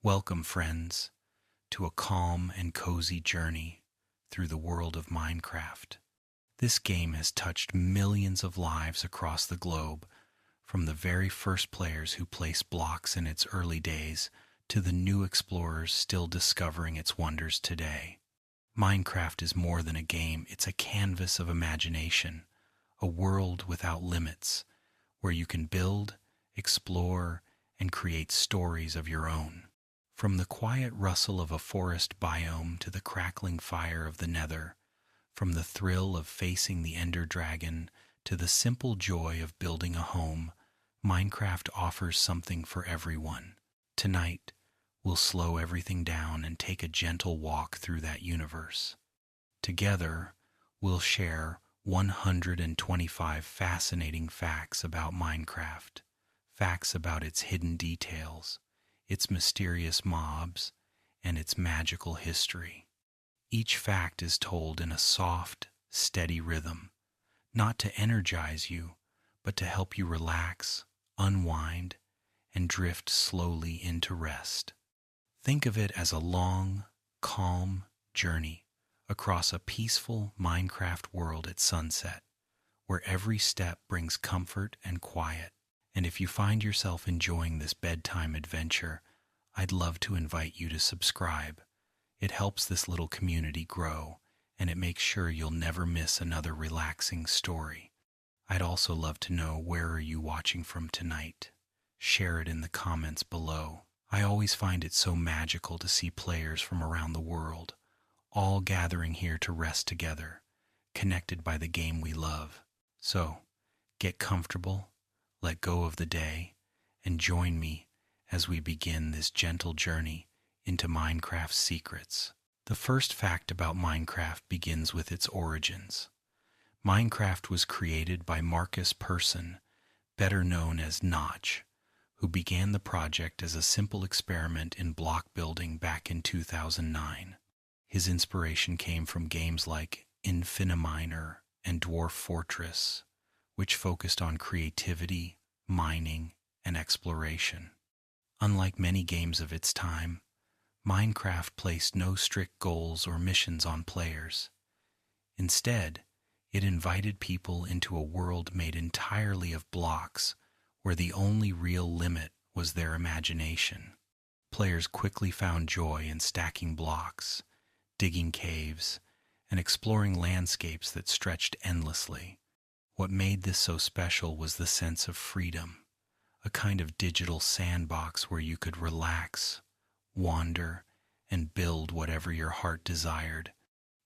Welcome, friends, to a calm and cozy journey through the world of Minecraft. This game has touched millions of lives across the globe, from the very first players who placed blocks in its early days to the new explorers still discovering its wonders today. Minecraft is more than a game, it's a canvas of imagination, a world without limits, where you can build, explore, and create stories of your own. From the quiet rustle of a forest biome to the crackling fire of the nether, from the thrill of facing the ender dragon to the simple joy of building a home, Minecraft offers something for everyone. Tonight, we'll slow everything down and take a gentle walk through that universe. Together, we'll share 125 fascinating facts about Minecraft, facts about its hidden details, its mysterious mobs, and its magical history. Each fact is told in a soft, steady rhythm, not to energize you, but to help you relax, unwind, and drift slowly into rest. Think of it as a long, calm journey across a peaceful Minecraft world at sunset, where every step brings comfort and quiet. And if you find yourself enjoying this bedtime adventure, I'd love to invite you to subscribe. It helps this little community grow, and it makes sure you'll never miss another relaxing story. I'd also love to know, where are you watching from tonight? Share it in the comments below. I always find it so magical to see players from around the world, all gathering here to rest together, connected by the game we love. So, get comfortable, let go of the day, and join me as we begin this gentle journey into Minecraft's secrets. The first fact about Minecraft begins with its origins. Minecraft was created by Marcus Persson, better known as Notch, who began the project as a simple experiment in block building back in 2009. His inspiration came from games like Infiniminer and Dwarf Fortress, which focused on creativity, mining, and exploration. Unlike many games of its time, Minecraft placed no strict goals or missions on players. Instead, it invited people into a world made entirely of blocks, where the only real limit was their imagination. Players quickly found joy in stacking blocks, digging caves, and exploring landscapes that stretched endlessly. What made this so special was the sense of freedom, a kind of digital sandbox where you could relax, wander, and build whatever your heart desired.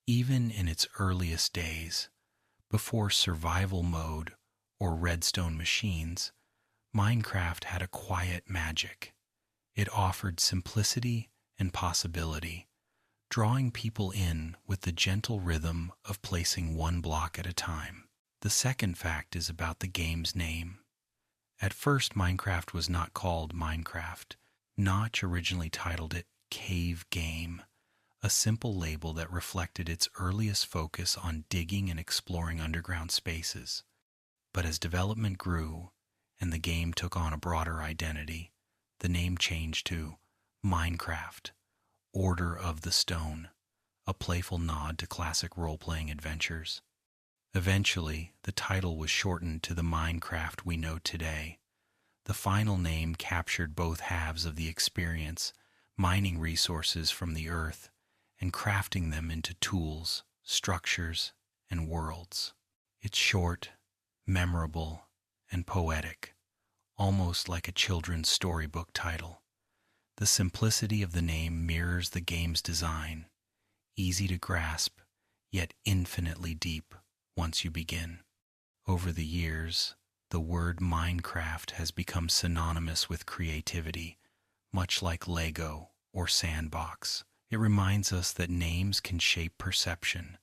Even in its earliest days, before survival mode or redstone machines, Minecraft had a quiet magic. It offered simplicity and possibility, drawing people in with the gentle rhythm of placing one block at a time. The second fact is about the game's name. At first, Minecraft was not called Minecraft. Notch originally titled it Cave Game, a simple label that reflected its earliest focus on digging and exploring underground spaces. But as development grew and the game took on a broader identity, the name changed to Minecraft, Order of the Stone, a playful nod to classic role-playing adventures. Eventually, the title was shortened to the Minecraft we know today. The final name captured both halves of the experience, mining resources from the earth and crafting them into tools, structures, and worlds. It's short, memorable, and poetic, almost like a children's storybook title. The simplicity of the name mirrors the game's design, easy to grasp, yet infinitely deep once you begin. Over the years, the word Minecraft has become synonymous with creativity, much like Lego or sandbox. It reminds us that names can shape perception,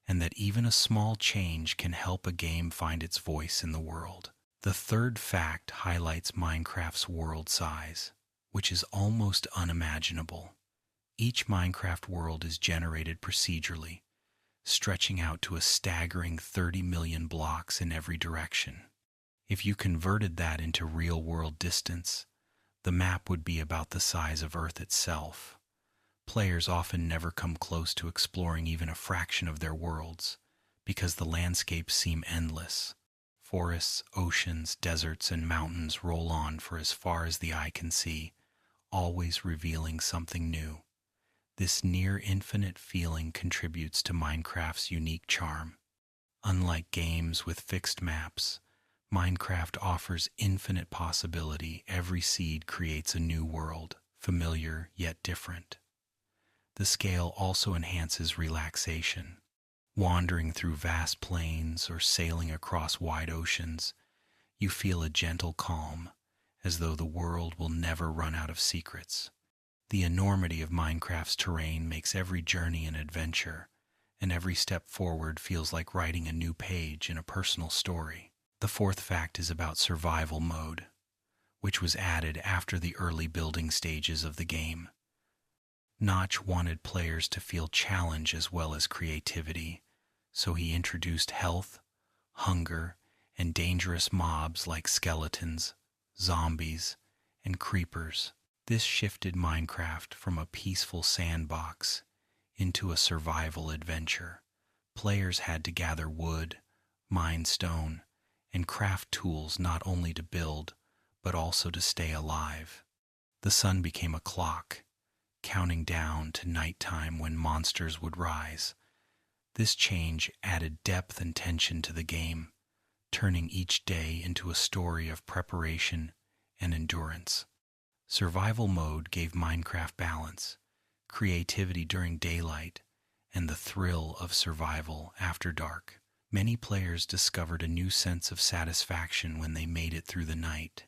and that even a small change can help a game find its voice in the world. The third fact highlights Minecraft's world size, which is almost unimaginable. Each Minecraft world is generated procedurally, stretching out to a staggering 30 million blocks in every direction. If you converted that into real-world distance, The map would be about the size of Earth itself. Players often never come close to exploring even a fraction of their worlds, because the landscapes seem endless. Forests, oceans, deserts, and mountains roll on for as far as the eye can see, always revealing something new. This near infinite feeling contributes to Minecraft's unique charm. Unlike games with fixed maps, Minecraft offers infinite possibility. Every seed creates a new world, familiar yet different. The scale also enhances relaxation. Wandering through vast plains or sailing across wide oceans, you feel a gentle calm, as though the world will never run out of secrets. The enormity of Minecraft's terrain makes every journey an adventure, and every step forward feels like writing a new page in a personal story. The fourth fact is about survival mode, which was added after the early building stages of the game. Notch wanted players to feel challenge as well as creativity, so he introduced health, hunger, and dangerous mobs like skeletons, zombies, and creepers. This shifted Minecraft from a peaceful sandbox into a survival adventure. Players had to gather wood, mine stone, and craft tools not only to build, but also to stay alive. The sun became a clock, counting down to nighttime when monsters would rise. This change added depth and tension to the game, turning each day into a story of preparation and endurance. Survival mode gave Minecraft balance, creativity during daylight, and the thrill of survival after dark. Many players discovered a new sense of satisfaction when they made it through the night,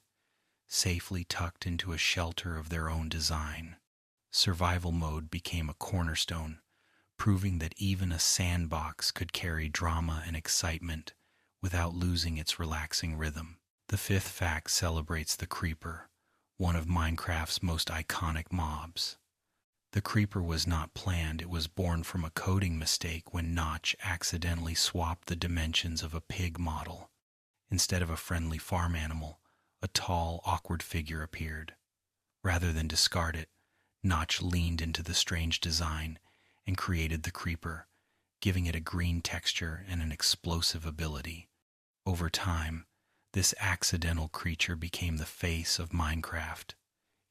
safely tucked into a shelter of their own design. Survival mode became a cornerstone, proving that even a sandbox could carry drama and excitement without losing its relaxing rhythm. The fifth fact celebrates the creeper, one of Minecraft's most iconic mobs. The creeper was not planned, it was born from a coding mistake when Notch accidentally swapped the dimensions of a pig model. Instead of a friendly farm animal, a tall, awkward figure appeared. Rather than discard it, Notch leaned into the strange design and created the creeper, giving it a green texture and an explosive ability. Over time, this accidental creature became the face of Minecraft.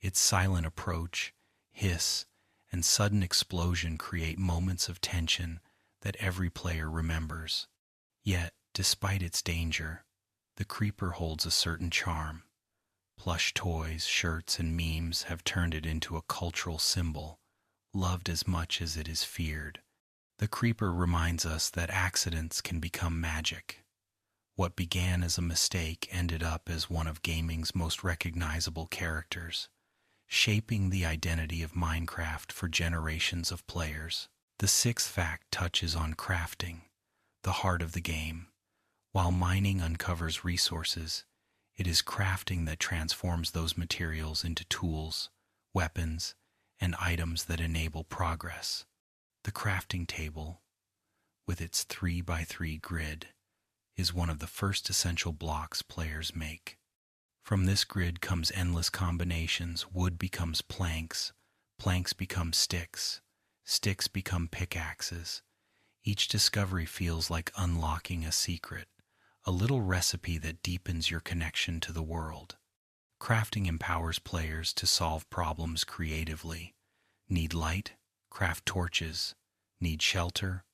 Its silent approach, hiss, and sudden explosion create moments of tension that every player remembers. Yet, despite its danger, the creeper holds a certain charm. Plush toys, shirts, and memes have turned it into a cultural symbol, loved as much as it is feared. The creeper reminds us that accidents can become magic. What began as a mistake ended up as one of gaming's most recognizable characters, shaping the identity of Minecraft for generations of players. The sixth fact touches on crafting, the heart of the game. While mining uncovers resources, it is crafting that transforms those materials into tools, weapons, and items that enable progress. The crafting table, with its 3x3 grid, is one of the first essential blocks players make. From this grid comes endless combinations. Wood becomes planks, planks become sticks, sticks become pickaxes. Each discovery feels like unlocking a secret, a little recipe that deepens your connection to the world. Crafting empowers players to solve problems creatively. Need light? Craft torches. Need shelter?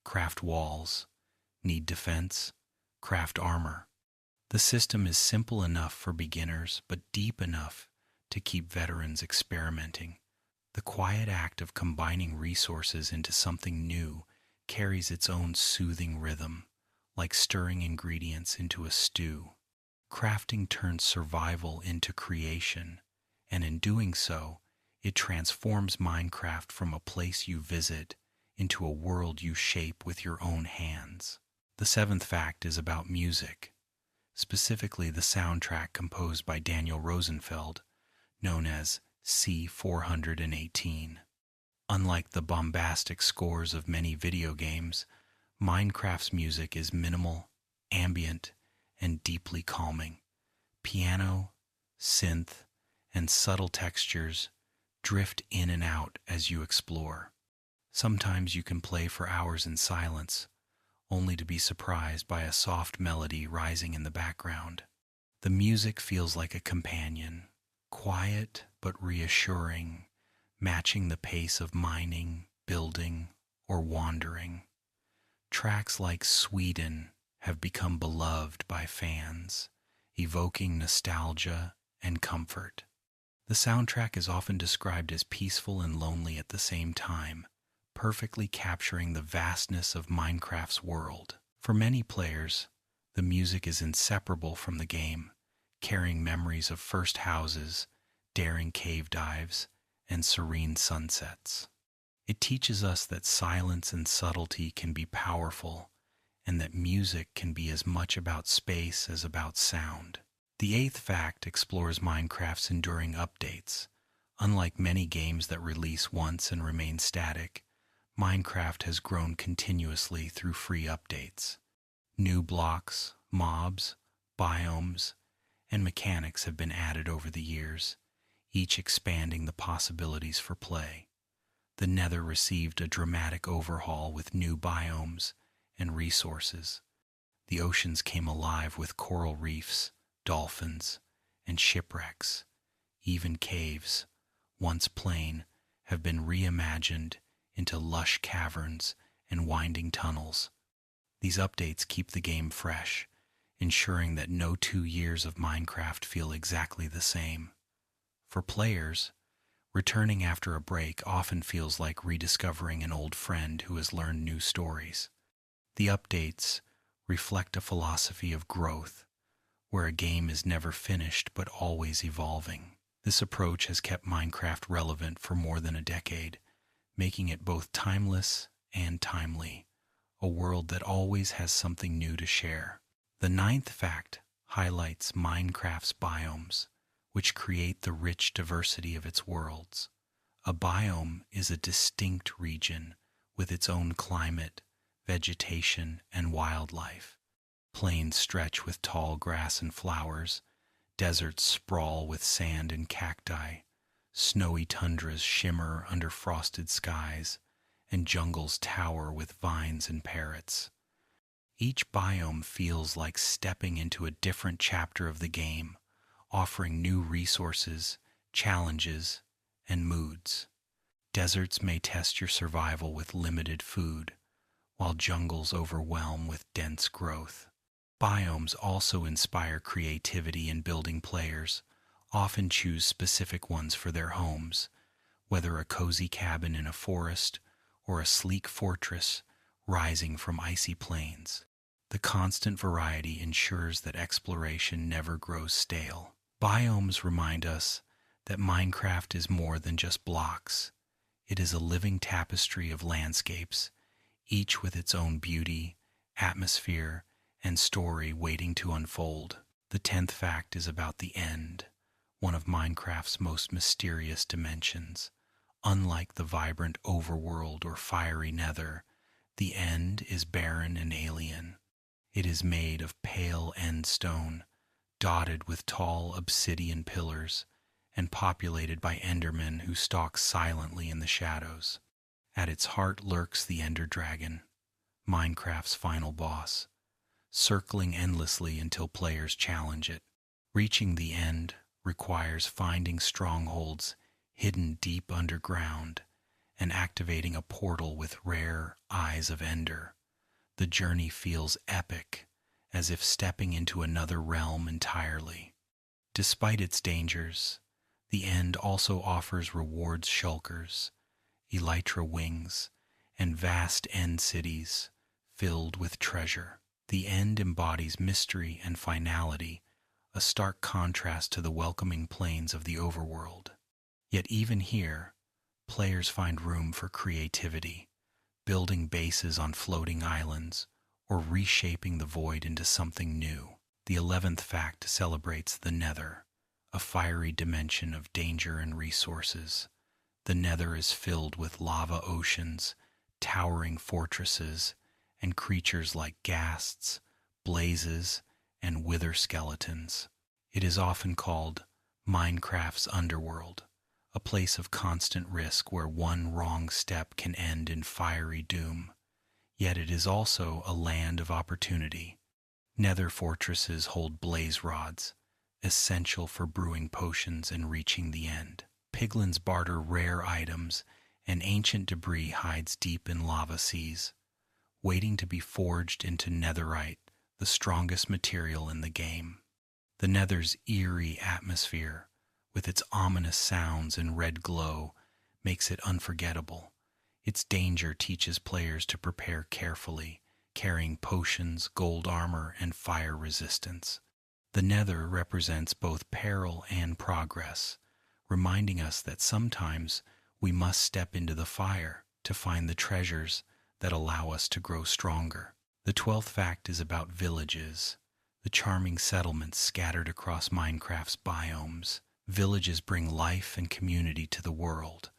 Craft walls. Need defense? Craft armor. The system is simple enough for beginners, but deep enough to keep veterans experimenting. The quiet act of combining resources into something new carries its own soothing rhythm, like stirring ingredients into a stew. Crafting turns survival into creation, and in doing so, it transforms Minecraft from a place you visit into a world you shape with your own hands. The seventh fact is about music, specifically the soundtrack composed by Daniel Rosenfeld, known as C418. Unlike the bombastic scores of many video games, Minecraft's music is minimal, ambient, and deeply calming. Piano, synth, and subtle textures drift in and out as you explore. Sometimes you can play for hours in silence, only to be surprised by a soft melody rising in the background. The music feels like a companion, quiet but reassuring, matching the pace of mining, building, or wandering. Tracks like Sweden have become beloved by fans, evoking nostalgia and comfort. The soundtrack is often described as peaceful and lonely at the same time, perfectly capturing the vastness of Minecraft's world. For many players, the music is inseparable from the game, carrying memories of first houses, daring cave dives, and serene sunsets. It teaches us that silence and subtlety can be powerful, and that music can be as much about space as about sound. The eighth fact explores Minecraft's enduring updates. Unlike many games that release once and remain static, Minecraft has grown continuously through free updates. New blocks, mobs, biomes, and mechanics have been added over the years, each expanding the possibilities for play. The Nether received a dramatic overhaul with new biomes and resources. The oceans came alive with coral reefs, dolphins, and shipwrecks. Even caves, once plain, have been reimagined into lush caverns and winding tunnels. These updates keep the game fresh, ensuring that no 2 years of Minecraft feel exactly the same. For players, returning after a break often feels like rediscovering an old friend who has learned new stories. The updates reflect a philosophy of growth, where a game is never finished but always evolving. This approach has kept Minecraft relevant for more than a decade, making it both timeless and timely, a world that always has something new to share. The ninth fact highlights Minecraft's biomes, which create the rich diversity of its worlds. A biome is a distinct region with its own climate, vegetation, and wildlife. Plains stretch with tall grass and flowers, deserts sprawl with sand and cacti, snowy tundras shimmer under frosted skies, and jungles tower with vines and parrots. Each biome feels like stepping into a different chapter of the game, offering new resources, challenges, and moods. Deserts may test your survival with limited food, while jungles overwhelm with dense growth. Biomes also inspire creativity in building. Players often choose specific ones for their homes, whether a cozy cabin in a forest or a sleek fortress rising from icy plains. The constant variety ensures that exploration never grows stale. Biomes remind us that Minecraft is more than just blocks. It is a living tapestry of landscapes, each with its own beauty, atmosphere, and story waiting to unfold. The 10th fact is about the end, one of Minecraft's most mysterious dimensions. Unlike the vibrant overworld or fiery nether, the end is barren and alien. It is made of pale end stone, dotted with tall obsidian pillars, and populated by endermen who stalk silently in the shadows. At its heart lurks the Ender Dragon, Minecraft's final boss, circling endlessly until players challenge it. Reaching the end requires finding strongholds hidden deep underground and activating a portal with rare Eyes of Ender. The journey feels epic, as if stepping into another realm entirely. Despite its dangers, the end also offers rewards: shulkers, elytra wings, and vast end cities filled with treasure. The end embodies mystery and finality, a stark contrast to the welcoming plains of the overworld. Yet even here, players find room for creativity, building bases on floating islands, or reshaping the void into something new. The 11th fact celebrates the Nether, a fiery dimension of danger and resources. The Nether is filled with lava oceans, towering fortresses, and creatures like ghasts, blazes, and wither skeletons. It is often called Minecraft's underworld, a place of constant risk where one wrong step can end in fiery doom. Yet it is also a land of opportunity. Nether fortresses hold blaze rods, essential for brewing potions and reaching the end. Piglins barter rare items, and ancient debris hides deep in lava seas, waiting to be forged into netherite, the strongest material in the game. The Nether's eerie atmosphere, with its ominous sounds and red glow, makes it unforgettable. Its danger teaches players to prepare carefully, carrying potions, gold armor, and fire resistance. The Nether represents both peril and progress, reminding us that sometimes we must step into the fire to find the treasures that allow us to grow stronger. The 12th fact is about villages, the charming settlements scattered across Minecraft's biomes. Villages bring life and community to the world,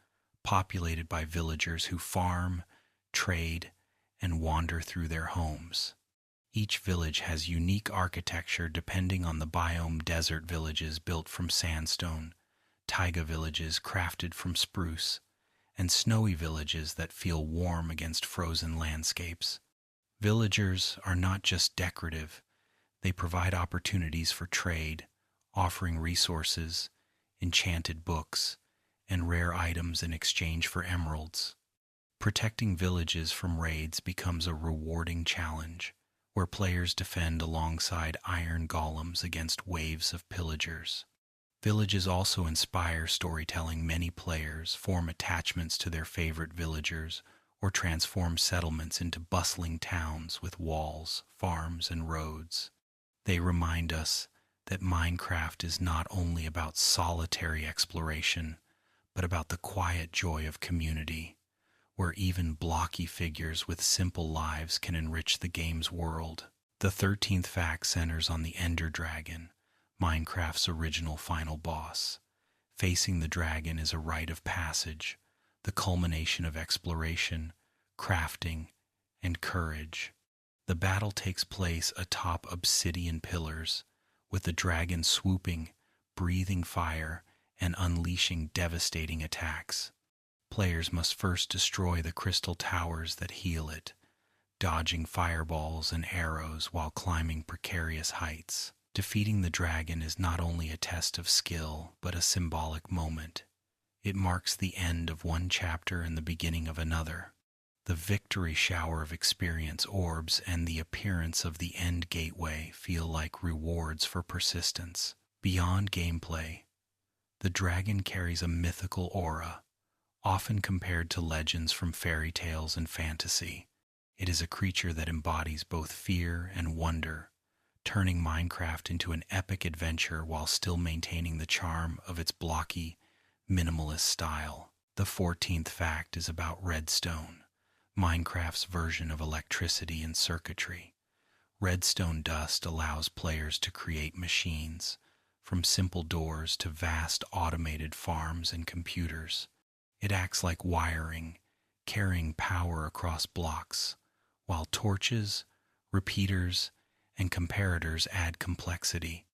populated by villagers who farm, trade, and wander through their homes. Each village has unique architecture depending on the biome. Desert villages built from sandstone, taiga villages crafted from spruce, and snowy villages that feel warm against frozen landscapes. Villagers are not just decorative, they provide opportunities for trade, offering resources, enchanted books, and rare items in exchange for emeralds. Protecting villages from raids becomes a rewarding challenge, where players defend alongside iron golems against waves of pillagers. Villages also inspire storytelling. Many players form attachments to their favorite villagers or transform settlements into bustling towns with walls, farms, and roads. They remind us that Minecraft is not only about solitary exploration, but about the quiet joy of community, where even blocky figures with simple lives can enrich the game's world. The 13th fact centers on the Ender Dragon, Minecraft's original final boss. Facing the dragon is a rite of passage, the culmination of exploration, crafting, and courage. The battle takes place atop obsidian pillars, with the dragon swooping, breathing fire, and unleashing devastating attacks. Players must first destroy the crystal towers that heal it, dodging fireballs and arrows while climbing precarious heights. Defeating the dragon is not only a test of skill, but a symbolic moment. It marks the end of one chapter and the beginning of another. The victory shower of experience orbs and the appearance of the end gateway feel like rewards for persistence. Beyond gameplay, the dragon carries a mythical aura, often compared to legends from fairy tales and fantasy. It is a creature that embodies both fear and wonder, turning Minecraft into an epic adventure while still maintaining the charm of its blocky, minimalist style. The 14th fact is about redstone, Minecraft's version of electricity and circuitry. Redstone dust allows players to create machines, from simple doors to vast automated farms and computers. It acts like wiring, carrying power across blocks, while torches, repeaters, and comparators add complexity.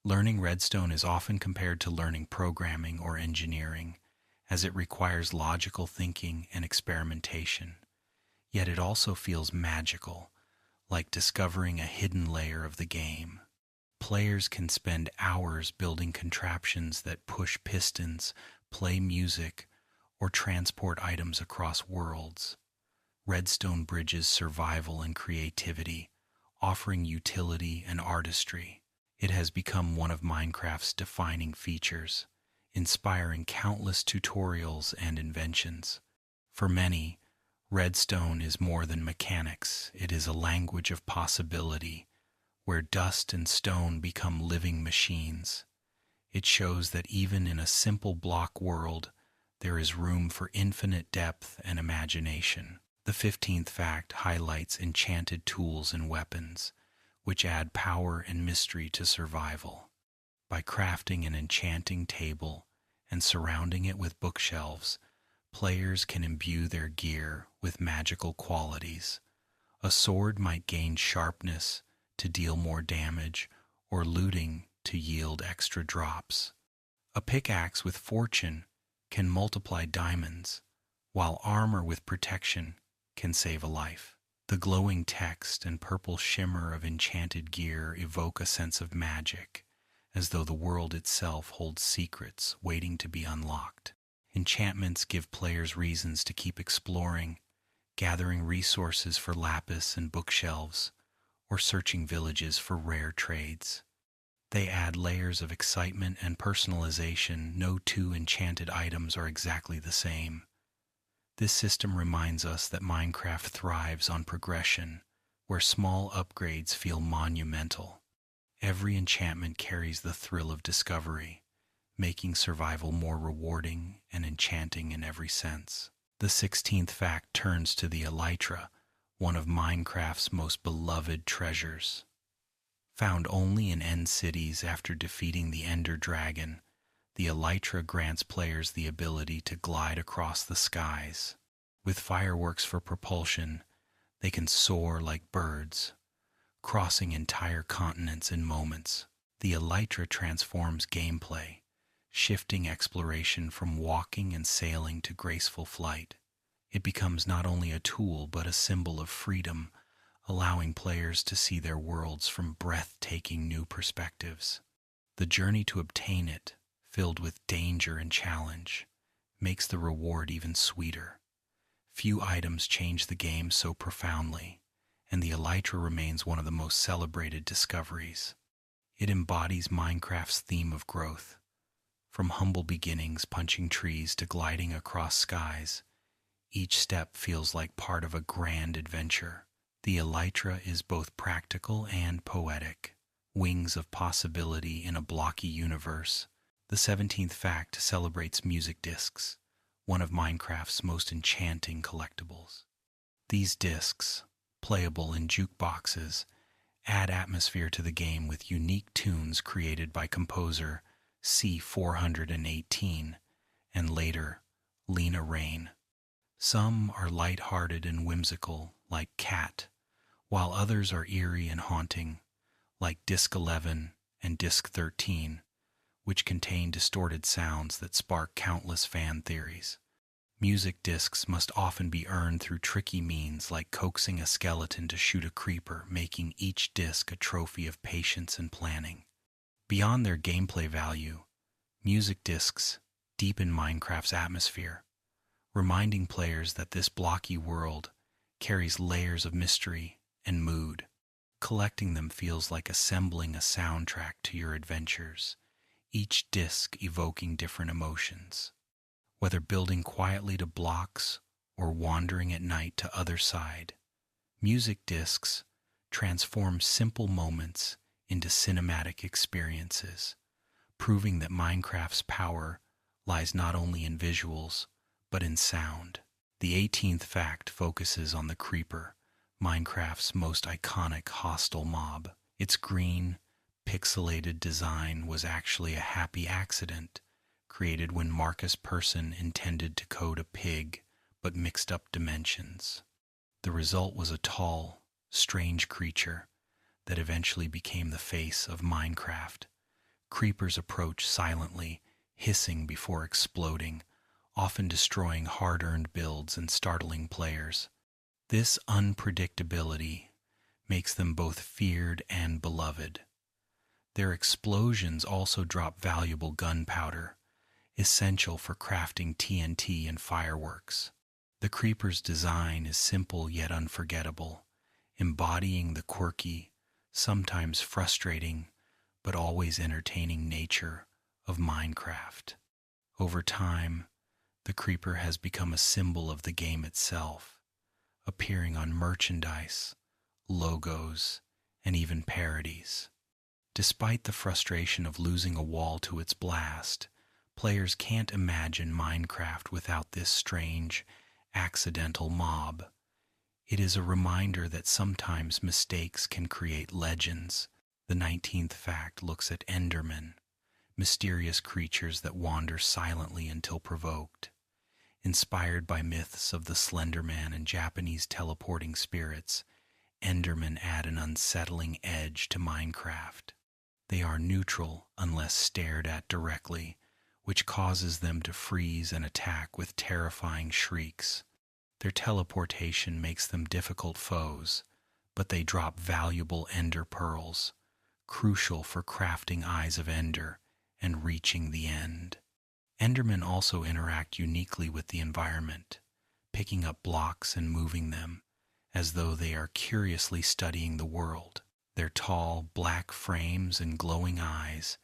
Learning redstone is often compared to learning programming or engineering, as it requires logical thinking and experimentation. Yet it also feels magical, like discovering a hidden layer of the game. Players can spend hours building contraptions that push pistons, play music, or transport items across worlds. Redstone bridges survival and creativity, offering utility and artistry. It has become one of Minecraft's defining features, inspiring countless tutorials and inventions. For many, redstone is more than mechanics. It is a language of possibility, where dust and stone become living machines. It shows that even in a simple block world, there is room for infinite depth and imagination. The 15th fact highlights enchanted tools and weapons, which add power and mystery to survival. By crafting an enchanting table and surrounding it with bookshelves, players can imbue their gear with magical qualities. A sword might gain sharpness to deal more damage, or looting to yield extra drops. A pickaxe with fortune can multiply diamonds, while armor with protection can save a life. The glowing text and purple shimmer of enchanted gear evoke a sense of magic, as though the world itself holds secrets waiting to be unlocked. Enchantments give players reasons to keep exploring, gathering resources for lapis and bookshelves, or searching villages for rare trades. They add layers of excitement and personalization. No two enchanted items are exactly the same. This system reminds us that Minecraft thrives on progression, where small upgrades feel monumental. Every enchantment carries the thrill of discovery, making survival more rewarding and enchanting in every sense. The 16th fact turns to the elytra, one of Minecraft's most beloved treasures. Found only in end cities after defeating the Ender Dragon, the elytra grants players the ability to glide across the skies. With fireworks for propulsion, they can soar like birds, crossing entire continents in moments. The elytra transforms gameplay, shifting exploration from walking and sailing to graceful flight. It becomes not only a tool but a symbol of freedom, allowing players to see their worlds from breathtaking new perspectives. The journey to obtain it, filled with danger and challenge, makes the reward even sweeter. Few items change the game so profoundly, and the elytra remains one of the most celebrated discoveries. It embodies Minecraft's theme of growth. From humble beginnings punching trees to gliding across skies, each step feels like part of a grand adventure. The elytra is both practical and poetic, wings of possibility in a blocky universe. The 17th fact celebrates music discs, one of Minecraft's most enchanting collectibles. These discs, playable in jukeboxes, add atmosphere to the game with unique tunes created by composer C418 and later Lena Raine. Some are light-hearted and whimsical, like Cat, while others are eerie and haunting, like Disc 11 and Disc 13, which contain distorted sounds that spark countless fan theories. Music discs must often be earned through tricky means like coaxing a skeleton to shoot a creeper, making each disc a trophy of patience and planning. Beyond their gameplay value, music discs deepen Minecraft's atmosphere, reminding players that this blocky world carries layers of mystery and mood. Collecting them feels like assembling a soundtrack to your adventures, each disc evoking different emotions. Whether building quietly to blocks or wandering at night to other side, music discs transform simple moments into cinematic experiences, proving that Minecraft's power lies not only in visuals, but in sound. The 18th fact focuses on the creeper, Minecraft's most iconic hostile mob. Its green, pixelated design was actually a happy accident, created when Marcus Persson intended to code a pig, but mixed up dimensions. The result was a tall, strange creature that eventually became the face of Minecraft. Creepers approach silently, hissing before exploding, often destroying hard-earned builds and startling players. This unpredictability makes them both feared and beloved. Their explosions also drop valuable gunpowder, essential for crafting TNT and fireworks. The creeper's design is simple yet unforgettable, embodying the quirky, sometimes frustrating, but always entertaining nature of Minecraft. Over time, the creeper has become a symbol of the game itself, appearing on merchandise, logos, and even parodies. Despite the frustration of losing a wall to its blast, players can't imagine Minecraft without this strange, accidental mob. It is a reminder that sometimes mistakes can create legends. The 19th fact looks at Endermen, mysterious creatures that wander silently until provoked. Inspired by myths of the Slender Man and Japanese teleporting spirits, Endermen add an unsettling edge to Minecraft. They are neutral unless stared at directly, which causes them to freeze and attack with terrifying shrieks. Their teleportation makes them difficult foes, but they drop valuable ender pearls, crucial for crafting Eyes of Ender and reaching the end. Endermen also interact uniquely with the environment, picking up blocks and moving them, as though they are curiously studying the world. Their tall, black frames and glowing eyes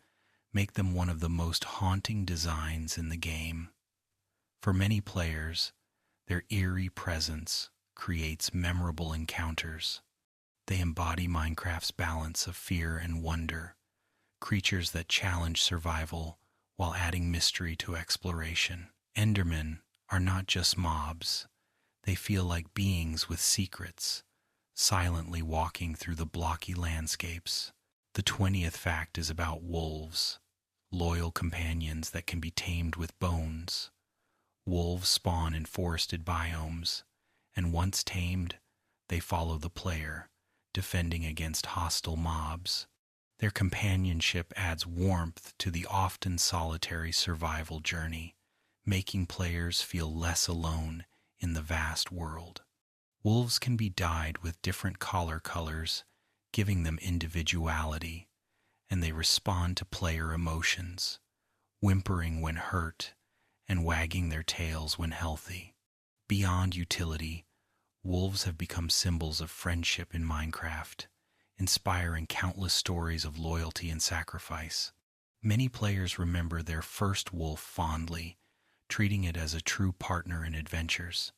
make them one of the most haunting designs in the game. For many players, their eerie presence creates memorable encounters. They embody Minecraft's balance of fear and wonder, creatures that challenge survival while adding mystery to exploration. Endermen are not just mobs. They feel like beings with secrets, silently walking through the blocky landscapes. The 20th fact is about wolves, loyal companions that can be tamed with bones. Wolves spawn in forested biomes, and once tamed, they follow the player, defending against hostile mobs. Their companionship adds warmth to the often solitary survival journey, making players feel less alone in the vast world. Wolves can be dyed with different collar colors, giving them individuality, and they respond to player emotions, whimpering when hurt and wagging their tails when healthy. Beyond utility, wolves have become symbols of friendship in Minecraft, inspiring countless stories of loyalty and sacrifice. Many players remember their first wolf fondly, treating it as a true partner in adventures.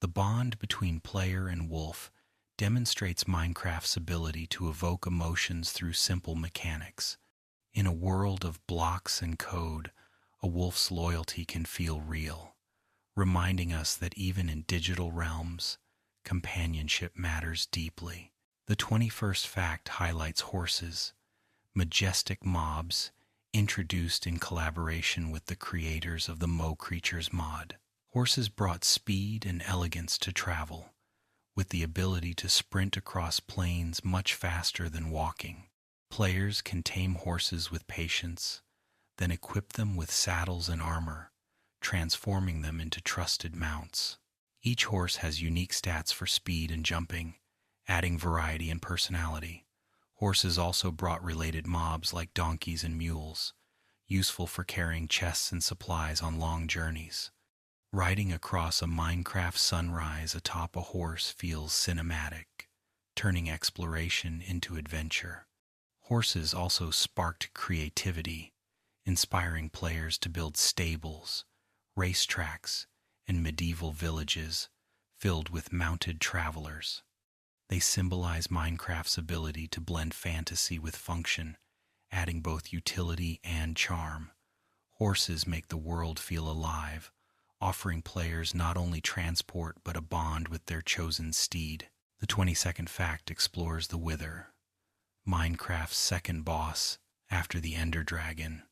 The bond between player and wolf demonstrates Minecraft's ability to evoke emotions through simple mechanics. In a world of blocks and code, a wolf's loyalty can feel real, reminding us that even in digital realms, companionship matters deeply. The 21st fact highlights horses, majestic mobs introduced in collaboration with the creators of the Mo Creatures mod. Horses brought speed and elegance to travel, with the ability to sprint across plains much faster than walking. Players can tame horses with patience, then equip them with saddles and armor, transforming them into trusted mounts. Each horse has unique stats for speed and jumping, adding variety and personality. Horses also brought related mobs like donkeys and mules, useful for carrying chests and supplies on long journeys. Riding across a Minecraft sunrise atop a horse feels cinematic, turning exploration into adventure. Horses also sparked creativity, inspiring players to build stables, racetracks, and medieval villages filled with mounted travelers. They symbolize Minecraft's ability to blend fantasy with function, adding both utility and charm. Horses make the world feel alive, offering players not only transport but a bond with their chosen steed. The 22nd fact explores the Wither, Minecraft's second boss after the Ender Dragon.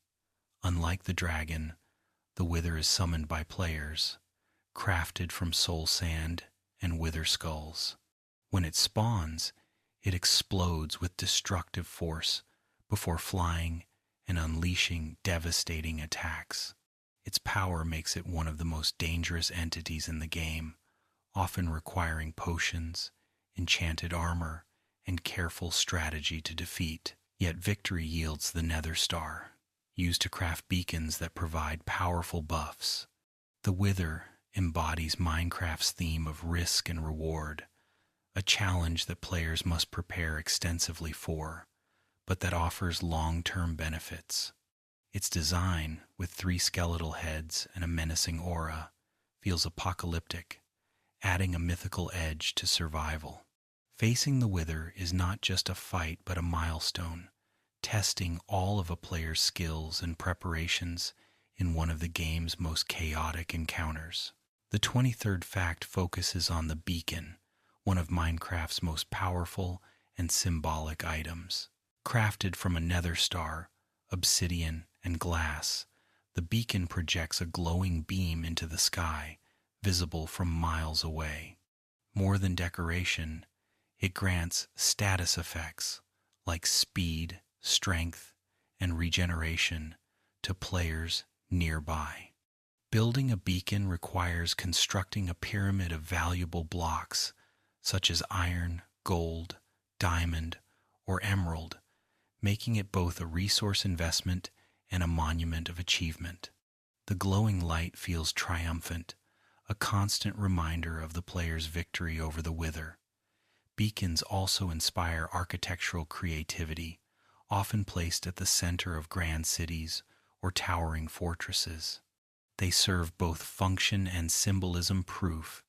Unlike the dragon, the Wither is summoned by players, crafted from soul sand and wither skulls. When it spawns, it explodes with destructive force before flying and unleashing devastating attacks. Its power makes it one of the most dangerous entities in the game, often requiring potions, enchanted armor, and careful strategy to defeat. Yet victory yields the Nether Star, used to craft beacons that provide powerful buffs. The Wither embodies Minecraft's theme of risk and reward, a challenge that players must prepare extensively for, but that offers long-term benefits. Its design, with 3 skeletal heads and a menacing aura, feels apocalyptic, adding a mythical edge to survival. Facing the Wither is not just a fight but a milestone, testing all of a player's skills and preparations in one of the game's most chaotic encounters. The 23rd fact focuses on the beacon, one of Minecraft's most powerful and symbolic items. Crafted from a nether star, obsidian, and glass, the beacon projects a glowing beam into the sky, visible from miles away. More than decoration, it grants status effects like speed, strength, and regeneration to players nearby. Building a beacon requires constructing a pyramid of valuable blocks, such as iron, gold, diamond, or emerald, making it both a resource investment and a monument of achievement. The glowing light feels triumphant, a constant reminder of the player's victory over the wither. Beacons also inspire architectural creativity, often placed at the center of grand cities or towering fortresses. They serve both function and symbolism, proof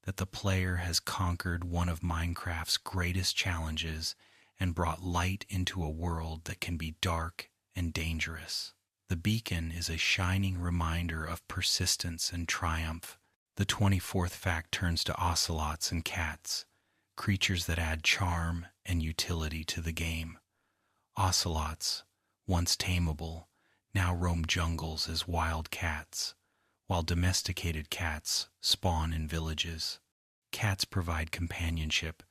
that the player has conquered one of Minecraft's greatest challenges and brought light into a world that can be dark and dangerous. The beacon is a shining reminder of persistence and triumph. The 24th fact turns to ocelots and cats, creatures that add charm and utility to the game. Ocelots, once tameable, now roam jungles as wild cats, while domesticated cats spawn in villages. Cats provide companionship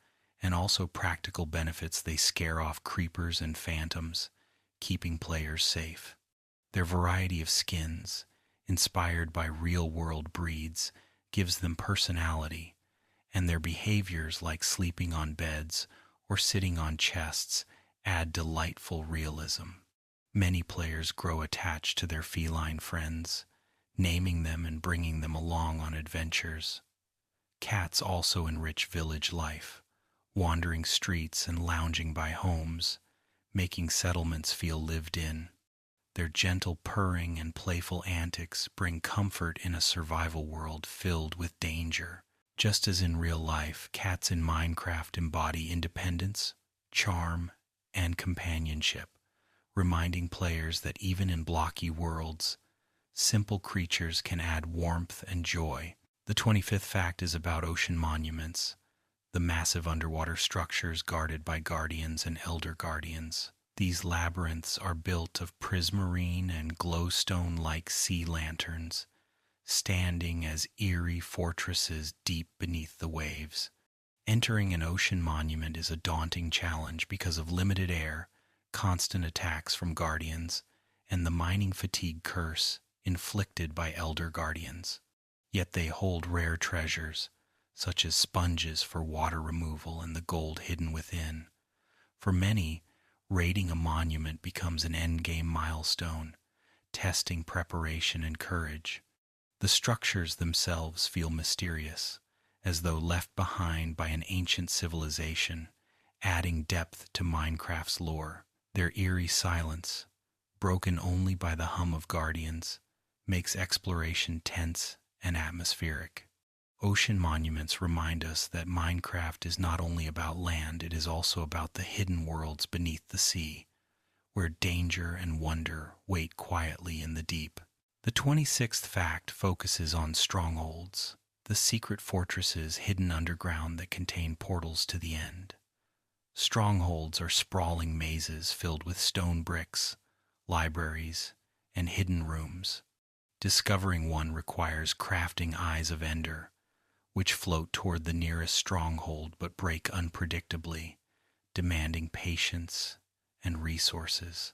and also practical benefits. They scare off creepers and phantoms, keeping players safe. Their variety of skins, inspired by real-world breeds, gives them personality, and their behaviors, like sleeping on beds or sitting on chests, add delightful realism. Many players grow attached to their feline friends, naming them and bringing them along on adventures. Cats also enrich village life, wandering streets and lounging by homes, making settlements feel lived in. Their gentle purring and playful antics bring comfort in a survival world filled with danger. Just as in real life, cats in Minecraft embody independence, charm, and companionship, reminding players that even in blocky worlds, simple creatures can add warmth and joy. The 25th fact is about ocean monuments, the massive underwater structures guarded by guardians and elder guardians. These labyrinths are built of prismarine and glowstone-like sea lanterns, standing as eerie fortresses deep beneath the waves. Entering an ocean monument is a daunting challenge because of limited air, constant attacks from guardians, and the mining fatigue curse inflicted by elder guardians. Yet they hold rare treasures, such as sponges for water removal and the gold hidden within. For many, raiding a monument becomes an endgame milestone, testing preparation and courage. The structures themselves feel mysterious, as though left behind by an ancient civilization, adding depth to Minecraft's lore. Their eerie silence, broken only by the hum of guardians, makes exploration tense and atmospheric. Ocean monuments remind us that Minecraft is not only about land, it is also about the hidden worlds beneath the sea, where danger and wonder wait quietly in the deep. The 26th fact focuses on strongholds, the secret fortresses hidden underground that contain portals to the end. Strongholds are sprawling mazes filled with stone bricks, libraries, and hidden rooms. Discovering one requires crafting Eyes of Ender, which float toward the nearest stronghold but break unpredictably, demanding patience and resources.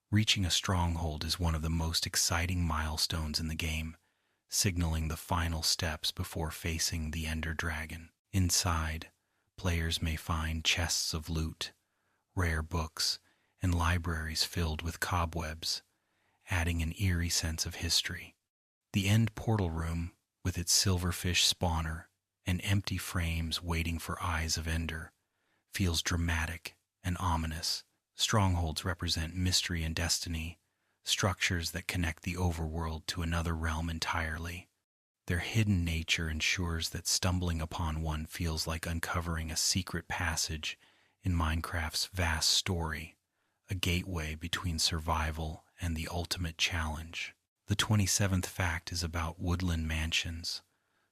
Reaching a stronghold is one of the most exciting milestones in the game, signaling the final steps before facing the Ender Dragon. Inside, players may find chests of loot, rare books, and libraries filled with cobwebs, adding an eerie sense of history. The End Portal Room, with its silverfish spawner and empty frames waiting for Eyes of Ender, feels dramatic and ominous. Strongholds represent mystery and destiny, structures that connect the overworld to another realm entirely. Their hidden nature ensures that stumbling upon one feels like uncovering a secret passage in Minecraft's vast story, a gateway between survival and the ultimate challenge. The 27th fact is about woodland mansions,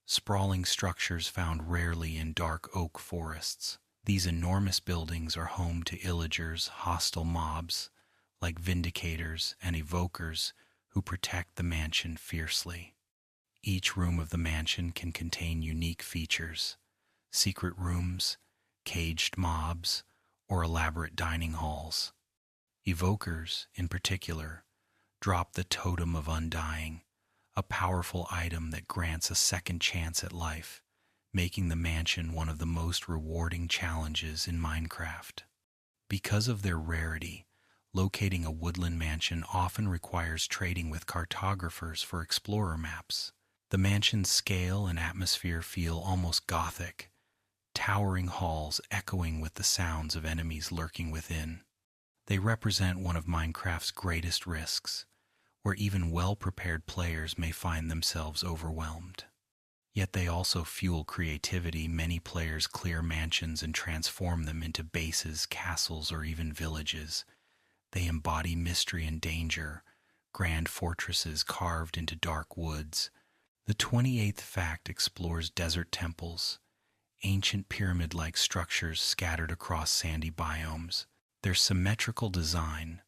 sprawling structures found rarely in dark oak forests. These enormous buildings are home to illagers, hostile mobs, like Vindicators and Evokers, who protect the mansion fiercely. Each room of the mansion can contain unique features, secret rooms, caged mobs, or elaborate dining halls. Evokers, in particular, drop the totem of undying, a powerful item that grants a second chance at life, making the mansion one of the most rewarding challenges in Minecraft. Because of their rarity, locating a woodland mansion often requires trading with cartographers for explorer maps. The mansion's scale and atmosphere feel almost gothic, towering halls echoing with the sounds of enemies lurking within. They represent one of Minecraft's greatest risks, where even well-prepared players may find themselves overwhelmed. Yet they also fuel creativity. Many players clear mansions and transform them into bases, castles, or even villages. They embody mystery and danger, grand fortresses carved into dark woods. The 28th fact explores desert temples, ancient pyramid-like structures scattered across sandy biomes. Their symmetrical design,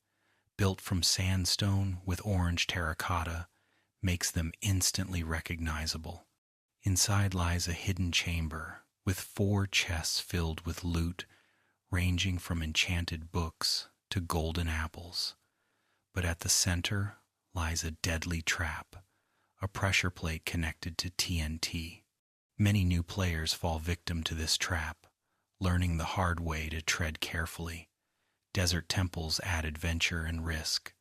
built from sandstone with orange terracotta, makes them instantly recognizable. Inside lies a hidden chamber with 4 chests filled with loot, ranging from enchanted books to golden apples. But at the center lies a deadly trap, a pressure plate connected to TNT. Many new players fall victim to this trap, learning the hard way to tread carefully. Desert temples add adventure and risk,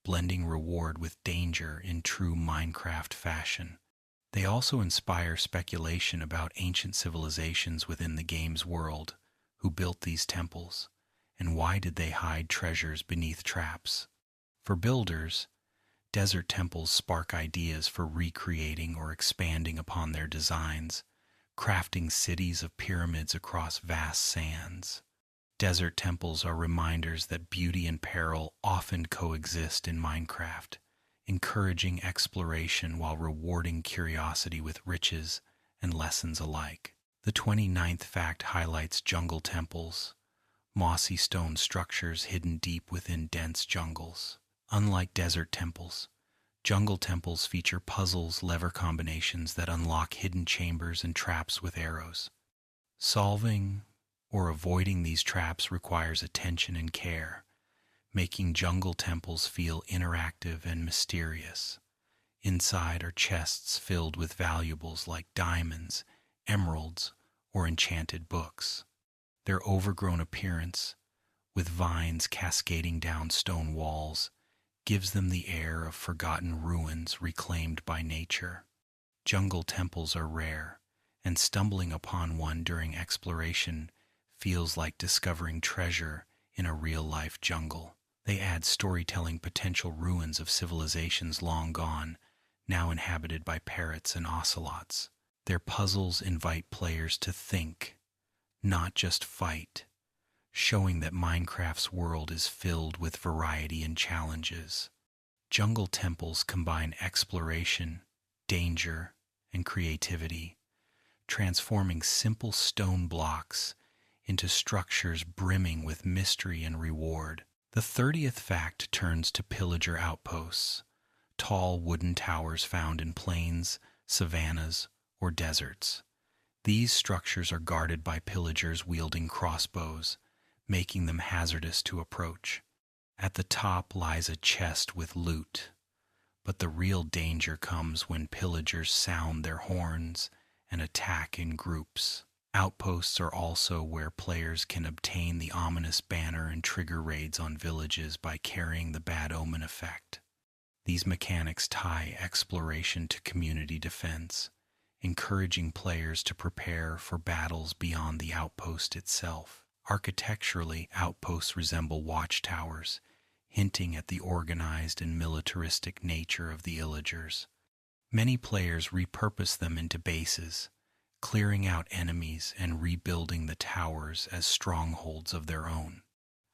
blending reward with danger in true Minecraft fashion. They also inspire speculation about ancient civilizations within the game's world. Who built these temples, and why did they hide treasures beneath traps? For builders, desert temples spark ideas for recreating or expanding upon their designs, crafting cities of pyramids across vast sands. Desert temples are reminders that beauty and peril often coexist in Minecraft, encouraging exploration while rewarding curiosity with riches and lessons alike. The 29th fact highlights jungle temples, mossy stone structures hidden deep within dense jungles. Unlike desert temples, jungle temples feature puzzles, lever combinations that unlock hidden chambers and traps with arrows. Solving or avoiding these traps requires attention and care, making jungle temples feel interactive and mysterious. Inside are chests filled with valuables like diamonds, emeralds, or enchanted books. Their overgrown appearance, with vines cascading down stone walls, gives them the air of forgotten ruins reclaimed by nature. Jungle temples are rare, and stumbling upon one during exploration feels like discovering treasure in a real-life jungle. They add storytelling potential. Ruins of civilizations long gone, now inhabited by parrots and ocelots. Their puzzles invite players to think, not just fight, showing that Minecraft's world is filled with variety and challenges. Jungle temples combine exploration, danger, and creativity, transforming simple stone blocks into structures brimming with mystery and reward. The 30th fact turns to pillager outposts, tall wooden towers found in plains, savannas, or deserts. These structures are guarded by pillagers wielding crossbows, making them hazardous to approach. At the top lies a chest with loot, but the real danger comes when pillagers sound their horns and attack in groups. Outposts are also where players can obtain the ominous banner and trigger raids on villages by carrying the bad omen effect. These mechanics tie exploration to community defense, encouraging players to prepare for battles beyond the outpost itself. Architecturally, outposts resemble watchtowers, hinting at the organized and militaristic nature of the villagers. Many players repurpose them into bases, clearing out enemies and rebuilding the towers as strongholds of their own.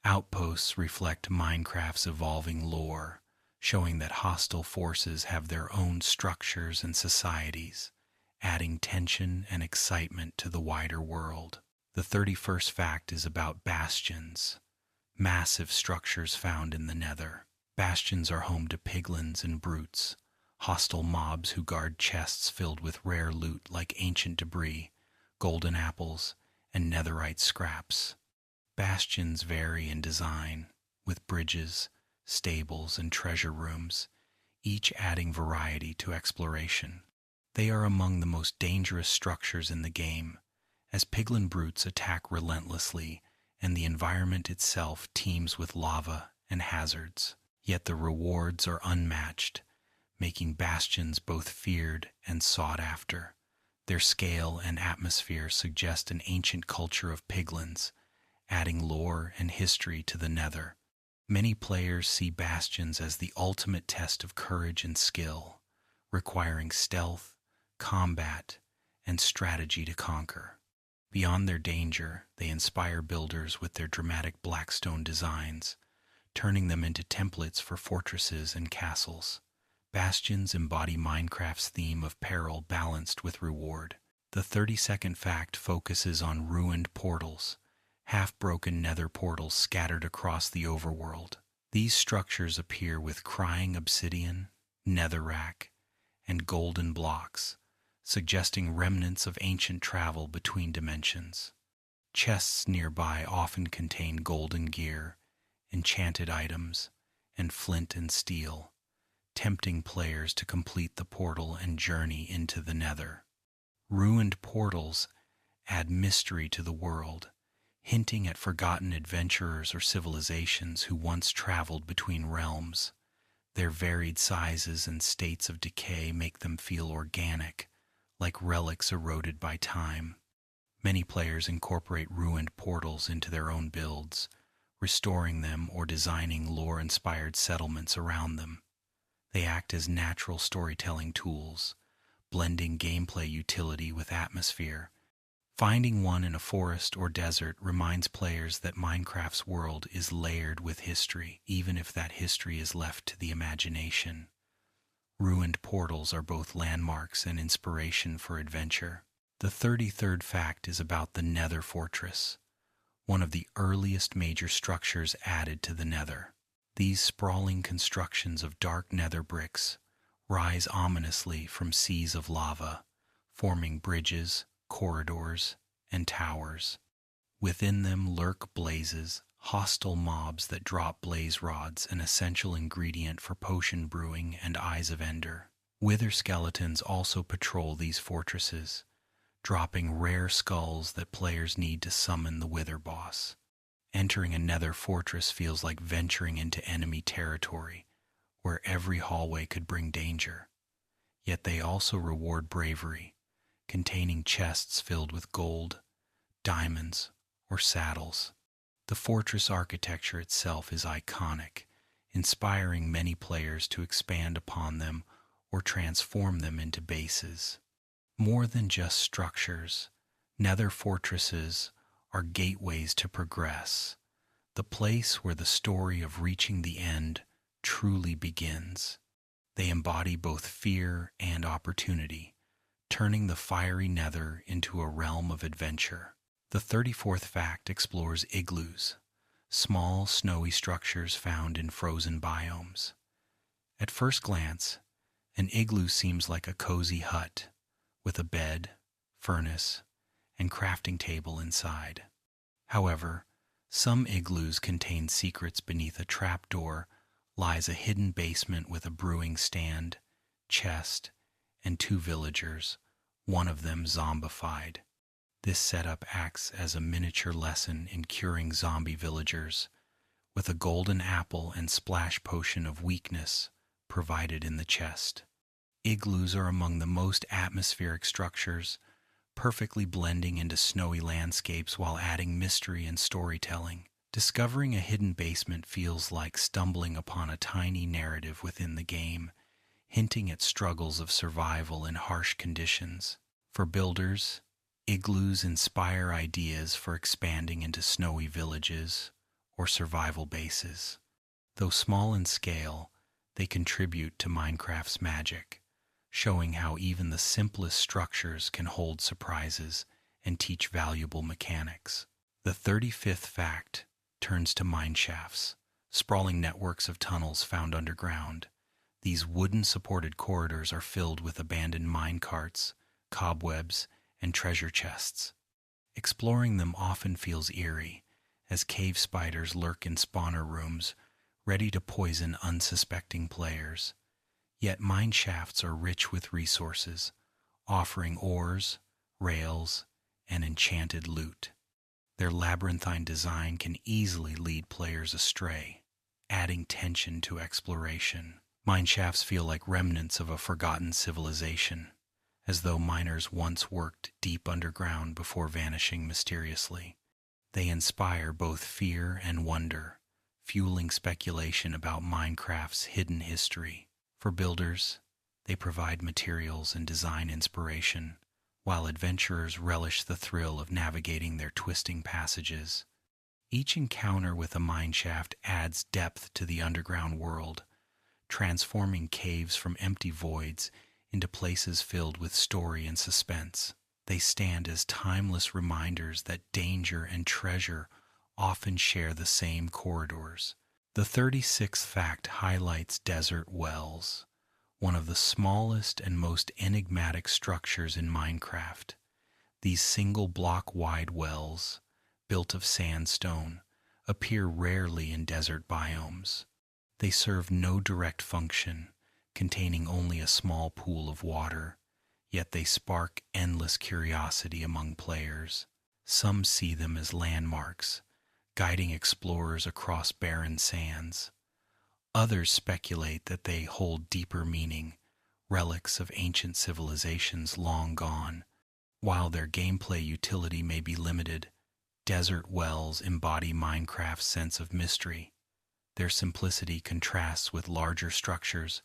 Outposts reflect Minecraft's evolving lore, showing that hostile forces have their own structures and societies, adding tension and excitement to the wider world. The 31st fact is about bastions, massive structures found in the Nether. Bastions are home to piglins and brutes, hostile mobs who guard chests filled with rare loot like ancient debris, golden apples, and netherite scraps. Bastions vary in design, with bridges, stables, and treasure rooms, each adding variety to exploration. They are among the most dangerous structures in the game, as piglin brutes attack relentlessly and the environment itself teems with lava and hazards. Yet the rewards are unmatched, making bastions both feared and sought after. Their scale and atmosphere suggest an ancient culture of piglins, adding lore and history to the Nether. Many players see bastions as the ultimate test of courage and skill, requiring stealth, combat, and strategy to conquer. Beyond their danger, they inspire builders with their dramatic blackstone designs, turning them into templates for fortresses and castles. Bastions embody Minecraft's theme of peril balanced with reward. The 30-second fact focuses on ruined portals, half-broken nether portals scattered across the overworld. These structures appear with crying obsidian, netherrack, and golden blocks, suggesting remnants of ancient travel between dimensions. Chests nearby often contain golden gear, enchanted items, and flint and steel, tempting players to complete the portal and journey into the Nether. Ruined portals add mystery to the world, hinting at forgotten adventurers or civilizations who once traveled between realms. Their varied sizes and states of decay make them feel organic, like relics eroded by time. Many players incorporate ruined portals into their own builds, restoring them or designing lore-inspired settlements around them. They act as natural storytelling tools, blending gameplay utility with atmosphere. Finding one in a forest or desert reminds players that Minecraft's world is layered with history, even if that history is left to the imagination. Ruined portals are both landmarks and inspiration for adventure. The 33rd fact is about the Nether Fortress, one of the earliest major structures added to the Nether. These sprawling constructions of dark nether bricks rise ominously from seas of lava, forming bridges, corridors, and towers. Within them lurk blazes, hostile mobs that drop blaze rods, an essential ingredient for potion brewing and Eyes of Ender. Wither skeletons also patrol these fortresses, dropping rare skulls that players need to summon the Wither boss. Entering a nether fortress feels like venturing into enemy territory, where every hallway could bring danger. Yet they also reward bravery, containing chests filled with gold, diamonds, or saddles. The fortress architecture itself is iconic, inspiring many players to expand upon them or transform them into bases. More than just structures, nether fortresses are gateways to progress, the place where the story of reaching the end truly begins. They embody both fear and opportunity, turning the fiery nether into a realm of adventure. The 34th fact explores igloos, small snowy structures found in frozen biomes. At first glance, an igloo seems like a cozy hut, with a bed, furnace, and crafting table inside. However, some igloos contain secrets. Beneath a trapdoor lies a hidden basement with a brewing stand, chest, and 2 villagers, one of them zombified. This setup acts as a miniature lesson in curing zombie villagers, with a golden apple and splash potion of weakness provided in the chest. Igloos are among the most atmospheric structures, perfectly blending into snowy landscapes while adding mystery and storytelling. Discovering a hidden basement feels like stumbling upon a tiny narrative within the game, hinting at struggles of survival in harsh conditions. For builders, igloos inspire ideas for expanding into snowy villages or survival bases. Though small in scale, they contribute to Minecraft's magic, showing how even the simplest structures can hold surprises and teach valuable mechanics. The 35th fact turns to mineshafts, sprawling networks of tunnels found underground. These wooden-supported corridors are filled with abandoned minecarts, cobwebs, and treasure chests. Exploring them often feels eerie, as cave spiders lurk in spawner rooms, ready to poison unsuspecting players. Yet mine shafts are rich with resources, offering ores, rails, and enchanted loot. Their labyrinthine design can easily lead players astray, adding tension to exploration. Mine shafts feel like remnants of a forgotten civilization, as though miners once worked deep underground before vanishing mysteriously. They inspire both fear and wonder, fueling speculation about Minecraft's hidden history. For builders, they provide materials and design inspiration, while adventurers relish the thrill of navigating their twisting passages. Each encounter with a mineshaft adds depth to the underground world, transforming caves from empty voids into places filled with story and suspense. They stand as timeless reminders that danger and treasure often share the same corridors. The 36th fact highlights desert wells, one of the smallest and most enigmatic structures in Minecraft. These single block wide wells, built of sandstone, appear rarely in desert biomes. They serve no direct function, containing only a small pool of water, yet they spark endless curiosity among players. Some see them as landmarks, guiding explorers across barren sands. Others speculate that they hold deeper meaning, relics of ancient civilizations long gone. While their gameplay utility may be limited, desert wells embody Minecraft's sense of mystery. Their simplicity contrasts with larger structures,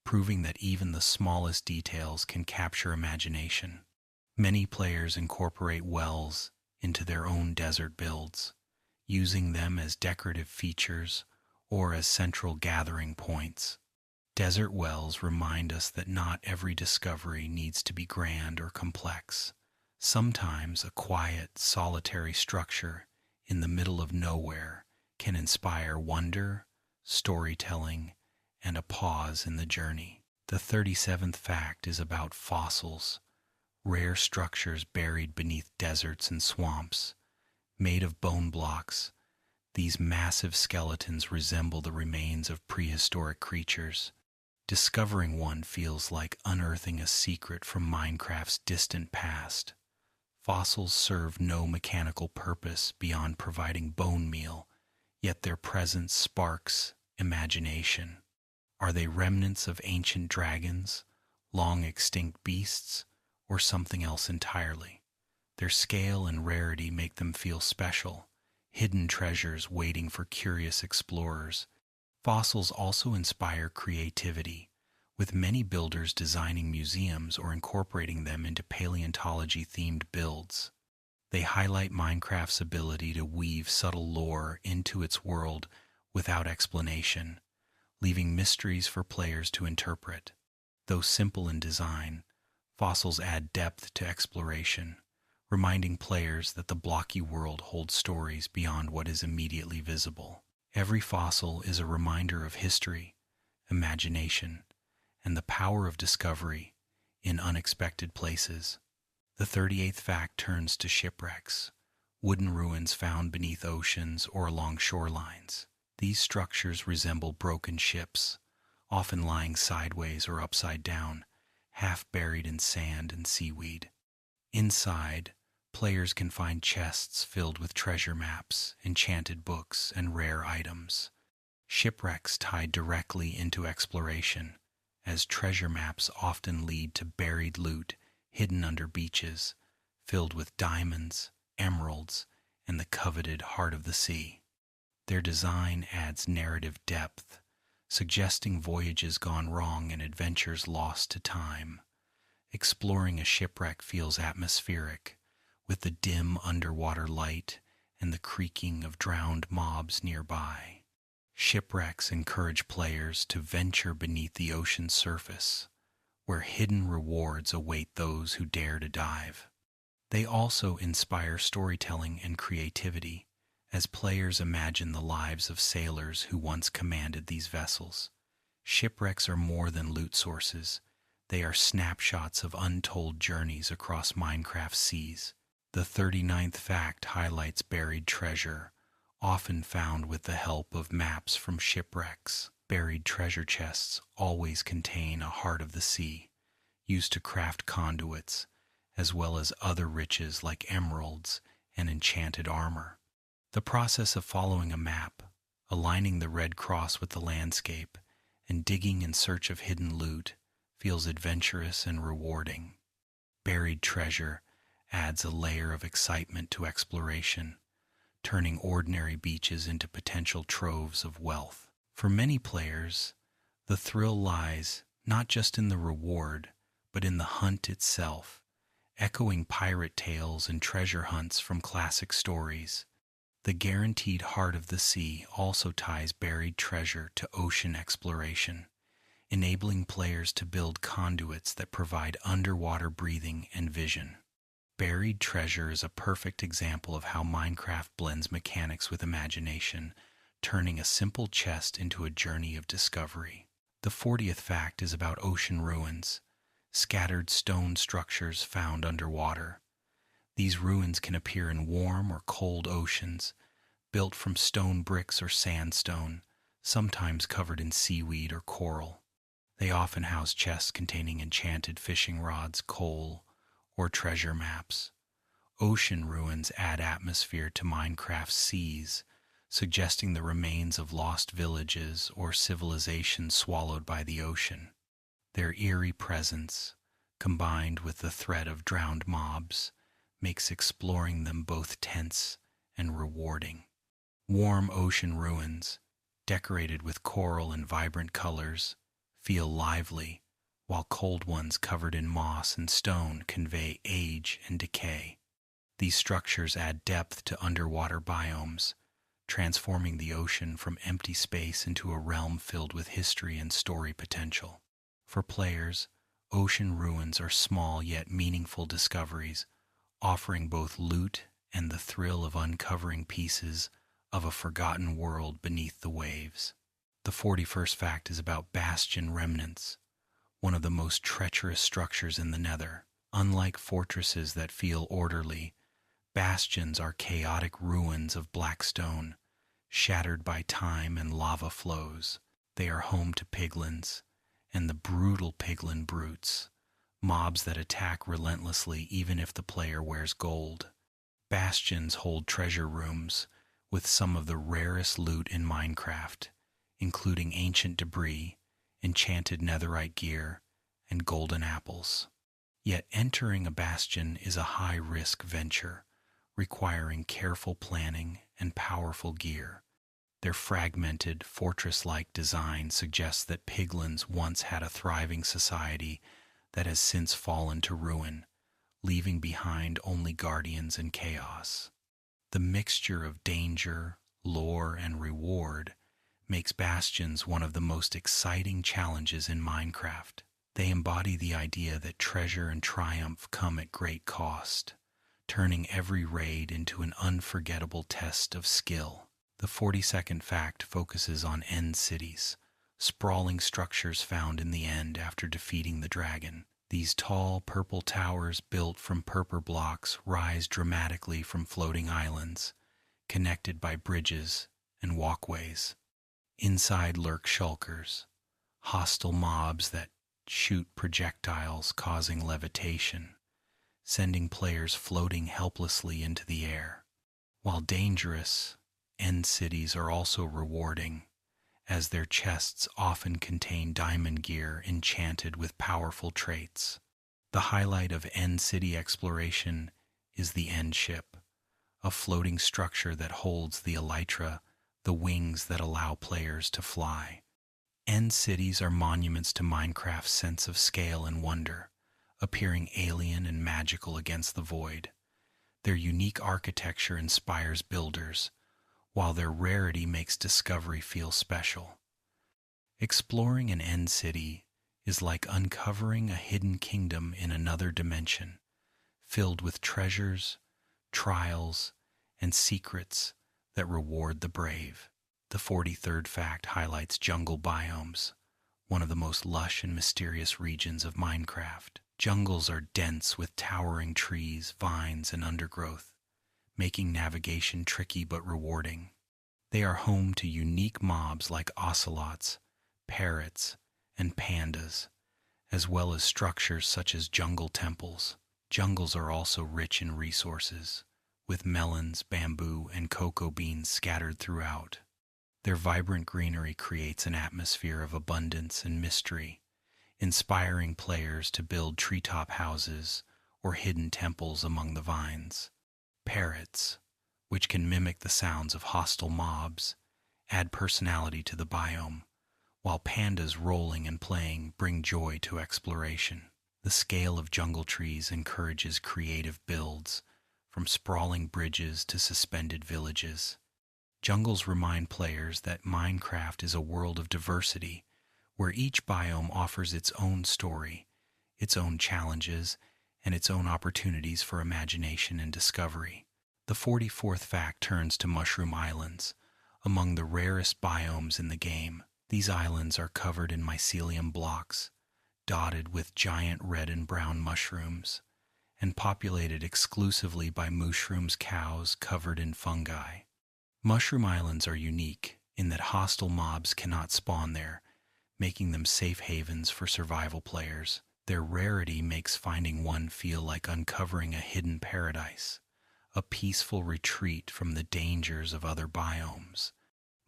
proving that even the smallest details can capture imagination. Many players incorporate wells into their own desert builds, using them as decorative features or as central gathering points. Desert wells remind us that not every discovery needs to be grand or complex. Sometimes a quiet, solitary structure in the middle of nowhere can inspire wonder, storytelling, and a pause in the journey. The 37th fact is about fossils, rare structures buried beneath deserts and swamps. Made of bone blocks, these massive skeletons resemble the remains of prehistoric creatures. Discovering one feels like unearthing a secret from Minecraft's distant past. Fossils serve no mechanical purpose beyond providing bone meal, yet their presence sparks imagination. Are they remnants of ancient dragons, long extinct beasts, or something else entirely? Their scale and rarity make them feel special, hidden treasures waiting for curious explorers. Fossils also inspire creativity, with many builders designing museums or incorporating them into paleontology-themed builds. They highlight Minecraft's ability to weave subtle lore into its world without explanation, leaving mysteries for players to interpret. Though simple in design, fossils add depth to exploration, reminding players that the blocky world holds stories beyond what is immediately visible. Every fossil is a reminder of history, imagination, and the power of discovery in unexpected places. The 38th fact turns to shipwrecks, wooden ruins found beneath oceans or along shorelines. These structures resemble broken ships, often lying sideways or upside down, half buried in sand and seaweed. Inside, players can find chests filled with treasure maps, enchanted books, and rare items. Shipwrecks tie directly into exploration, as treasure maps often lead to buried loot hidden under beaches, filled with diamonds, emeralds, and the coveted heart of the sea. Their design adds narrative depth, suggesting voyages gone wrong and adventures lost to time. Exploring a shipwreck feels atmospheric, with the dim underwater light and the creaking of drowned mobs nearby. Shipwrecks encourage players to venture beneath the ocean's surface, where hidden rewards await those who dare to dive. They also inspire storytelling and creativity, as players imagine the lives of sailors who once commanded these vessels. Shipwrecks are more than loot sources. They are snapshots of untold journeys across Minecraft's seas. The 39th fact highlights buried treasure, often found with the help of maps from shipwrecks. Buried treasure chests always contain a heart of the sea, used to craft conduits, as well as other riches like emeralds and enchanted armor. The process of following a map, aligning the red cross with the landscape, and digging in search of hidden loot feels adventurous and rewarding. Buried treasure adds a layer of excitement to exploration, turning ordinary beaches into potential troves of wealth. For many players, the thrill lies not just in the reward, but in the hunt itself, echoing pirate tales and treasure hunts from classic stories. The guaranteed heart of the sea also ties buried treasure to ocean exploration, enabling players to build conduits that provide underwater breathing and vision. Buried treasure is a perfect example of how Minecraft blends mechanics with imagination, turning a simple chest into a journey of discovery. The 40th fact is about ocean ruins, scattered stone structures found underwater. These ruins can appear in warm or cold oceans, built from stone bricks or sandstone, sometimes covered in seaweed or coral. They often house chests containing enchanted fishing rods, coal, or treasure maps. Ocean ruins add atmosphere to Minecraft's seas, suggesting the remains of lost villages or civilizations swallowed by the ocean. Their eerie presence, combined with the threat of drowned mobs, makes exploring them both tense and rewarding. Warm ocean ruins, decorated with coral and vibrant colors, feel lively, while cold ones covered in moss and stone convey age and decay. These structures add depth to underwater biomes, transforming the ocean from empty space into a realm filled with history and story potential. For players, ocean ruins are small yet meaningful discoveries, offering both loot and the thrill of uncovering pieces of a forgotten world beneath the waves. The 41st fact is about bastion remnants, one of the most treacherous structures in the Nether. Unlike fortresses that feel orderly, bastions are chaotic ruins of black stone, shattered by time and lava flows. They are home to piglins, and the brutal piglin brutes, mobs that attack relentlessly even if the player wears gold. Bastions hold treasure rooms with some of the rarest loot in Minecraft, including ancient debris, enchanted netherite gear, and golden apples. Yet entering a bastion is a high-risk venture, requiring careful planning and powerful gear. Their fragmented, fortress-like design suggests that piglins once had a thriving society that has since fallen to ruin, leaving behind only guardians and chaos. The mixture of danger, lore, and reward makes bastions one of the most exciting challenges in Minecraft. They embody the idea that treasure and triumph come at great cost, turning every raid into an unforgettable test of skill. The 42nd fact focuses on end cities, sprawling structures found in the end after defeating the dragon. These tall purple towers built from purple blocks rise dramatically from floating islands, connected by bridges and walkways. Inside lurk shulkers, hostile mobs that shoot projectiles causing levitation, sending players floating helplessly into the air. While dangerous, end cities are also rewarding, as their chests often contain diamond gear enchanted with powerful traits. The highlight of end city exploration is the end ship, a floating structure that holds the elytra, the wings that allow players to fly. End cities are monuments to Minecraft's sense of scale and wonder, appearing alien and magical against the void. Their unique architecture inspires builders, while their rarity makes discovery feel special. Exploring an end city is like uncovering a hidden kingdom in another dimension, filled with treasures, trials, and secrets that reward the brave. The 43rd fact highlights jungle biomes, one of the most lush and mysterious regions of Minecraft. Jungles are dense with towering trees, vines, and undergrowth, making navigation tricky but rewarding. They are home to unique mobs like ocelots, parrots, and pandas, as well as structures such as jungle temples. Jungles are also rich in resources, with melons, bamboo, and cocoa beans scattered throughout. Their vibrant greenery creates an atmosphere of abundance and mystery, inspiring players to build treetop houses or hidden temples among the vines. Parrots, which can mimic the sounds of hostile mobs, add personality to the biome, while pandas rolling and playing bring joy to exploration. The scale of jungle trees encourages creative builds, from sprawling bridges to suspended villages. Jungles remind players that Minecraft is a world of diversity, where each biome offers its own story, its own challenges, and its own opportunities for imagination and discovery. The 44th fact turns to Mushroom Islands, among the rarest biomes in the game. These islands are covered in mycelium blocks, dotted with giant red and brown mushrooms, and populated exclusively by mushrooms cows covered in fungi. Mushroom Islands are unique in that hostile mobs cannot spawn there, making them safe havens for survival players. Their rarity makes finding one feel like uncovering a hidden paradise, a peaceful retreat from the dangers of other biomes.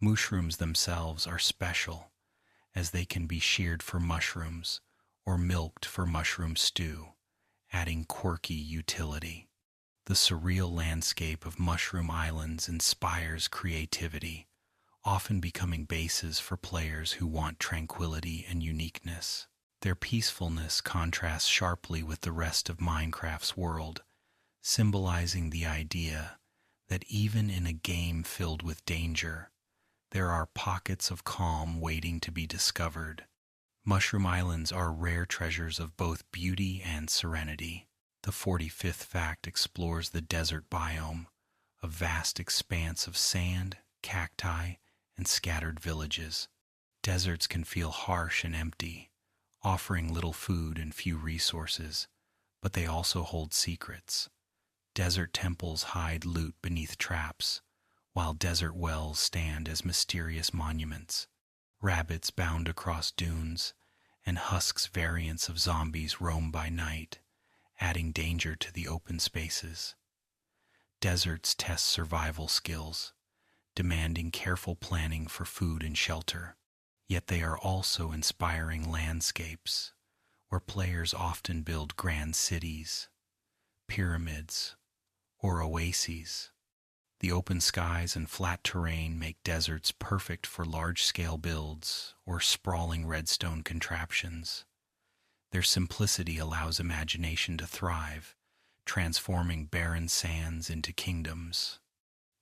Mushrooms themselves are special, as they can be sheared for mushrooms or milked for mushroom stew, adding quirky utility. The surreal landscape of Mushroom Islands inspires creativity, often becoming bases for players who want tranquility and uniqueness. Their peacefulness contrasts sharply with the rest of Minecraft's world, symbolizing the idea that even in a game filled with danger, there are pockets of calm waiting to be discovered. Mushroom Islands are rare treasures of both beauty and serenity. The 45th fact explores the desert biome, a vast expanse of sand, cacti, and scattered villages. Deserts can feel harsh and empty, offering little food and few resources, but they also hold secrets. Desert temples hide loot beneath traps, while desert wells stand as mysterious monuments. Rabbits bound across dunes, and husks variants of zombies roam by night, adding danger to the open spaces. Deserts test survival skills, demanding careful planning for food and shelter. Yet they are also inspiring landscapes, where players often build grand cities, pyramids, or oases. The open skies and flat terrain make deserts perfect for large-scale builds or sprawling redstone contraptions. Their simplicity allows imagination to thrive, transforming barren sands into kingdoms.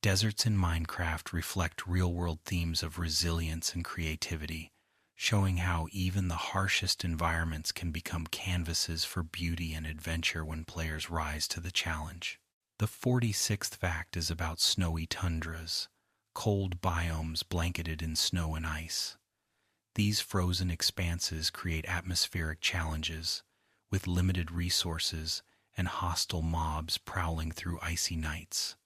Deserts in Minecraft reflect real-world themes of resilience and creativity, showing how even the harshest environments can become canvases for beauty and adventure when players rise to the challenge. The 46th fact is about snowy tundras, cold biomes blanketed in snow and ice. These frozen expanses create atmospheric challenges, with limited resources and hostile mobs prowling through icy nights.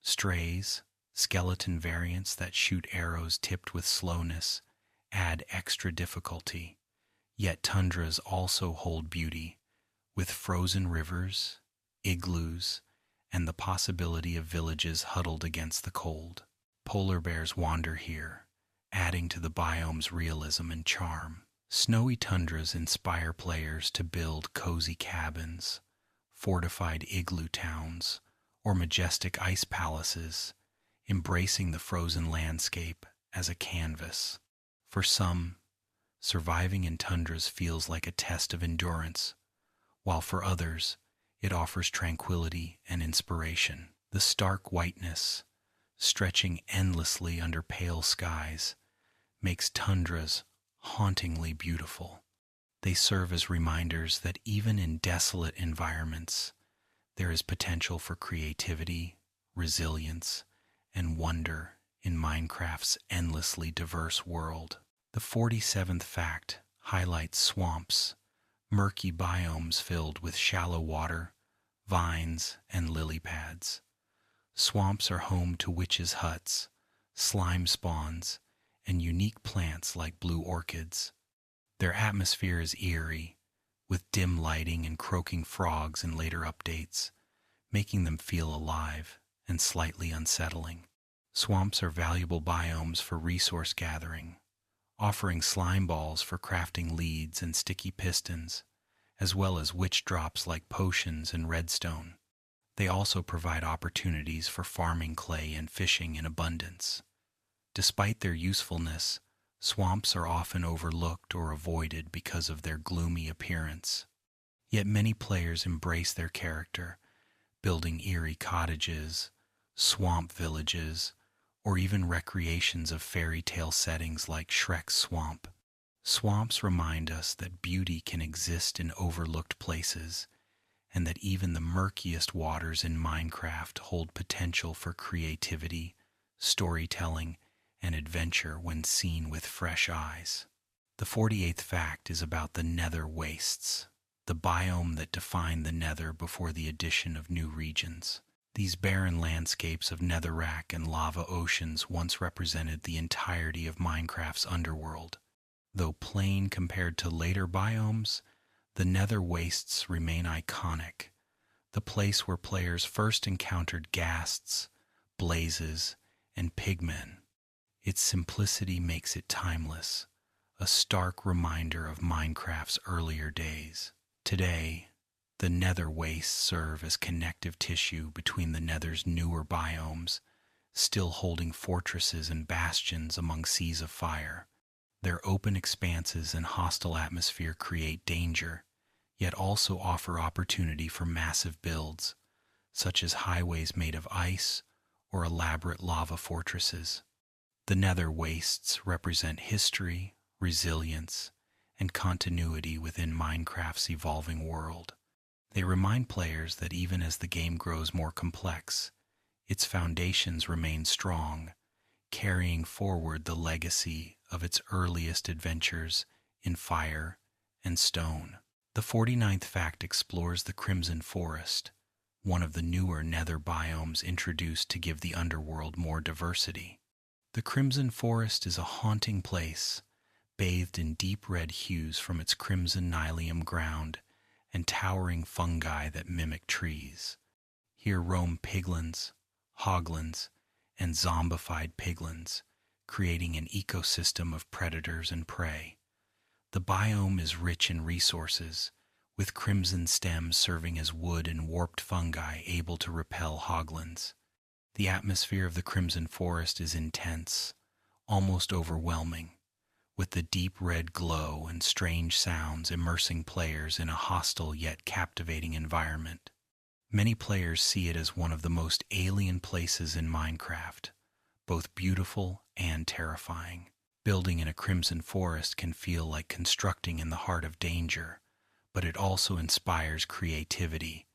Strays, skeleton variants that shoot arrows tipped with slowness, add extra difficulty. Yet tundras also hold beauty, with frozen rivers, igloos, and the possibility of villages huddled against the cold. Polar bears wander here, adding to the biome's realism and charm. Snowy tundras inspire players to build cozy cabins, fortified igloo towns, or majestic ice palaces, embracing the frozen landscape as a canvas. For some, surviving in tundras feels like a test of endurance, while for others, it offers tranquility and inspiration. The stark whiteness, stretching endlessly under pale skies, makes tundras hauntingly beautiful. They serve as reminders that even in desolate environments, there is potential for creativity, resilience, and wonder in Minecraft's endlessly diverse world. The 47th fact highlights swamps, murky biomes filled with shallow water, vines, and lily pads. Swamps are home to witches' huts, slime spawns, and unique plants like blue orchids. Their atmosphere is eerie, with dim lighting and croaking frogs in later updates, making them feel alive and slightly unsettling. Swamps are valuable biomes for resource gathering, offering slime balls for crafting leads and sticky pistons, as well as witch drops like potions and redstone. They also provide opportunities for farming clay and fishing in abundance. Despite their usefulness, swamps are often overlooked or avoided because of their gloomy appearance. Yet many players embrace their character, building eerie cottages, swamp villages, or even recreations of fairy tale settings like Shrek's Swamp. Swamps remind us that beauty can exist in overlooked places, and that even the murkiest waters in Minecraft hold potential for creativity, storytelling, and adventure when seen with fresh eyes. The 48th fact is about the Nether Wastes, the biome that defined the Nether before the addition of new regions. These barren landscapes of netherrack and lava oceans once represented the entirety of Minecraft's underworld. Though plain compared to later biomes, the Nether Wastes remain iconic, the place where players first encountered ghasts, blazes, and pigmen. Its simplicity makes it timeless, a stark reminder of Minecraft's earlier days. Today, the Nether Wastes serve as connective tissue between the Nether's newer biomes, still holding fortresses and bastions among seas of fire. Their open expanses and hostile atmosphere create danger, yet also offer opportunity for massive builds, such as highways made of ice or elaborate lava fortresses. The Nether Wastes represent history, resilience, and continuity within Minecraft's evolving world. They remind players that even as the game grows more complex, its foundations remain strong, carrying forward the legacy of its earliest adventures in fire and stone. The 49th fact explores the Crimson Forest, one of the newer nether biomes introduced to give the underworld more diversity. The Crimson Forest is a haunting place, bathed in deep red hues from its crimson nylium ground and towering fungi that mimic trees. Here roam piglins, hoglins, and zombified piglins, creating an ecosystem of predators and prey. The biome is rich in resources, with crimson stems serving as wood and warped fungi able to repel hoglins. The atmosphere of the Crimson Forest is intense, almost overwhelming, with the deep red glow and strange sounds immersing players in a hostile yet captivating environment. Many players see it as one of the most alien places in Minecraft, both beautiful and terrifying. Building in a Crimson Forest can feel like constructing in the heart of danger, but it also inspires creativity,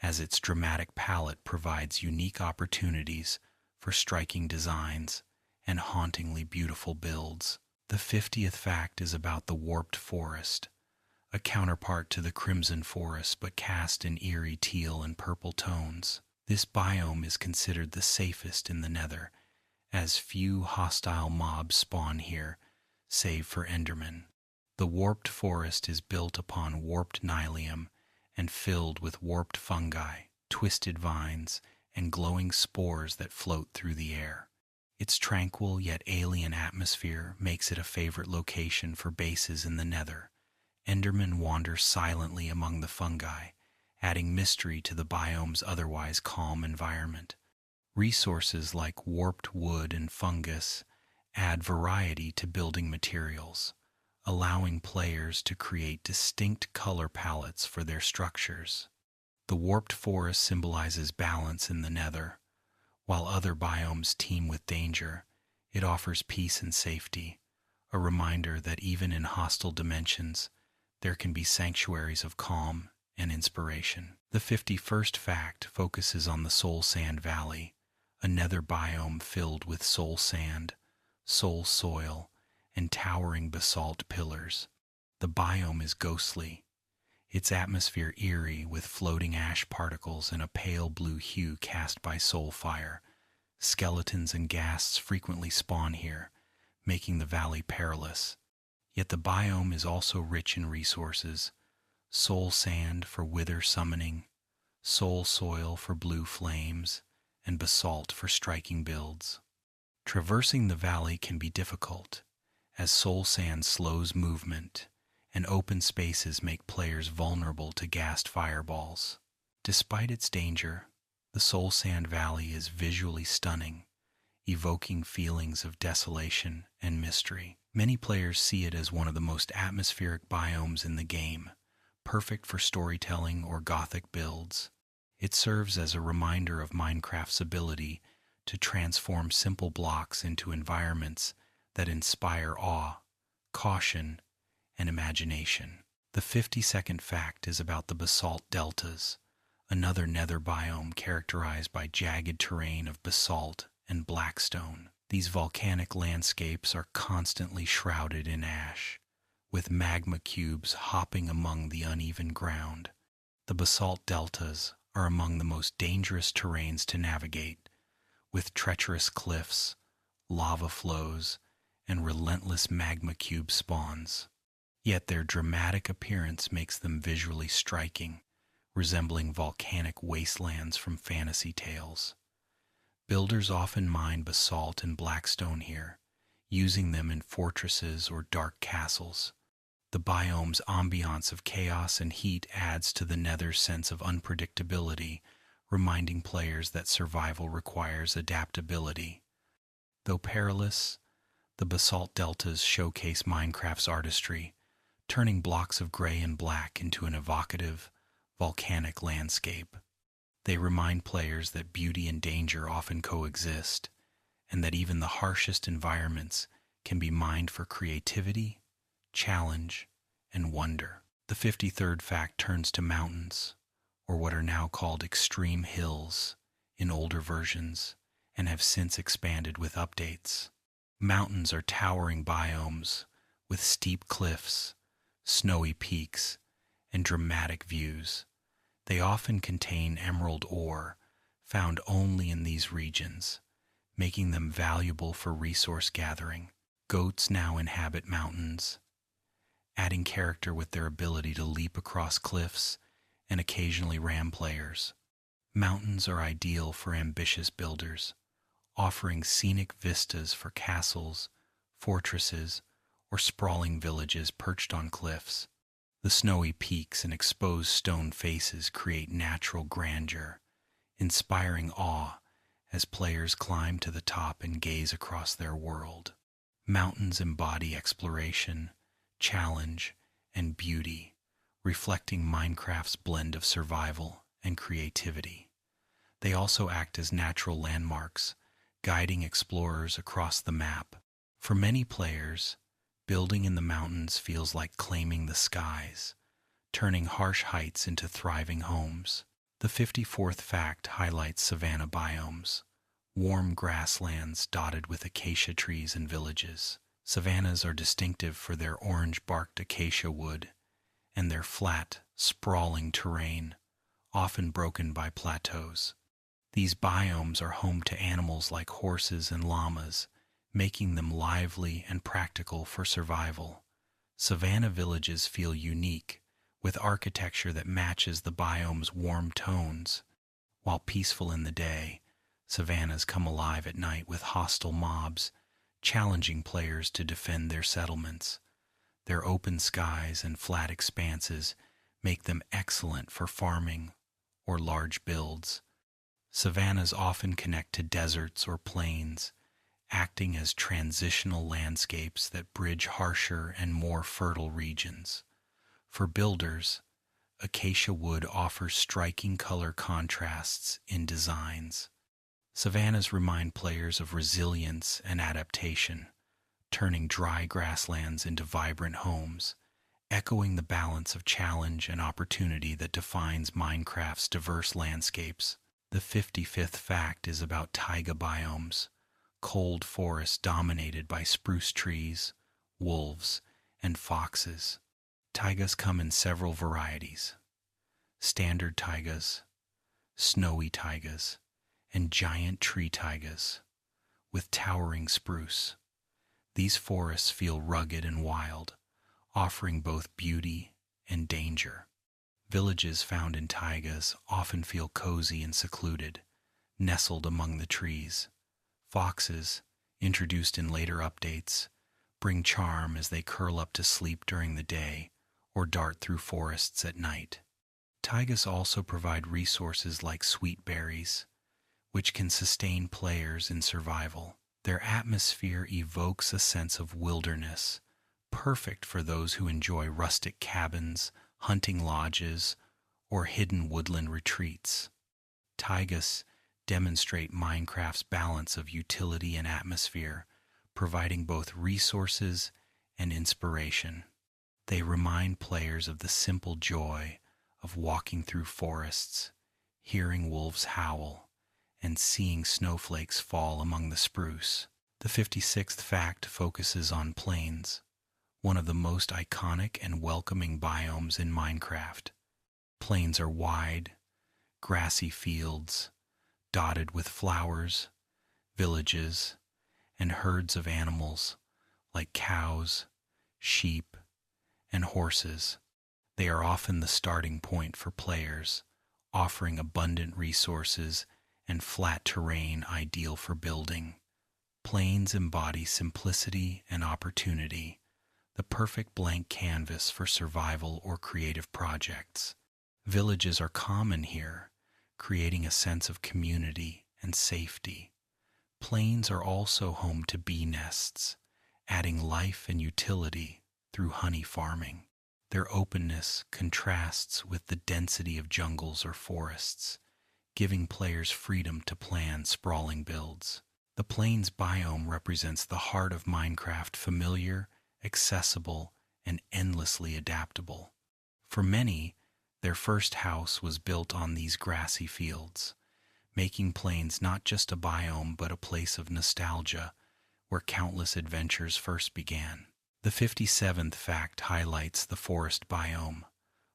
as its dramatic palette provides unique opportunities for striking designs and hauntingly beautiful builds. The 50th fact is about the Warped Forest, a counterpart to the Crimson Forest but cast in eerie teal and purple tones. This biome is considered the safest in the Nether, as few hostile mobs spawn here, save for Endermen. The Warped Forest is built upon warped nylium and filled with warped fungi, twisted vines, and glowing spores that float through the air. Its tranquil yet alien atmosphere makes it a favorite location for bases in the Nether. Endermen wander silently among the fungi, adding mystery to the biome's otherwise calm environment. Resources like warped wood and fungus add variety to building materials, allowing players to create distinct color palettes for their structures. The Warped Forest symbolizes balance in the Nether. While other biomes teem with danger, it offers peace and safety, a reminder that even in hostile dimensions, there can be sanctuaries of calm and inspiration. The 51st fact focuses on the Soul Sand Valley, a nether biome filled with soul sand, soul soil, and towering basalt pillars. The biome is ghostly, its atmosphere eerie with floating ash particles and a pale blue hue cast by soul fire, Skeletons and ghasts frequently spawn here, making the valley perilous. Yet the biome is also rich in resources: soul sand for wither summoning, soul soil for blue flames, and basalt for striking builds. Traversing the valley can be difficult, as soul sand slows movement, and open spaces make players vulnerable to ghast fireballs. Despite its danger, the Soul Sand Valley is visually stunning, evoking feelings of desolation and mystery. Many players see it as one of the most atmospheric biomes in the game, perfect for storytelling or gothic builds. It serves as a reminder of Minecraft's ability to transform simple blocks into environments that inspire awe, caution, and imagination. The 50-second fact is about the basalt deltas, another nether biome characterized by jagged terrain of basalt and blackstone. These volcanic landscapes are constantly shrouded in ash, with magma cubes hopping among the uneven ground. The basalt deltas are among the most dangerous terrains to navigate, with treacherous cliffs, lava flows, and relentless magma cube spawns. Yet their dramatic appearance makes them visually striking, resembling volcanic wastelands from fantasy tales. Builders often mine basalt and blackstone here, using them in fortresses or dark castles. The biome's ambiance of chaos and heat adds to the nether's sense of unpredictability, reminding players that survival requires adaptability. Though perilous, the basalt deltas showcase Minecraft's artistry, turning blocks of gray and black into an evocative, volcanic landscape. They remind players that beauty and danger often coexist, and that even the harshest environments can be mined for creativity, challenge, and wonder. The 53rd fact turns to mountains, or what are now called extreme hills, in older versions, and have since expanded with updates. Mountains are towering biomes with steep cliffs, snowy peaks, and dramatic views. They often contain emerald ore, found only in these regions, making them valuable for resource gathering. Goats now inhabit mountains, adding character with their ability to leap across cliffs and occasionally ram players. Mountains are ideal for ambitious builders, offering scenic vistas for castles, fortresses, or sprawling villages perched on cliffs. The snowy peaks and exposed stone faces create natural grandeur, inspiring awe as players climb to the top and gaze across their world. Mountains embody exploration, challenge, and beauty, reflecting Minecraft's blend of survival and creativity. They also act as natural landmarks, guiding explorers across the map. For many players, building in the mountains feels like claiming the skies, turning harsh heights into thriving homes. The 54th fact highlights savanna biomes, warm grasslands dotted with acacia trees and villages. Savannas are distinctive for their orange-barked acacia wood and their flat, sprawling terrain, often broken by plateaus. These biomes are home to animals like horses and llamas, making them lively and practical for survival. Savanna villages feel unique, with architecture that matches the biome's warm tones. While peaceful in the day, savannas come alive at night with hostile mobs, challenging players to defend their settlements. Their open skies and flat expanses make them excellent for farming or large builds. Savannas often connect to deserts or plains, acting as transitional landscapes that bridge harsher and more fertile regions. For builders, acacia wood offers striking color contrasts in designs. Savannas remind players of resilience and adaptation, turning dry grasslands into vibrant homes, echoing the balance of challenge and opportunity that defines Minecraft's diverse landscapes. The 55th fact is about taiga biomes, cold forests dominated by spruce trees, wolves, and foxes. Taigas come in several varieties: standard taigas, snowy taigas, and giant tree taigas with towering spruce. These forests feel rugged and wild, offering both beauty and danger. Villages found in taigas often feel cozy and secluded, nestled among the trees. Foxes, introduced in later updates, bring charm as they curl up to sleep during the day or dart through forests at night. Taigas also provide resources like sweet berries, which can sustain players in survival. Their atmosphere evokes a sense of wilderness, perfect for those who enjoy rustic cabins, hunting lodges, or hidden woodland retreats. Taigas demonstrate Minecraft's balance of utility and atmosphere, providing both resources and inspiration. They remind players of the simple joy of walking through forests, hearing wolves howl, and seeing snowflakes fall among the spruce. The 56th fact focuses on plains, one of the most iconic and welcoming biomes in Minecraft. Plains are wide, grassy fields, dotted with flowers, villages, and herds of animals like cows, sheep, and horses. They are often the starting point for players, offering abundant resources and flat terrain ideal for building. Plains embody simplicity and opportunity, the perfect blank canvas for survival or creative projects. Villages are common here, creating a sense of community and safety. Plains are also home to bee nests, adding life and utility through honey farming. Their openness contrasts with the density of jungles or forests, giving players freedom to plan sprawling builds. The plains biome represents the heart of Minecraft, familiar, accessible, and endlessly adaptable. For many, their first house was built on these grassy fields, making plains not just a biome but a place of nostalgia where countless adventures first began. The 57th fact highlights the forest biome,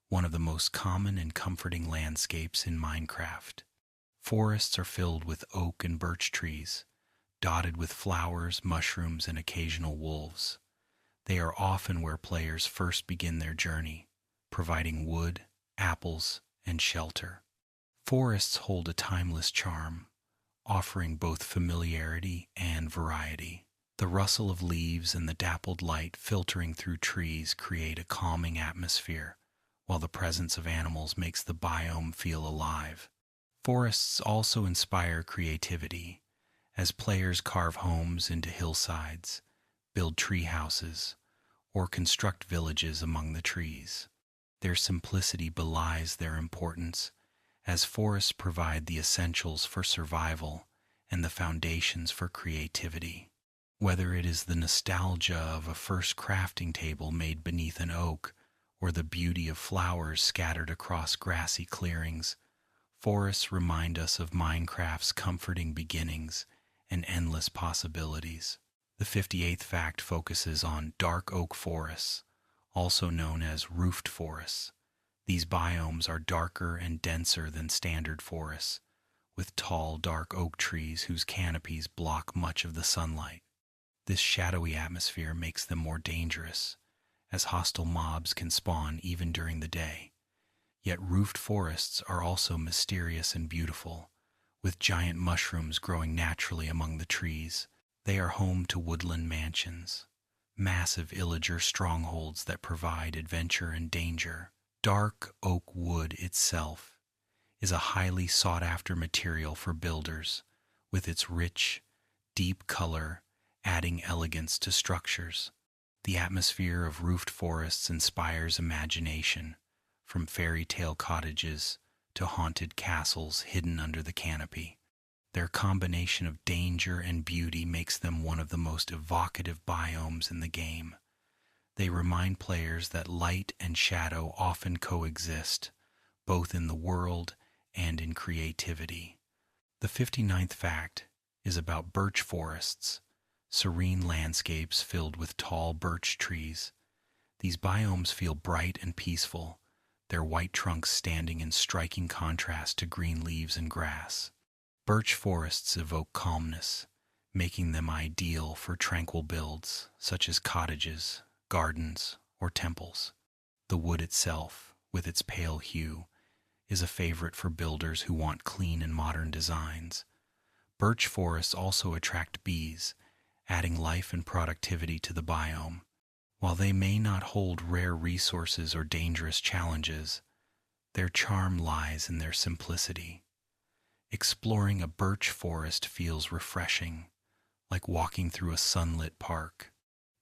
one of the most common and comforting landscapes in Minecraft. Forests are filled with oak and birch trees, dotted with flowers, mushrooms, and occasional wolves. They are often where players first begin their journey, providing wood, apples, and shelter. Forests hold a timeless charm, offering both familiarity and variety. The rustle of leaves and the dappled light filtering through trees create a calming atmosphere, while the presence of animals makes the biome feel alive. Forests also inspire creativity, as players carve homes into hillsides, build tree houses, or construct villages among the trees. Their simplicity belies their importance, as forests provide the essentials for survival and the foundations for creativity. Whether it is the nostalgia of a first crafting table made beneath an oak, or the beauty of flowers scattered across grassy clearings, forests remind us of Minecraft's comforting beginnings and endless possibilities. The 58th fact focuses on dark oak forests, also known as roofed forests. These biomes are darker and denser than standard forests, with tall, dark oak trees whose canopies block much of the sunlight. This shadowy atmosphere makes them more dangerous, as hostile mobs can spawn even during the day. Yet roofed forests are also mysterious and beautiful, with giant mushrooms growing naturally among the trees. They are home to woodland mansions, massive illager strongholds that provide adventure and danger. Dark oak wood itself is a highly sought-after material for builders, with its rich, deep color adding elegance to structures. The atmosphere of roofed forests inspires imagination, from fairy tale cottages to haunted castles hidden under the canopy. Their combination of danger and beauty makes them one of the most evocative biomes in the game. They remind players that light and shadow often coexist, both in the world and in creativity. The 59th fact is about birch forests, serene landscapes filled with tall birch trees. These biomes feel bright and peaceful, their white trunks standing in striking contrast to green leaves and grass. Birch forests evoke calmness, making them ideal for tranquil builds such as cottages, gardens, or temples. The wood itself, with its pale hue, is a favorite for builders who want clean and modern designs. Birch forests also attract bees, adding life and productivity to the biome. While they may not hold rare resources or dangerous challenges, their charm lies in their simplicity. Exploring a birch forest feels refreshing, like walking through a sunlit park.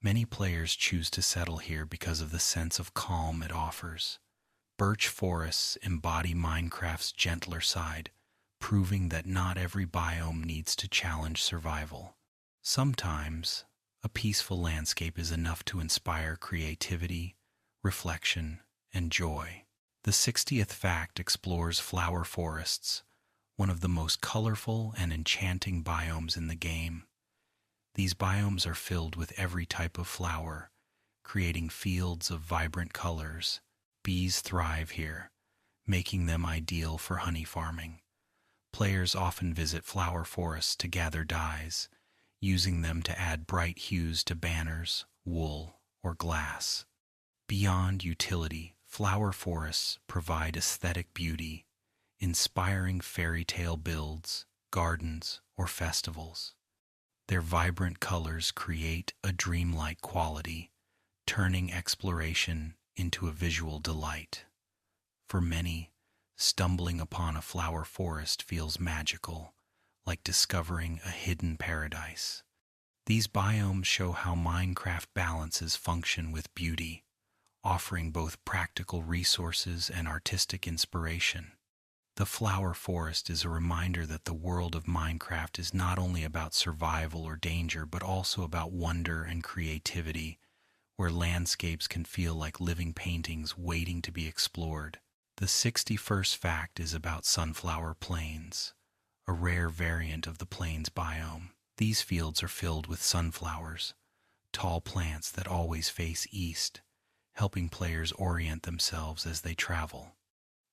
Many players choose to settle here because of the sense of calm it offers. Birch forests embody Minecraft's gentler side, proving that not every biome needs to challenge survival. Sometimes, a peaceful landscape is enough to inspire creativity, reflection, and joy. The 60th fact explores flower forests, one of the most colorful and enchanting biomes in the game. These biomes are filled with every type of flower, creating fields of vibrant colors. Bees thrive here, making them ideal for honey farming. Players often visit flower forests to gather dyes, using them to add bright hues to banners, wool, or glass. Beyond utility, flower forests provide aesthetic beauty, inspiring fairy tale builds, gardens, or festivals. Their vibrant colors create a dreamlike quality, turning exploration into a visual delight. For many, stumbling upon a flower forest feels magical, like discovering a hidden paradise. These biomes show how Minecraft balances function with beauty, offering both practical resources and artistic inspiration. The flower forest is a reminder that the world of Minecraft is not only about survival or danger, but also about wonder and creativity, where landscapes can feel like living paintings waiting to be explored. The 61st fact is about sunflower plains, a rare variant of the plains biome. These fields are filled with sunflowers, tall plants that always face east, helping players orient themselves as they travel.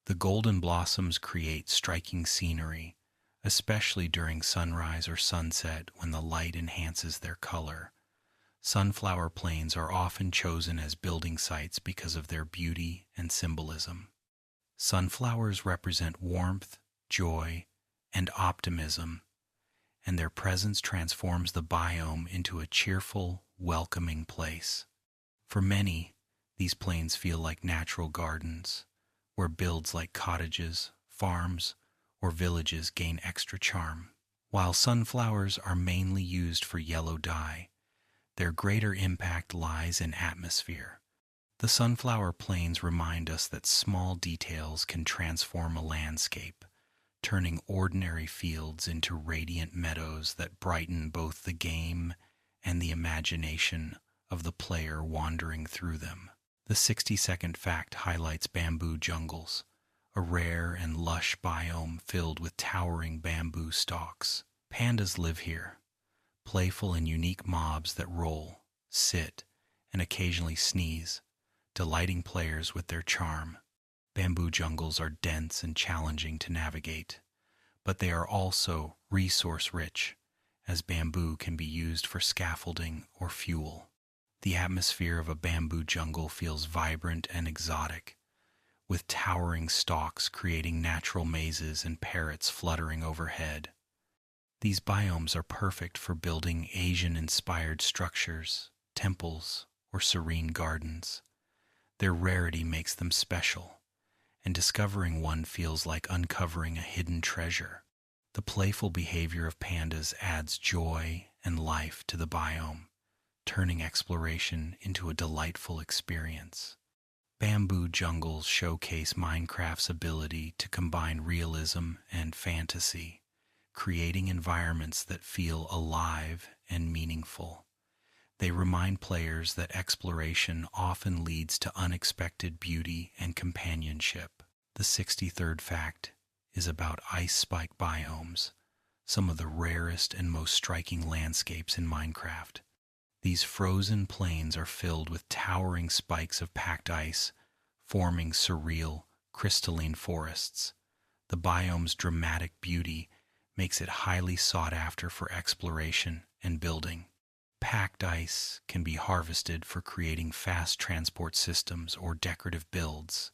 The golden blossoms create striking scenery, especially during sunrise or sunset when the light enhances their color. Sunflower plains are often chosen as building sites because of their beauty and symbolism. Sunflowers represent warmth, joy, and optimism, and their presence transforms the biome into a cheerful, welcoming place. For many, these plains feel like natural gardens, where builds like cottages, farms, or villages gain extra charm. While sunflowers are mainly used for yellow dye, their greater impact lies in atmosphere. The sunflower plains remind us that small details can transform a landscape, turning ordinary fields into radiant meadows that brighten both the game and the imagination of the player wandering through them. The 60-second fact highlights bamboo jungles, a rare and lush biome filled with towering bamboo stalks. Pandas live here, playful and unique mobs that roll, sit, and occasionally sneeze, delighting players with their charm. Bamboo jungles are dense and challenging to navigate, but they are also resource-rich, as bamboo can be used for scaffolding or fuel. The atmosphere of a bamboo jungle feels vibrant and exotic, with towering stalks creating natural mazes and parrots fluttering overhead. These biomes are perfect for building Asian-inspired structures, temples, or serene gardens. Their rarity makes them special, and discovering one feels like uncovering a hidden treasure. The playful behavior of pandas adds joy and life to the biome, turning exploration into a delightful experience. Bamboo jungles showcase Minecraft's ability to combine realism and fantasy, creating environments that feel alive and meaningful. They remind players that exploration often leads to unexpected beauty and companionship. The 63rd fact is about ice spike biomes, some of the rarest and most striking landscapes in Minecraft. These frozen plains are filled with towering spikes of packed ice, forming surreal, crystalline forests. The biome's dramatic beauty makes it highly sought after for exploration and building. Packed ice can be harvested for creating fast transport systems or decorative builds,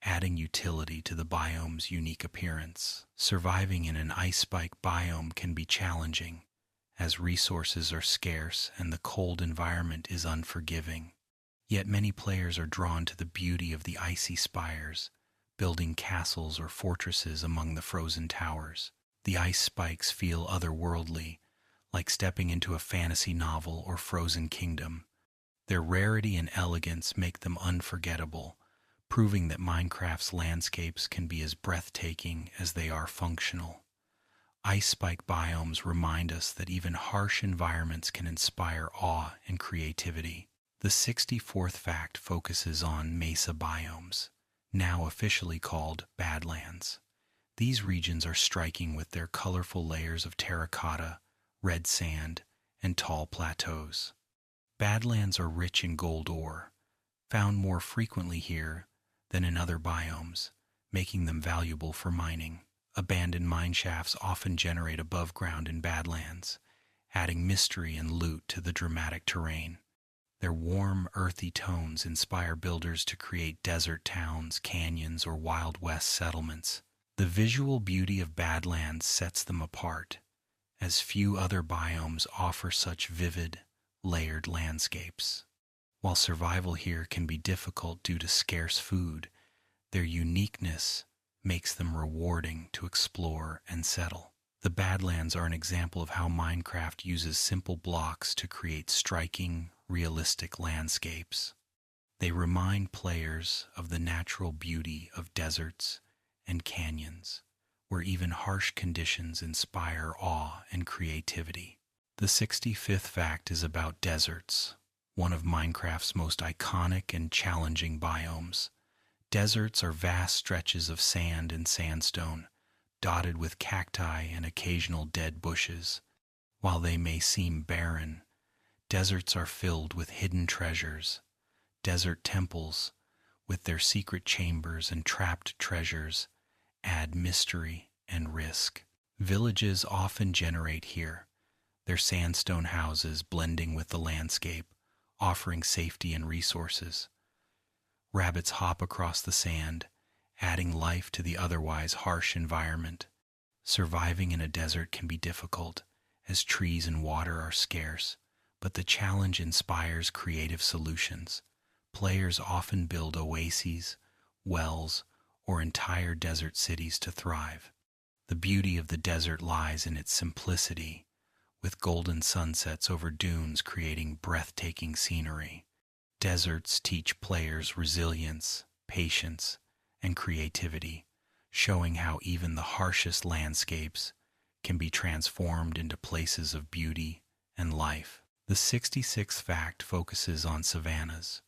adding utility to the biome's unique appearance. Surviving in an ice spike biome can be challenging, as resources are scarce and the cold environment is unforgiving. Yet many players are drawn to the beauty of the icy spires, building castles or fortresses among the frozen towers. The ice spikes feel otherworldly, like stepping into a fantasy novel or frozen kingdom. Their rarity and elegance make them unforgettable, proving that Minecraft's landscapes can be as breathtaking as they are functional. Ice spike biomes remind us that even harsh environments can inspire awe and creativity. The 64th fact focuses on mesa biomes, now officially called Badlands. These regions are striking with their colorful layers of terracotta, red sand, and tall plateaus. Badlands are rich in gold ore, found more frequently here than in other biomes, making them valuable for mining. Abandoned mine shafts often generate above ground in Badlands, adding mystery and loot to the dramatic terrain. Their warm, earthy tones inspire builders to create desert towns, canyons, or Wild West settlements. The visual beauty of Badlands sets them apart, as few other biomes offer such vivid, layered landscapes. While survival here can be difficult due to scarce food, their uniqueness makes them rewarding to explore and settle. The Badlands are an example of how Minecraft uses simple blocks to create striking, realistic landscapes. They remind players of the natural beauty of deserts and canyons, where even harsh conditions inspire awe and creativity. The 65th fact is about deserts, one of Minecraft's most iconic and challenging biomes. Deserts are vast stretches of sand and sandstone, dotted with cacti and occasional dead bushes. While they may seem barren, deserts are filled with hidden treasures. Desert temples, with their secret chambers and trapped treasures, add mystery and risk. Villages often generate here, their sandstone houses blending with the landscape, offering safety and resources. Rabbits hop across the sand, adding life to the otherwise harsh environment. Surviving in a desert can be difficult, as trees and water are scarce, but the challenge inspires creative solutions. Players often build oases, wells, or entire desert cities to thrive. The beauty of the desert lies in its simplicity, with golden sunsets over dunes creating breathtaking scenery. Deserts teach players resilience, patience, and creativity, showing how even the harshest landscapes can be transformed into places of beauty and life. The 66th fact focuses on savannas,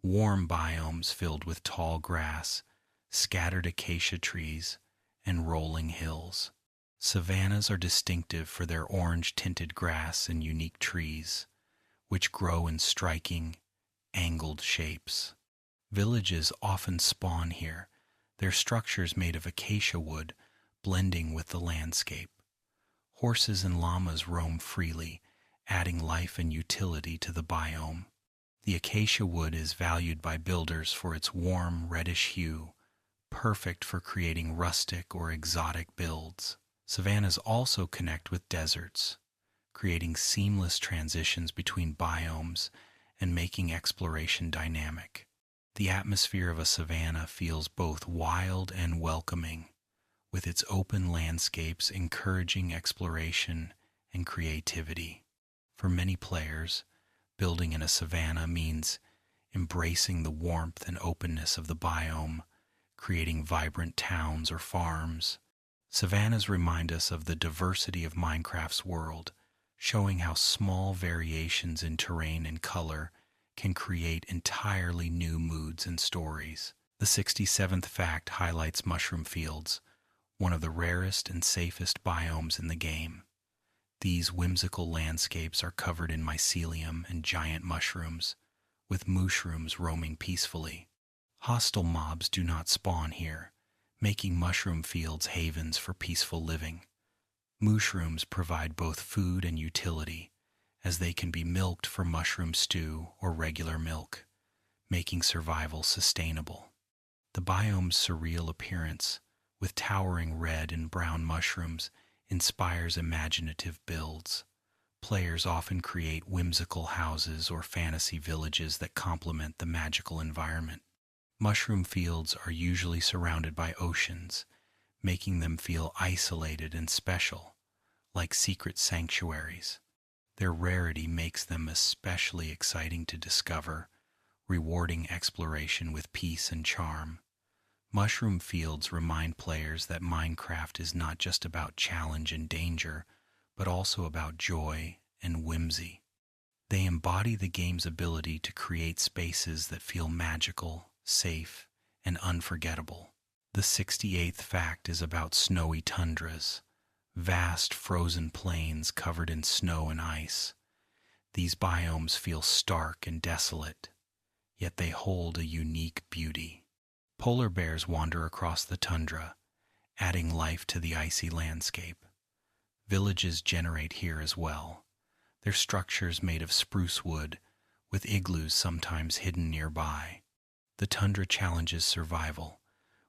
warm biomes filled with tall grass, scattered acacia trees, and rolling hills. Savannas are distinctive for their orange-tinted grass and unique trees, which grow in striking, angled shapes. Villages often spawn here, their structures made of acacia wood blending with the landscape. Horses and llamas roam freely, adding life and utility to the biome. The acacia wood is valued by builders for its warm reddish hue, perfect for creating rustic or exotic builds. Savannas also connect with deserts, creating seamless transitions between biomes and making exploration dynamic. The atmosphere of a savanna feels both wild and welcoming, with its open landscapes encouraging exploration and creativity. For many players, building in a savanna means embracing the warmth and openness of the biome, creating vibrant towns or farms. Savannas remind us of the diversity of Minecraft's world, showing how small variations in terrain and color can create entirely new moods and stories. The 67th fact highlights mushroom fields, one of the rarest and safest biomes in the game. These whimsical landscapes are covered in mycelium and giant mushrooms, with mushrooms roaming peacefully. Hostile mobs do not spawn here, making mushroom fields havens for peaceful living. Mushrooms provide both food and utility, as they can be milked for mushroom stew or regular milk, making survival sustainable. The biome's surreal appearance, with towering red and brown mushrooms, inspires imaginative builds. Players often create whimsical houses or fantasy villages that complement the magical environment. Mushroom fields are usually surrounded by oceans, making them feel isolated and special, like secret sanctuaries. Their rarity makes them especially exciting to discover, rewarding exploration with peace and charm. Mushroom fields remind players that Minecraft is not just about challenge and danger, but also about joy and whimsy. They embody the game's ability to create spaces that feel magical, safe, and unforgettable. The 68th fact is about snowy tundras, vast frozen plains covered in snow and ice. These biomes feel stark and desolate, yet they hold a unique beauty. Polar bears wander across the tundra, adding life to the icy landscape. Villages generate here as well, their structures made of spruce wood, with igloos sometimes hidden nearby. The tundra challenges survival,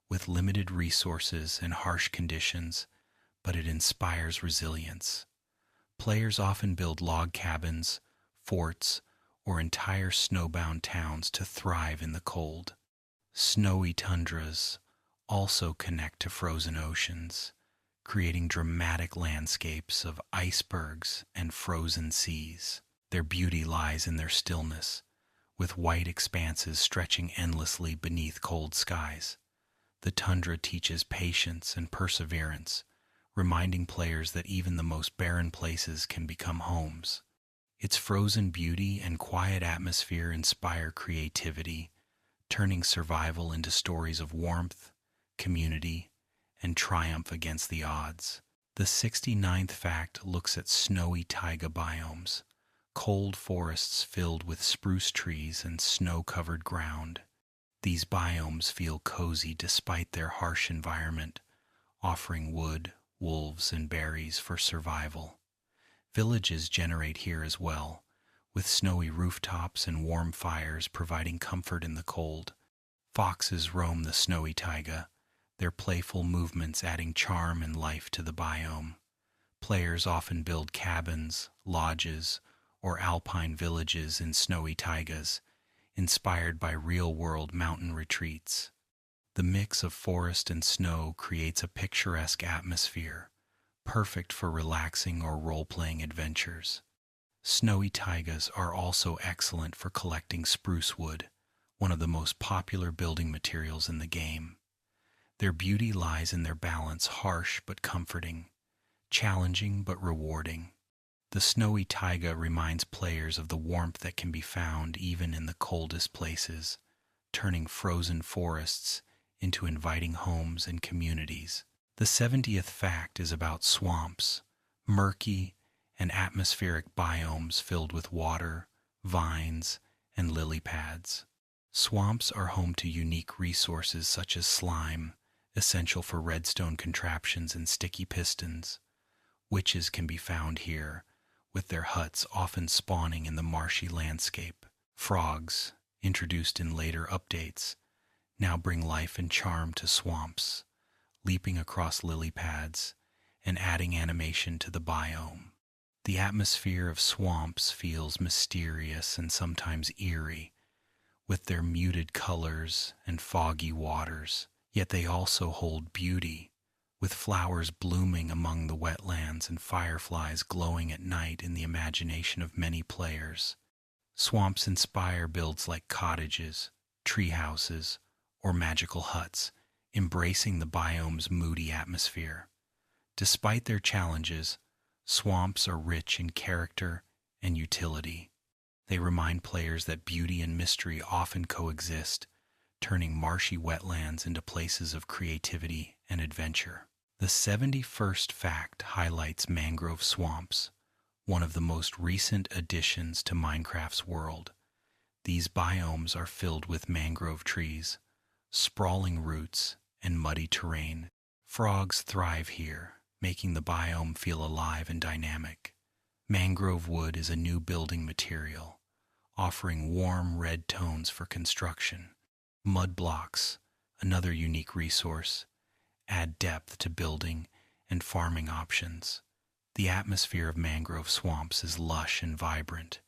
with limited resources and harsh conditions, but it inspires resilience. Players often build log cabins, forts, or entire snowbound towns to thrive in the cold. Snowy tundras also connect to frozen oceans, creating dramatic landscapes of icebergs and frozen seas. Their beauty lies in their stillness, with white expanses stretching endlessly beneath cold skies. The tundra teaches patience and perseverance, reminding players that even the most barren places can become homes. Its frozen beauty and quiet atmosphere inspire creativity, turning survival into stories of warmth, community, and triumph against the odds. The 69th fact looks at snowy taiga biomes, cold forests filled with spruce trees and snow-covered ground. These biomes feel cozy despite their harsh environment, offering wood, wolves, and berries for survival. Villages generate here as well, with snowy rooftops and warm fires providing comfort in the cold. Foxes roam the snowy taiga, their playful movements adding charm and life to the biome. Players often build cabins, lodges, or alpine villages in snowy taigas, inspired by real-world mountain retreats. The mix of forest and snow creates a picturesque atmosphere, perfect for relaxing or role-playing adventures. Snowy taigas are also excellent for collecting spruce wood, one of the most popular building materials in the game. Their beauty lies in their balance, harsh but comforting, challenging but rewarding. The snowy taiga reminds players of the warmth that can be found even in the coldest places, turning frozen forests into inviting homes and communities. The 70th fact is about swamps, murky and atmospheric biomes filled with water, vines, and lily pads. Swamps are home to unique resources such as slime, essential for redstone contraptions and sticky pistons. Witches can be found here, with their huts often spawning in the marshy landscape. Frogs, introduced in later updates, now bring life and charm to swamps, leaping across lily pads and adding animation to the biome. The atmosphere of swamps feels mysterious and sometimes eerie, with their muted colors and foggy waters, yet they also hold beauty, with flowers blooming among the wetlands and fireflies glowing at night in the imagination of many players. Swamps inspire builds like cottages, tree houses, or magical huts, embracing the biome's moody atmosphere. Despite their challenges, swamps are rich in character and utility. They remind players that beauty and mystery often coexist, turning marshy wetlands into places of creativity and adventure. The 71st fact highlights mangrove swamps, one of the most recent additions to Minecraft's world. These biomes are filled with mangrove trees, sprawling roots, and muddy terrain. Frogs thrive here, making the biome feel alive and dynamic. Mangrove wood is a new building material, offering warm red tones for construction. Mud blocks, another unique resource, add depth to building and farming options. The atmosphere of mangrove swamps is lush and vibrant,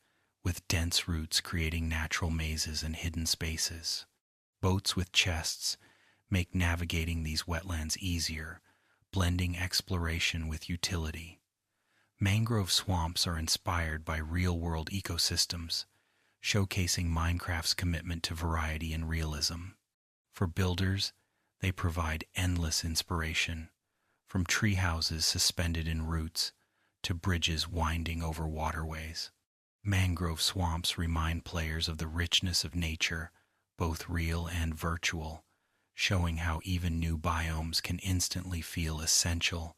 with dense roots creating natural mazes and hidden spaces. Boats with chests make navigating these wetlands easier, blending exploration with utility. Mangrove swamps are inspired by real-world ecosystems, showcasing Minecraft's commitment to variety and realism. For builders, they provide endless inspiration, from tree houses suspended in roots to bridges winding over waterways. Mangrove swamps remind players of the richness of nature, both real and virtual, showing how even new biomes can instantly feel essential,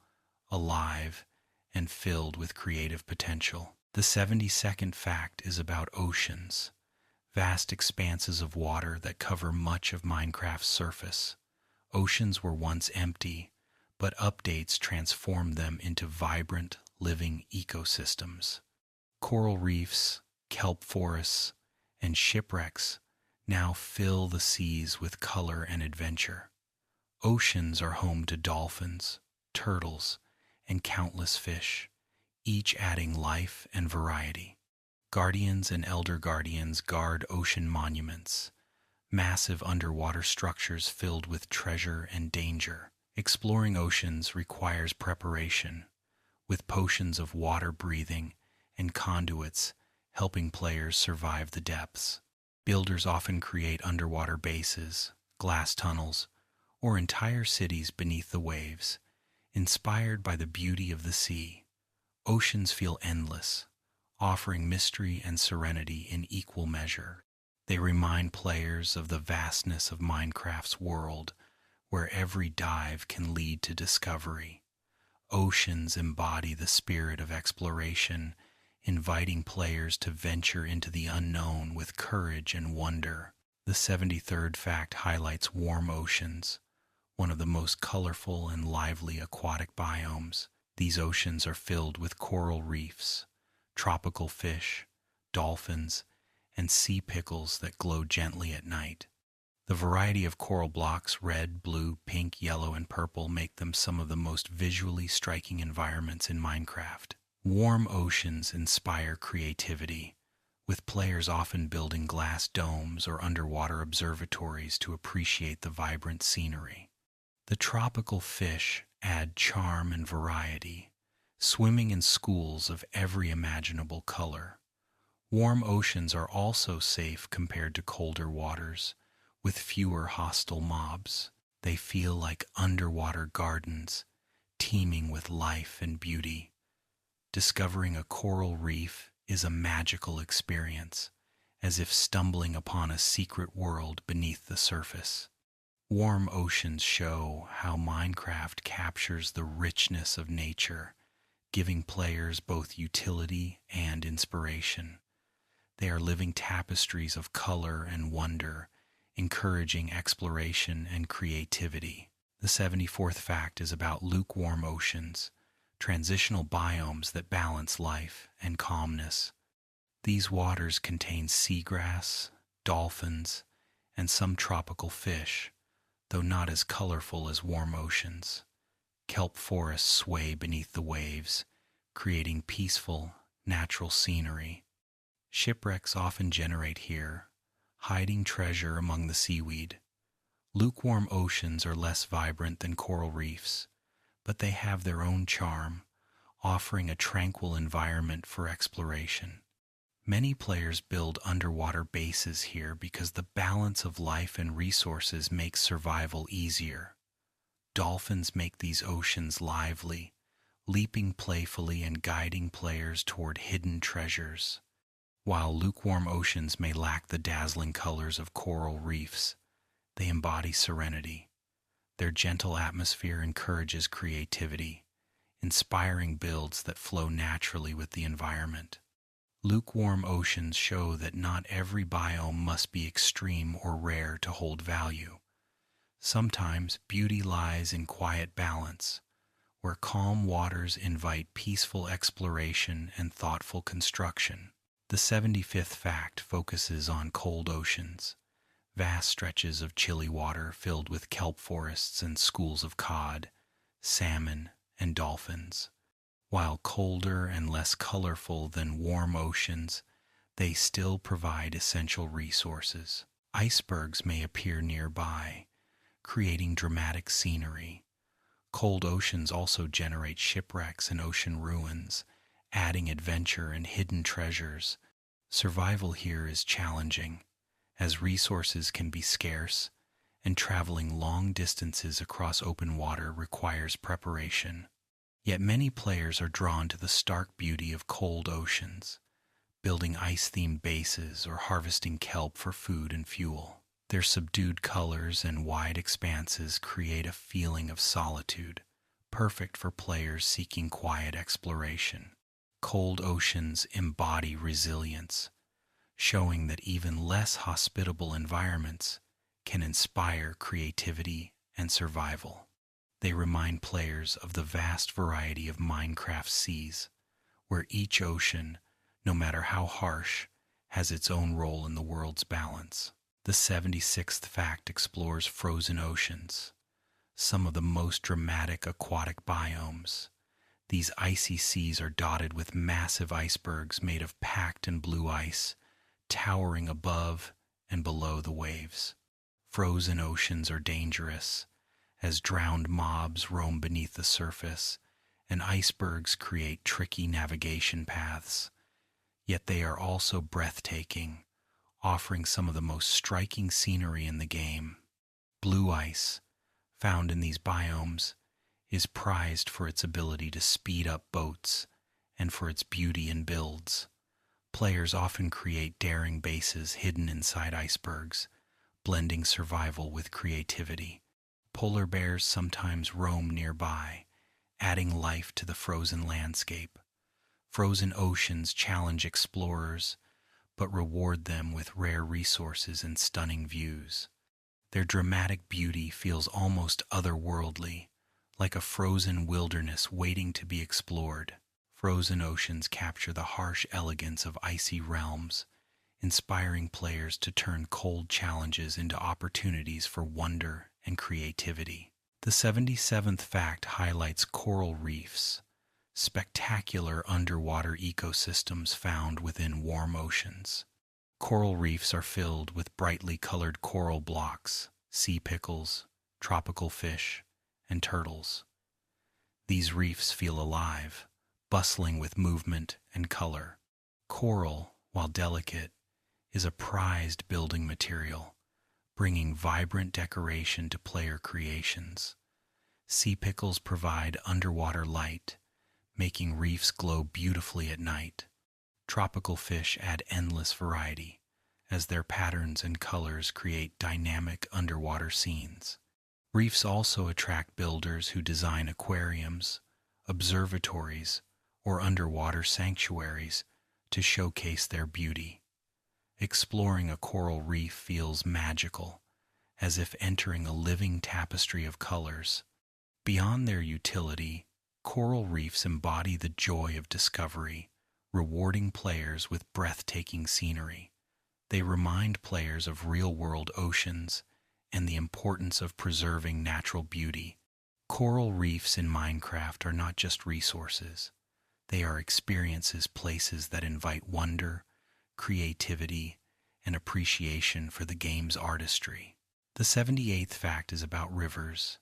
alive, and filled with creative potential. The 72nd fact is about oceans, vast expanses of water that cover much of Minecraft's surface. Oceans were once empty, but updates transformed them into vibrant, living ecosystems. Coral reefs, kelp forests, and shipwrecks now fill the seas with color and adventure. Oceans are home to dolphins, turtles, and countless fish, each adding life and variety. Guardians and elder guardians guard ocean monuments, massive underwater structures filled with treasure and danger. Exploring oceans requires preparation, with potions of water breathing and conduits helping players survive the depths. Builders often create underwater bases, glass tunnels, or entire cities beneath the waves, inspired by the beauty of the sea. Oceans feel endless, offering mystery and serenity in equal measure. They remind players of the vastness of Minecraft's world, where every dive can lead to discovery. Oceans embody the spirit of exploration, inviting players to venture into the unknown with courage and wonder. The 73rd fact highlights warm oceans, one of the most colorful and lively aquatic biomes. These oceans are filled with coral reefs, tropical fish, dolphins, and sea pickles that glow gently at night. The variety of coral blocks, red, blue, pink, yellow, and purple, make them some of the most visually striking environments in Minecraft. Warm oceans inspire creativity, with players often building glass domes or underwater observatories to appreciate the vibrant scenery. The tropical fish add charm and variety, swimming in schools of every imaginable color. Warm oceans are also safe compared to colder waters, with fewer hostile mobs. They feel like underwater gardens, teeming with life and beauty. Discovering a coral reef is a magical experience, as if stumbling upon a secret world beneath the surface. Warm oceans show how Minecraft captures the richness of nature, giving players both utility and inspiration. They are living tapestries of color and wonder, encouraging exploration and creativity. The 74th fact is about lukewarm oceans, transitional biomes that balance life and calmness. These waters contain seagrass, dolphins, and some tropical fish, though not as colorful as warm oceans. Kelp forests sway beneath the waves, creating peaceful, natural scenery. Shipwrecks often generate here, hiding treasure among the seaweed. Lukewarm oceans are less vibrant than coral reefs, but they have their own charm, offering a tranquil environment for exploration. Many players build underwater bases here because the balance of life and resources makes survival easier. Dolphins make these oceans lively, leaping playfully and guiding players toward hidden treasures. While lukewarm oceans may lack the dazzling colors of coral reefs, they embody serenity. Their gentle atmosphere encourages creativity, inspiring builds that flow naturally with the environment. Lukewarm oceans show that not every biome must be extreme or rare to hold value. Sometimes beauty lies in quiet balance, where calm waters invite peaceful exploration and thoughtful construction. The 75th fact focuses on cold oceans, vast stretches of chilly water filled with kelp forests and schools of cod, salmon, and dolphins. While colder and less colorful than warm oceans, they still provide essential resources. Icebergs may appear nearby, creating dramatic scenery. Cold oceans also generate shipwrecks and ocean ruins, adding adventure and hidden treasures. Survival here is challenging, as resources can be scarce, and traveling long distances across open water requires preparation. Yet many players are drawn to the stark beauty of cold oceans, building ice-themed bases or harvesting kelp for food and fuel. Their subdued colors and wide expanses create a feeling of solitude, perfect for players seeking quiet exploration. Cold oceans embody resilience, showing that even less hospitable environments can inspire creativity and survival. They remind players of the vast variety of Minecraft seas, where each ocean, no matter how harsh, has its own role in the world's balance. The 76th fact explores frozen oceans, some of the most dramatic aquatic biomes. These icy seas are dotted with massive icebergs made of packed and blue ice, towering above and below the waves. Frozen oceans are dangerous, as drowned mobs roam beneath the surface, and icebergs create tricky navigation paths. Yet they are also breathtaking, offering some of the most striking scenery in the game. Blue ice, found in these biomes, is prized for its ability to speed up boats and for its beauty in builds. Players often create daring bases hidden inside icebergs, blending survival with creativity. Polar bears sometimes roam nearby, adding life to the frozen landscape. Frozen oceans challenge explorers, but reward them with rare resources and stunning views. Their dramatic beauty feels almost otherworldly, like a frozen wilderness waiting to be explored. Frozen oceans capture the harsh elegance of icy realms, inspiring players to turn cold challenges into opportunities for wonder and creativity. The 77th fact highlights coral reefs, spectacular underwater ecosystems found within warm oceans. Coral reefs are filled with brightly colored coral blocks, sea pickles, tropical fish, and turtles. These reefs feel alive, bustling with movement and color. Coral, while delicate, is a prized building material, bringing vibrant decoration to player creations. Sea pickles provide underwater light, making reefs glow beautifully at night. Tropical fish add endless variety, as their patterns and colors create dynamic underwater scenes. Reefs also attract builders who design aquariums, observatories, or underwater sanctuaries to showcase their beauty. Exploring a coral reef feels magical, as if entering a living tapestry of colors. Beyond their utility, coral reefs embody the joy of discovery, rewarding players with breathtaking scenery. They remind players of real-world oceans and the importance of preserving natural beauty. Coral reefs in Minecraft are not just resources. They are experiences, places that invite wonder, creativity, and appreciation for the game's artistry. The 78th fact is about rivers,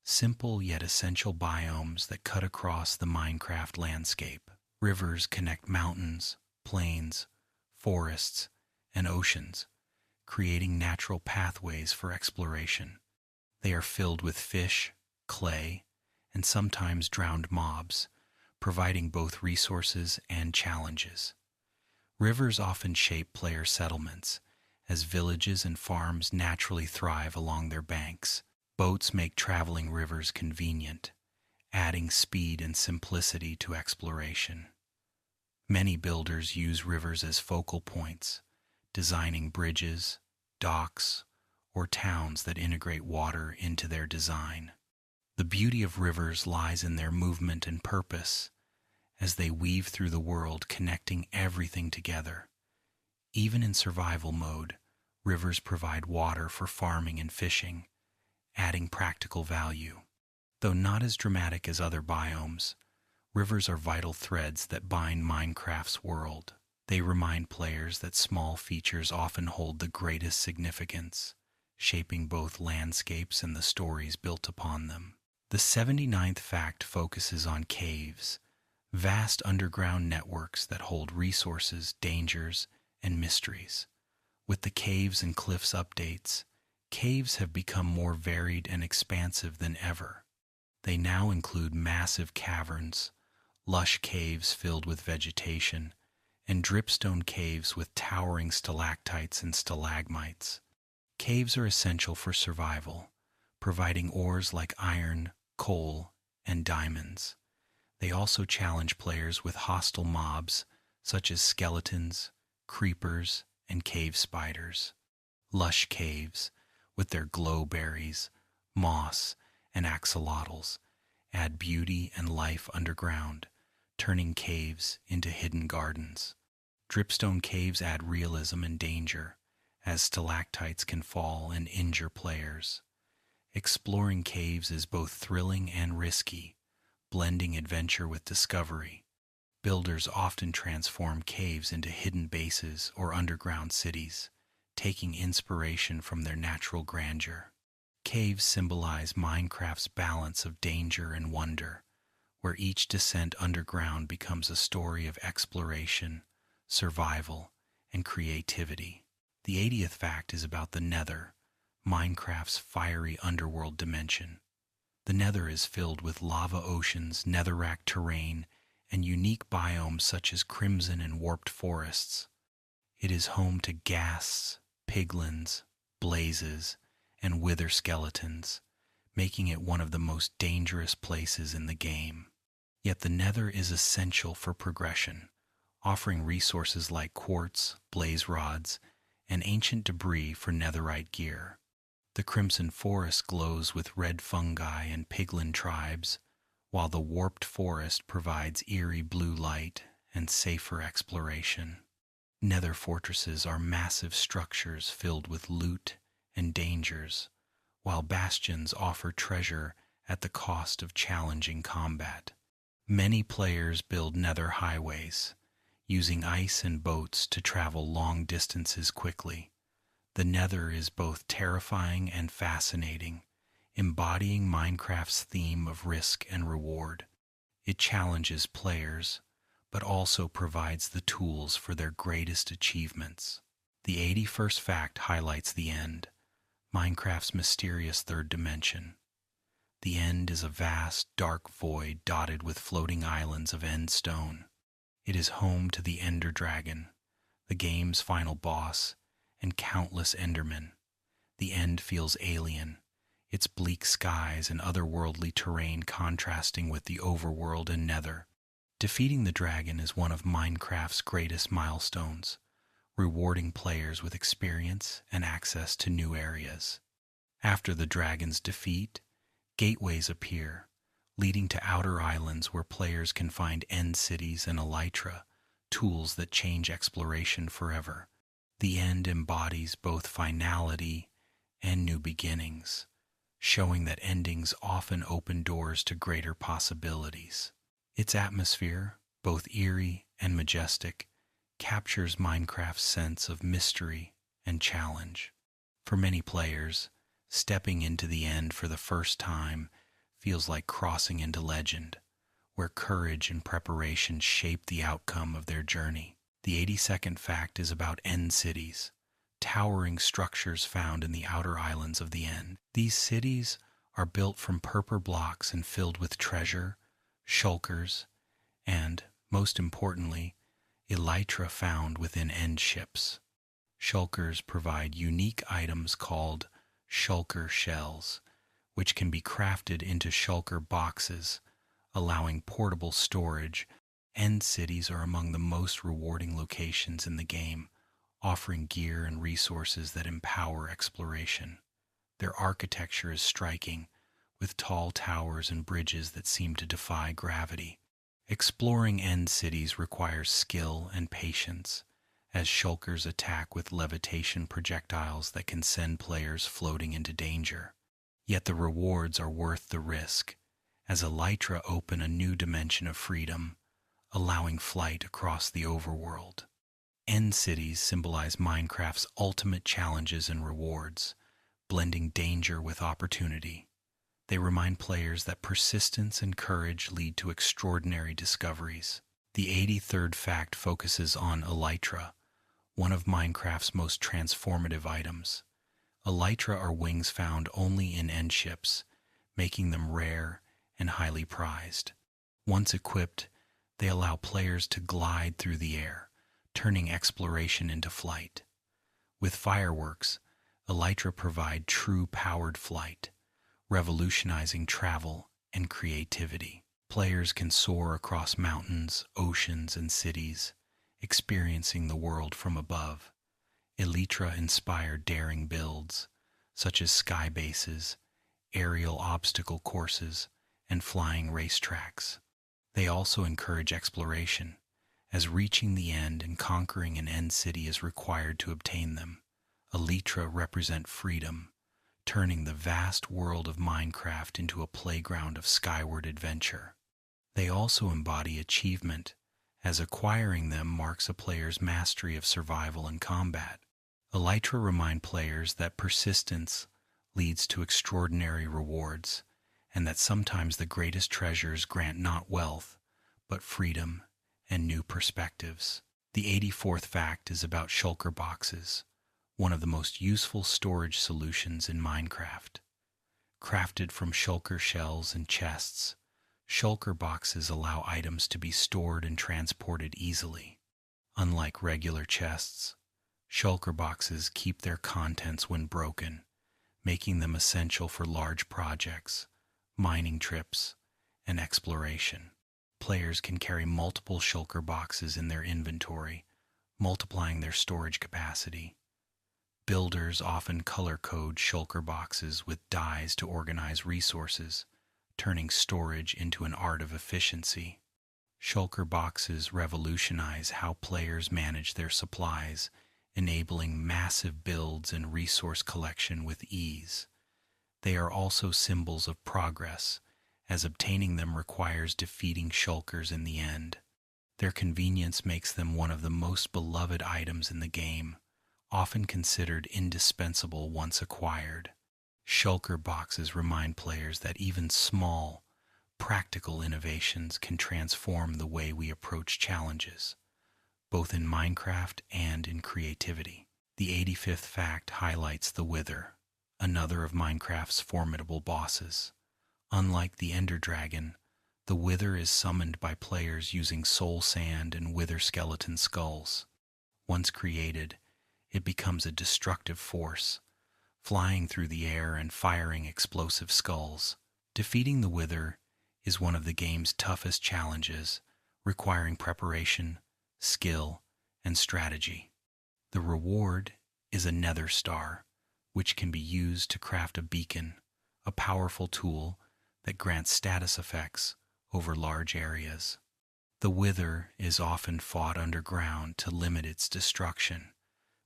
simple yet essential biomes that cut across the Minecraft landscape. Rivers connect mountains, plains, forests, and oceans, creating natural pathways for exploration. They are filled with fish, clay, and sometimes drowned mobs, providing both resources and challenges. Rivers often shape player settlements, as villages and farms naturally thrive along their banks. Boats make traveling rivers convenient, adding speed and simplicity to exploration. Many builders use rivers as focal points, designing bridges, docks, or towns that integrate water into their design. The beauty of rivers lies in their movement and purpose, as they weave through the world, connecting everything together. Even in survival mode, rivers provide water for farming and fishing, adding practical value. Though not as dramatic as other biomes, rivers are vital threads that bind Minecraft's world. They remind players that small features often hold the greatest significance, shaping both landscapes and the stories built upon them. The 79th fact focuses on caves, vast underground networks that hold resources, dangers, and mysteries. With the caves and cliffs updates, caves have become more varied and expansive than ever. They now include massive caverns, lush caves filled with vegetation, and dripstone caves with towering stalactites and stalagmites. Caves are essential for survival, providing ores like iron, coal, and diamonds. They also challenge players with hostile mobs such as skeletons, creepers, and cave spiders. Lush caves, with their glowberries, moss, and axolotls, add beauty and life underground, turning caves into hidden gardens. Dripstone caves add realism and danger, as stalactites can fall and injure players. Exploring caves is both thrilling and risky, blending adventure with discovery. Builders often transform caves into hidden bases or underground cities, taking inspiration from their natural grandeur. Caves symbolize Minecraft's balance of danger and wonder, where each descent underground becomes a story of exploration, survival, and creativity. The 80th fact is about the Nether, Minecraft's fiery underworld dimension. The Nether is filled with lava oceans, netherrack terrain, and unique biomes such as crimson and warped forests. It is home to ghasts, piglins, blazes, and wither skeletons, making it one of the most dangerous places in the game. Yet the Nether is essential for progression, offering resources like quartz, blaze rods, and ancient debris for netherite gear. The Crimson Forest glows with red fungi and piglin tribes, while the Warped Forest provides eerie blue light and safer exploration. Nether fortresses are massive structures filled with loot and dangers, while bastions offer treasure at the cost of challenging combat. Many players build nether highways, using ice and boats to travel long distances quickly. The Nether is both terrifying and fascinating, embodying Minecraft's theme of risk and reward. It challenges players, but also provides the tools for their greatest achievements. The 81st fact highlights the End, Minecraft's mysterious third dimension. The End is a vast, dark void dotted with floating islands of end stone. It is home to the Ender Dragon, the game's final boss, and countless Endermen. The End feels alien, its bleak skies and otherworldly terrain contrasting with the overworld and Nether. Defeating the dragon is one of Minecraft's greatest milestones, rewarding players with experience and access to new areas. After the dragon's defeat, gateways appear, leading to outer islands where players can find end cities and elytra, tools that change exploration forever. The End embodies both finality and new beginnings, showing that endings often open doors to greater possibilities. Its atmosphere, both eerie and majestic, captures Minecraft's sense of mystery and challenge. For many players, stepping into the End for the first time feels like crossing into legend, where courage and preparation shape the outcome of their journey. The 82nd fact is about end cities, towering structures found in the outer islands of the End. These cities are built from purple blocks and filled with treasure, shulkers, and, most importantly, elytra found within end ships. Shulkers provide unique items called shulker shells, which can be crafted into shulker boxes, allowing portable storage. End cities are among the most rewarding locations in the game, offering gear and resources that empower exploration. Their architecture is striking, with tall towers and bridges that seem to defy gravity. Exploring end cities requires skill and patience, as shulkers attack with levitation projectiles that can send players floating into danger. Yet the rewards are worth the risk, as elytra open a new dimension of freedom, allowing flight across the overworld. End cities symbolize Minecraft's ultimate challenges and rewards, blending danger with opportunity. They remind players that persistence and courage lead to extraordinary discoveries. The 83rd fact focuses on elytra, one of Minecraft's most transformative items. Elytra are wings found only in end ships, making them rare and highly prized. Once equipped, they allow players to glide through the air, turning exploration into flight. With fireworks, elytra provide true powered flight, revolutionizing travel and creativity. Players can soar across mountains, oceans, and cities, experiencing the world from above. Elytra inspire daring builds, such as sky bases, aerial obstacle courses, and flying racetracks. They also encourage exploration, as reaching the end and conquering an end city is required to obtain them. Elytra represent freedom, turning the vast world of Minecraft into a playground of skyward adventure. They also embody achievement, as acquiring them marks a player's mastery of survival and combat. Elytra remind players that persistence leads to extraordinary rewards, and that sometimes the greatest treasures grant not wealth, but freedom and new perspectives. The 84th fact is about shulker boxes, one of the most useful storage solutions in Minecraft. Crafted from shulker shells and chests, shulker boxes allow items to be stored and transported easily. Unlike regular chests, shulker boxes keep their contents when broken, making them essential for large projects, mining trips, and exploration. Players can carry multiple shulker boxes in their inventory, multiplying their storage capacity. Builders often color code shulker boxes with dyes to organize resources, turning storage into an art of efficiency. Shulker boxes revolutionize how players manage their supplies, enabling massive builds and resource collection with ease. They are also symbols of progress, as obtaining them requires defeating shulkers in the end. Their convenience makes them one of the most beloved items in the game, often considered indispensable once acquired. Shulker boxes remind players that even small, practical innovations can transform the way we approach challenges, both in Minecraft and in creativity. The 85th fact highlights the Wither, another of Minecraft's formidable bosses. Unlike the Ender Dragon, the Wither is summoned by players using soul sand and wither skeleton skulls. Once created, it becomes a destructive force, flying through the air and firing explosive skulls. Defeating the Wither is one of the game's toughest challenges, requiring preparation, skill, and strategy. The reward is a nether star, which can be used to craft a beacon, a powerful tool that grants status effects over large areas. The Wither is often fought underground to limit its destruction,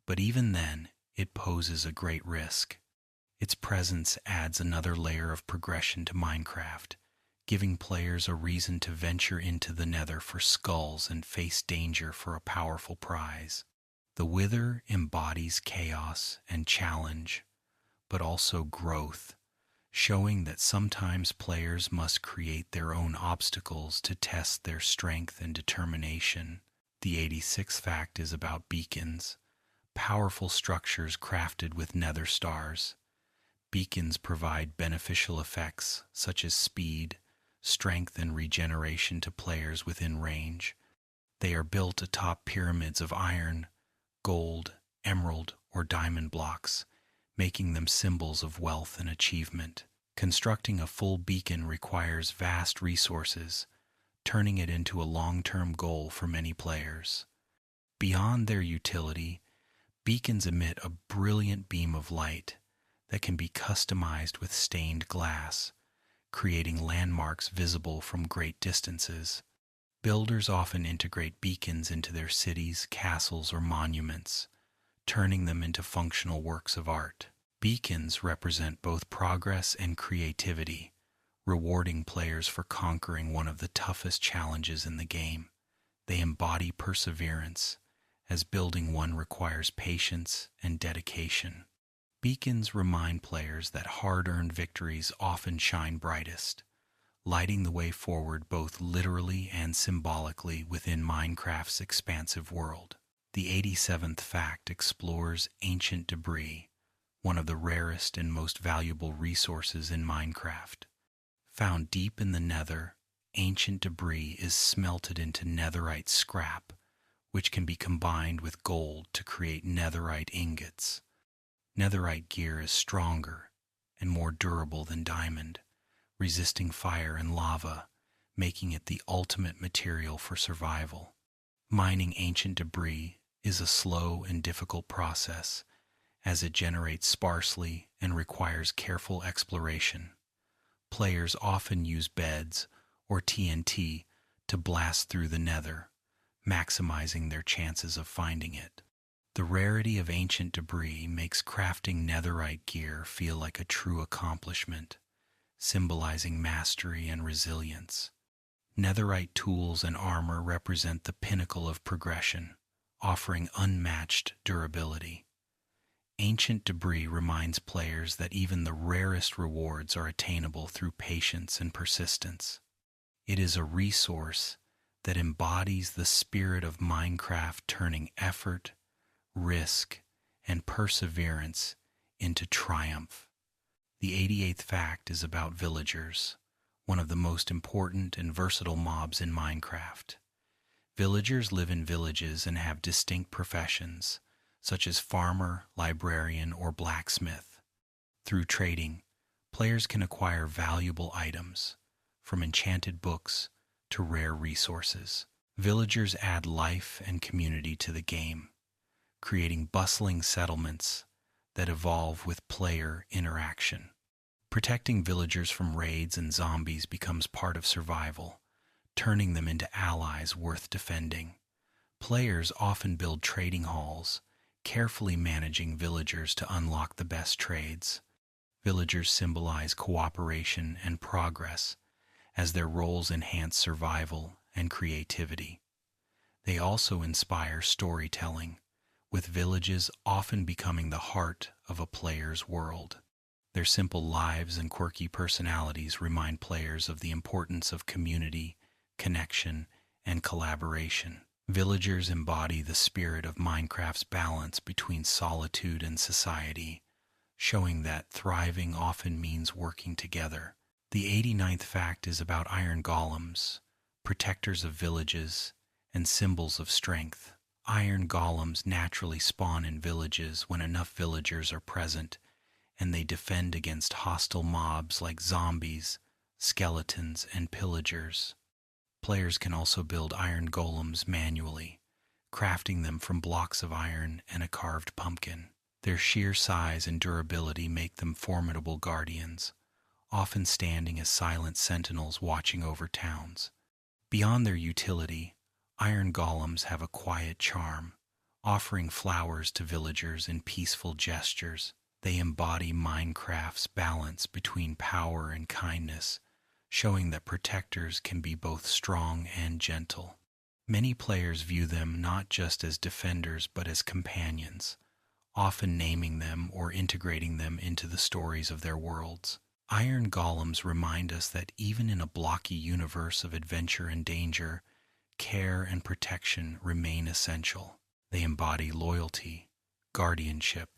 but even then, it poses a great risk. Its presence adds another layer of progression to Minecraft, giving players a reason to venture into the Nether for skulls and face danger for a powerful prize. The Wither embodies chaos and challenge, but also growth, showing that sometimes players must create their own obstacles to test their strength and determination. The 86th fact is about beacons, powerful structures crafted with nether stars. Beacons provide beneficial effects such as speed, strength, and regeneration to players within range. They are built atop pyramids of iron, gold, emerald, or diamond blocks, making them symbols of wealth and achievement. Constructing a full beacon requires vast resources, turning it into a long-term goal for many players. Beyond their utility, beacons emit a brilliant beam of light that can be customized with stained glass, creating landmarks visible from great distances. Builders often integrate beacons into their cities, castles, or monuments, turning them into functional works of art. Beacons represent both progress and creativity, rewarding players for conquering one of the toughest challenges in the game. They embody perseverance, as building one requires patience and dedication. Beacons remind players that hard-earned victories often shine brightest, lighting the way forward both literally and symbolically within Minecraft's expansive world. The 87th fact explores ancient debris, one of the rarest and most valuable resources in Minecraft. Found deep in the Nether, ancient debris is smelted into netherite scrap, which can be combined with gold to create netherite ingots. Netherite gear is stronger and more durable than diamond, resisting fire and lava, making it the ultimate material for survival. Mining ancient debris is a slow and difficult process, as it generates sparsely and requires careful exploration. Players often use beds or TNT to blast through the nether, maximizing their chances of finding it. The rarity of ancient debris makes crafting netherite gear feel like a true accomplishment, symbolizing mastery and resilience. Netherite tools and armor represent the pinnacle of progression, offering unmatched durability. Ancient debris reminds players that even the rarest rewards are attainable through patience and persistence. It is a resource that embodies the spirit of Minecraft, turning effort, risk, and perseverance into triumph. The 88th fact is about villagers, one of the most important and versatile mobs in Minecraft. Villagers live in villages and have distinct professions, such as farmer, librarian, or blacksmith. Through trading, players can acquire valuable items, from enchanted books to rare resources. Villagers add life and community to the game, creating bustling settlements that evolve with player interaction. Protecting villagers from raids and zombies becomes part of survival, turning them into allies worth defending. Players often build trading halls, carefully managing villagers to unlock the best trades. Villagers symbolize cooperation and progress, as their roles enhance survival and creativity. They also inspire storytelling, with villages often becoming the heart of a player's world. Their simple lives and quirky personalities remind players of the importance of community, connection, and collaboration. Villagers embody the spirit of Minecraft's balance between solitude and society, showing that thriving often means working together. The 89th fact is about iron golems, protectors of villages, and symbols of strength. Iron golems naturally spawn in villages when enough villagers are present, and they defend against hostile mobs like zombies, skeletons, and pillagers. Players can also build iron golems manually, crafting them from blocks of iron and a carved pumpkin. Their sheer size and durability make them formidable guardians, often standing as silent sentinels watching over towns. Beyond their utility, iron golems have a quiet charm, offering flowers to villagers in peaceful gestures. They embody Minecraft's balance between power and kindness, showing that protectors can be both strong and gentle. Many players view them not just as defenders but as companions, often naming them or integrating them into the stories of their worlds. Iron golems remind us that even in a blocky universe of adventure and danger, care and protection remain essential. They embody loyalty, guardianship,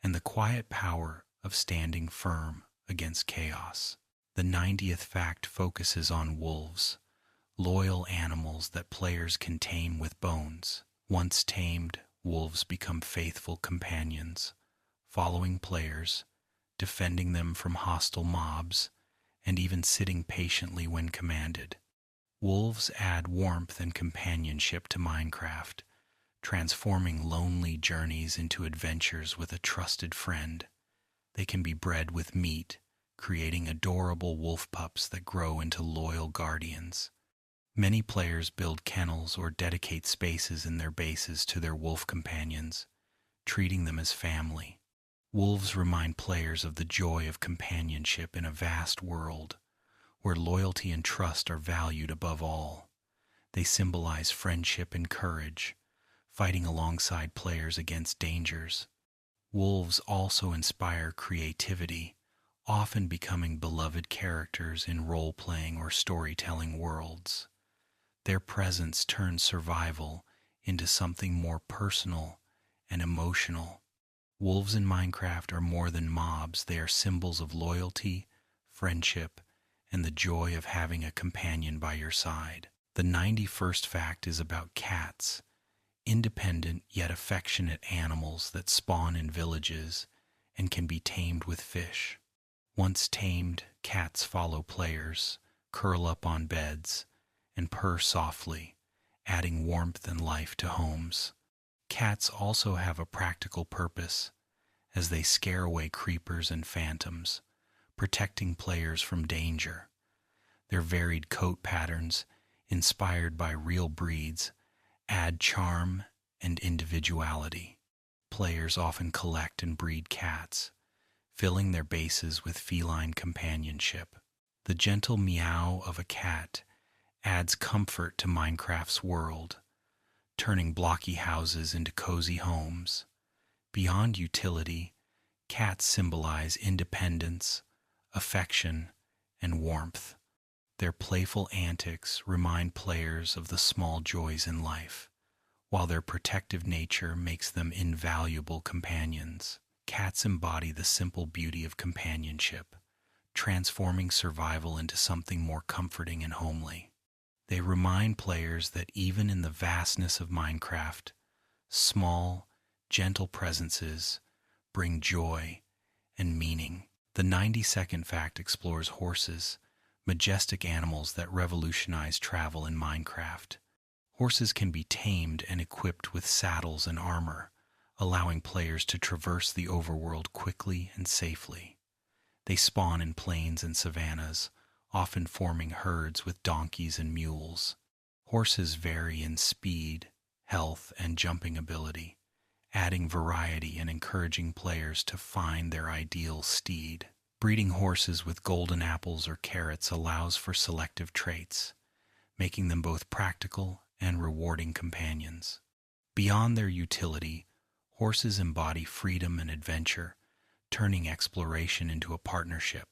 and the quiet power of standing firm against chaos. The 90th fact focuses on wolves, loyal animals that players can tame with bones. Once tamed, wolves become faithful companions, following players, defending them from hostile mobs, and even sitting patiently when commanded. Wolves add warmth and companionship to Minecraft, transforming lonely journeys into adventures with a trusted friend. They can be bred with meat, creating adorable wolf pups that grow into loyal guardians. Many players build kennels or dedicate spaces in their bases to their wolf companions, treating them as family. Wolves remind players of the joy of companionship in a vast world, where loyalty and trust are valued above all. They symbolize friendship and courage, fighting alongside players against dangers. Wolves also inspire creativity, often becoming beloved characters in role-playing or storytelling worlds. Their presence turns survival into something more personal and emotional. Wolves in Minecraft are more than mobs. They are symbols of loyalty, friendship, and the joy of having a companion by your side. The 91st fact is about cats, independent yet affectionate animals that spawn in villages and can be tamed with fish. Once tamed, cats follow players, curl up on beds, and purr softly, adding warmth and life to homes. Cats also have a practical purpose, as they scare away creepers and phantoms, protecting players from danger. Their varied coat patterns, inspired by real breeds, add charm and individuality. Players often collect and breed cats, filling their bases with feline companionship. The gentle meow of a cat adds comfort to Minecraft's world, turning blocky houses into cozy homes. Beyond utility, cats symbolize independence, affection, and warmth. Their playful antics remind players of the small joys in life, while their protective nature makes them invaluable companions. Cats embody the simple beauty of companionship, transforming survival into something more comforting and homely. They remind players that even in the vastness of Minecraft, small, gentle presences bring joy and meaning. The 90-second fact explores horses, majestic animals that revolutionize travel in Minecraft. Horses can be tamed and equipped with saddles and armor, allowing players to traverse the overworld quickly and safely. They spawn in plains and savannas, often forming herds with donkeys and mules. Horses vary in speed, health, and jumping ability, adding variety and encouraging players to find their ideal steed. Breeding horses with golden apples or carrots allows for selective traits, making them both practical and rewarding companions. Beyond their utility, horses embody freedom and adventure, turning exploration into a partnership.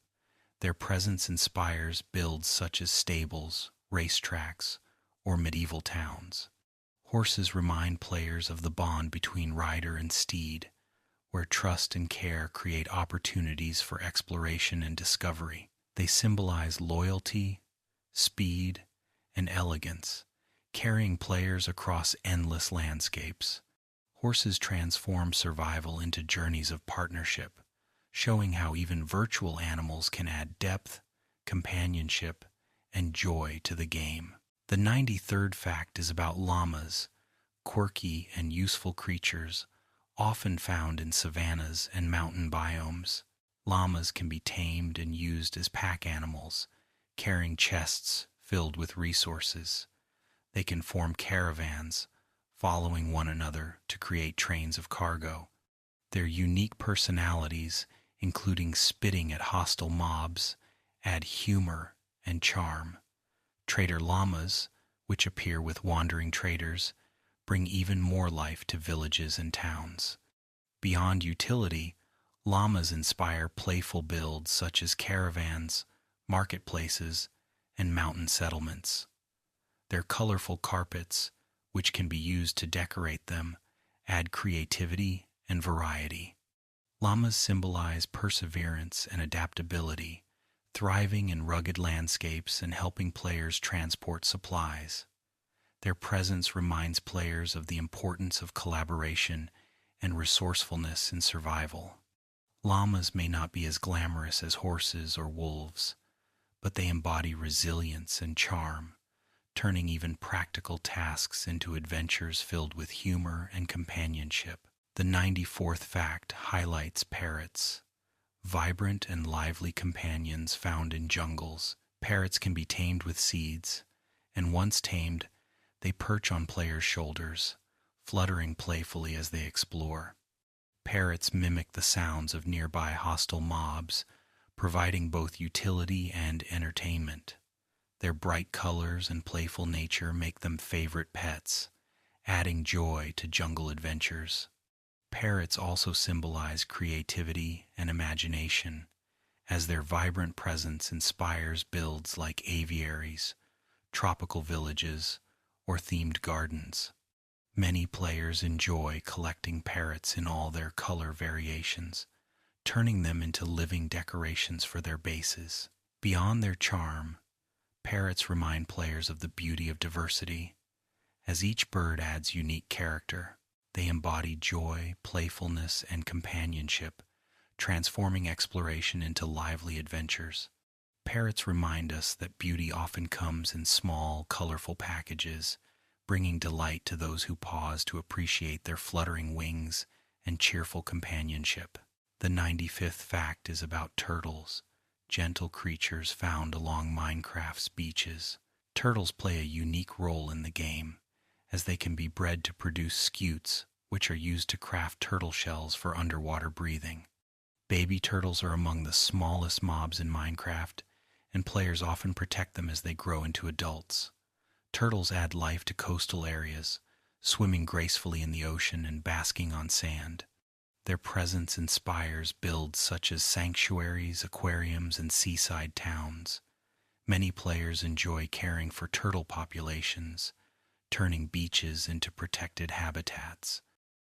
Their presence inspires builds such as stables, racetracks, or medieval towns. Horses remind players of the bond between rider and steed, where trust and care create opportunities for exploration and discovery. They symbolize loyalty, speed, and elegance, carrying players across endless landscapes. Horses transform survival into journeys of partnership, showing how even virtual animals can add depth, companionship, and joy to the game. The 93rd fact is about llamas, quirky and useful creatures often found in savannas and mountain biomes. Llamas can be tamed and used as pack animals, carrying chests filled with resources. They can form caravans, following one another to create trains of cargo. Their unique personalities, including spitting at hostile mobs, add humor and charm. Trader llamas, which appear with wandering traders, bring even more life to villages and towns. Beyond utility, llamas inspire playful builds such as caravans, marketplaces, and mountain settlements. Their colorful carpets, which can be used to decorate them, add creativity and variety. Llamas symbolize perseverance and adaptability, thriving in rugged landscapes and helping players transport supplies. Their presence reminds players of the importance of collaboration and resourcefulness in survival. Llamas may not be as glamorous as horses or wolves, but they embody resilience and charm, turning even practical tasks into adventures filled with humor and companionship. The 94th fact highlights parrots, vibrant and lively companions found in jungles. Parrots can be tamed with seeds, and once tamed, they perch on players' shoulders, fluttering playfully as they explore. Parrots mimic the sounds of nearby hostile mobs, providing both utility and entertainment. Their bright colors and playful nature make them favorite pets, adding joy to jungle adventures. Parrots also symbolize creativity and imagination, as their vibrant presence inspires builds like aviaries, tropical villages, or themed gardens. Many players enjoy collecting parrots in all their color variations, turning them into living decorations for their bases. Beyond their charm, parrots remind players of the beauty of diversity. As each bird adds unique character, they embody joy, playfulness, and companionship, transforming exploration into lively adventures. Parrots remind us that beauty often comes in small, colorful packages, bringing delight to those who pause to appreciate their fluttering wings and cheerful companionship. The 95th fact is about turtles, gentle creatures found along Minecraft's beaches. Turtles play a unique role in the game, as they can be bred to produce scutes, which are used to craft turtle shells for underwater breathing. Baby turtles are among the smallest mobs in Minecraft, and players often protect them as they grow into adults. Turtles add life to coastal areas, swimming gracefully in the ocean and basking on sand. Their presence inspires builds such as sanctuaries, aquariums, and seaside towns. Many players enjoy caring for turtle populations, turning beaches into protected habitats.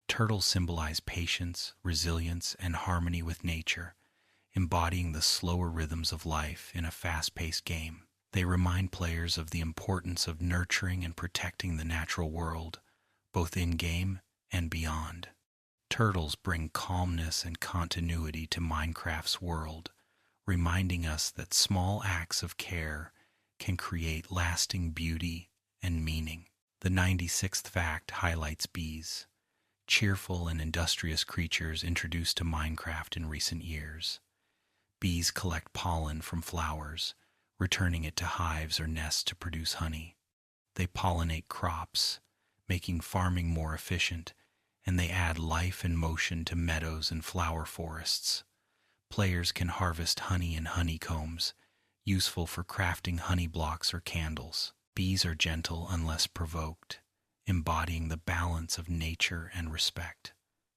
Turtles symbolize patience, resilience, and harmony with nature, embodying the slower rhythms of life in a fast-paced game. They remind players of the importance of nurturing and protecting the natural world, both in-game and beyond. Turtles bring calmness and continuity to Minecraft's world, reminding us that small acts of care can create lasting beauty and meaning. The 96th fact highlights bees, cheerful and industrious creatures introduced to Minecraft in recent years. Bees collect pollen from flowers, returning it to hives or nests to produce honey. They pollinate crops, making farming more efficient, and they add life and motion to meadows and flower forests. Players can harvest honey in honeycombs, useful for crafting honey blocks or candles. Bees are gentle unless provoked, embodying the balance of nature and respect.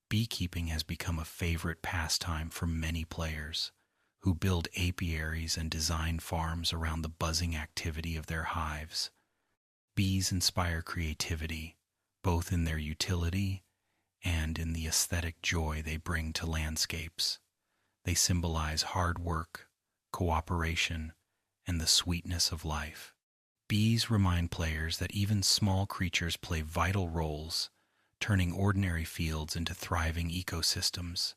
Beekeeping has become a favorite pastime for many players, who build apiaries and design farms around the buzzing activity of their hives. Bees inspire creativity, both in their utility and in the aesthetic joy they bring to landscapes. They symbolize hard work, cooperation, and the sweetness of life. Bees remind players that even small creatures play vital roles, turning ordinary fields into thriving ecosystems.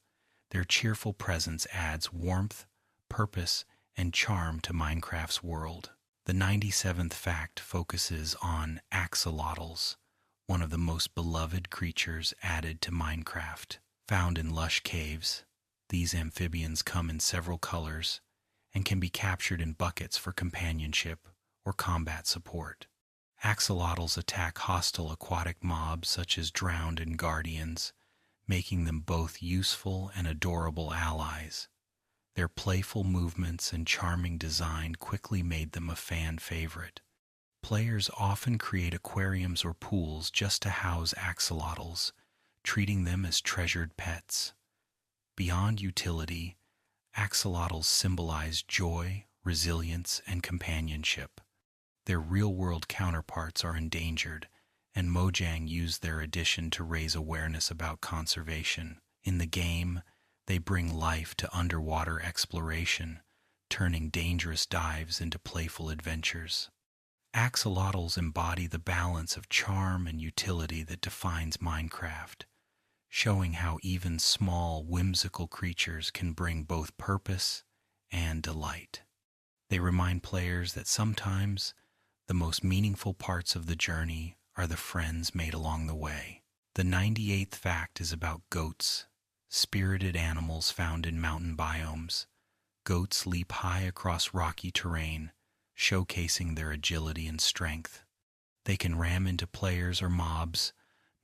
Their cheerful presence adds warmth, purpose, and charm to Minecraft's world. The 97th fact focuses on axolotls, one of the most beloved creatures added to Minecraft. Found in lush caves, these amphibians come in several colors and can be captured in buckets for companionship or combat support. Axolotls attack hostile aquatic mobs such as drowned and guardians, making them both useful and adorable allies. Their playful movements and charming design quickly made them a fan favorite. Players often create aquariums or pools just to house axolotls, treating them as treasured pets. Beyond utility, axolotls symbolize joy, resilience, and companionship. Their real-world counterparts are endangered, and Mojang used their addition to raise awareness about conservation. In the game, they bring life to underwater exploration, turning dangerous dives into playful adventures. Axolotls embody the balance of charm and utility that defines Minecraft, showing how even small, whimsical creatures can bring both purpose and delight. They remind players that sometimes the most meaningful parts of the journey are the friends made along the way. The 98th fact is about goats, spirited animals found in mountain biomes. Goats leap high across rocky terrain, showcasing their agility and strength. They can ram into players or mobs,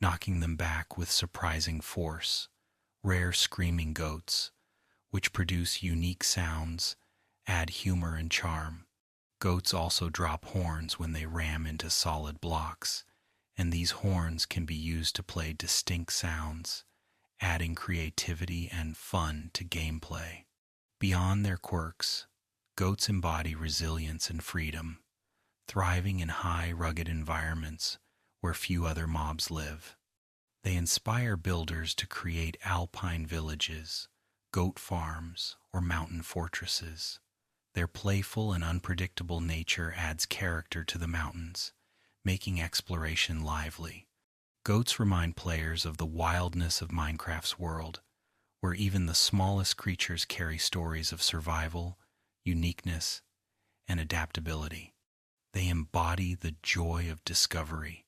knocking them back with surprising force. Rare screaming goats, which produce unique sounds, add humor and charm. Goats also drop horns when they ram into solid blocks, and these horns can be used to play distinct sounds, adding creativity and fun to gameplay. Beyond their quirks, goats embody resilience and freedom, thriving in high, rugged environments where few other mobs live. They inspire builders to create alpine villages, goat farms, or mountain fortresses. Their playful and unpredictable nature adds character to the mountains, making exploration lively. Goats remind players of the wildness of Minecraft's world, where even the smallest creatures carry stories of survival, uniqueness, and adaptability. They embody the joy of discovery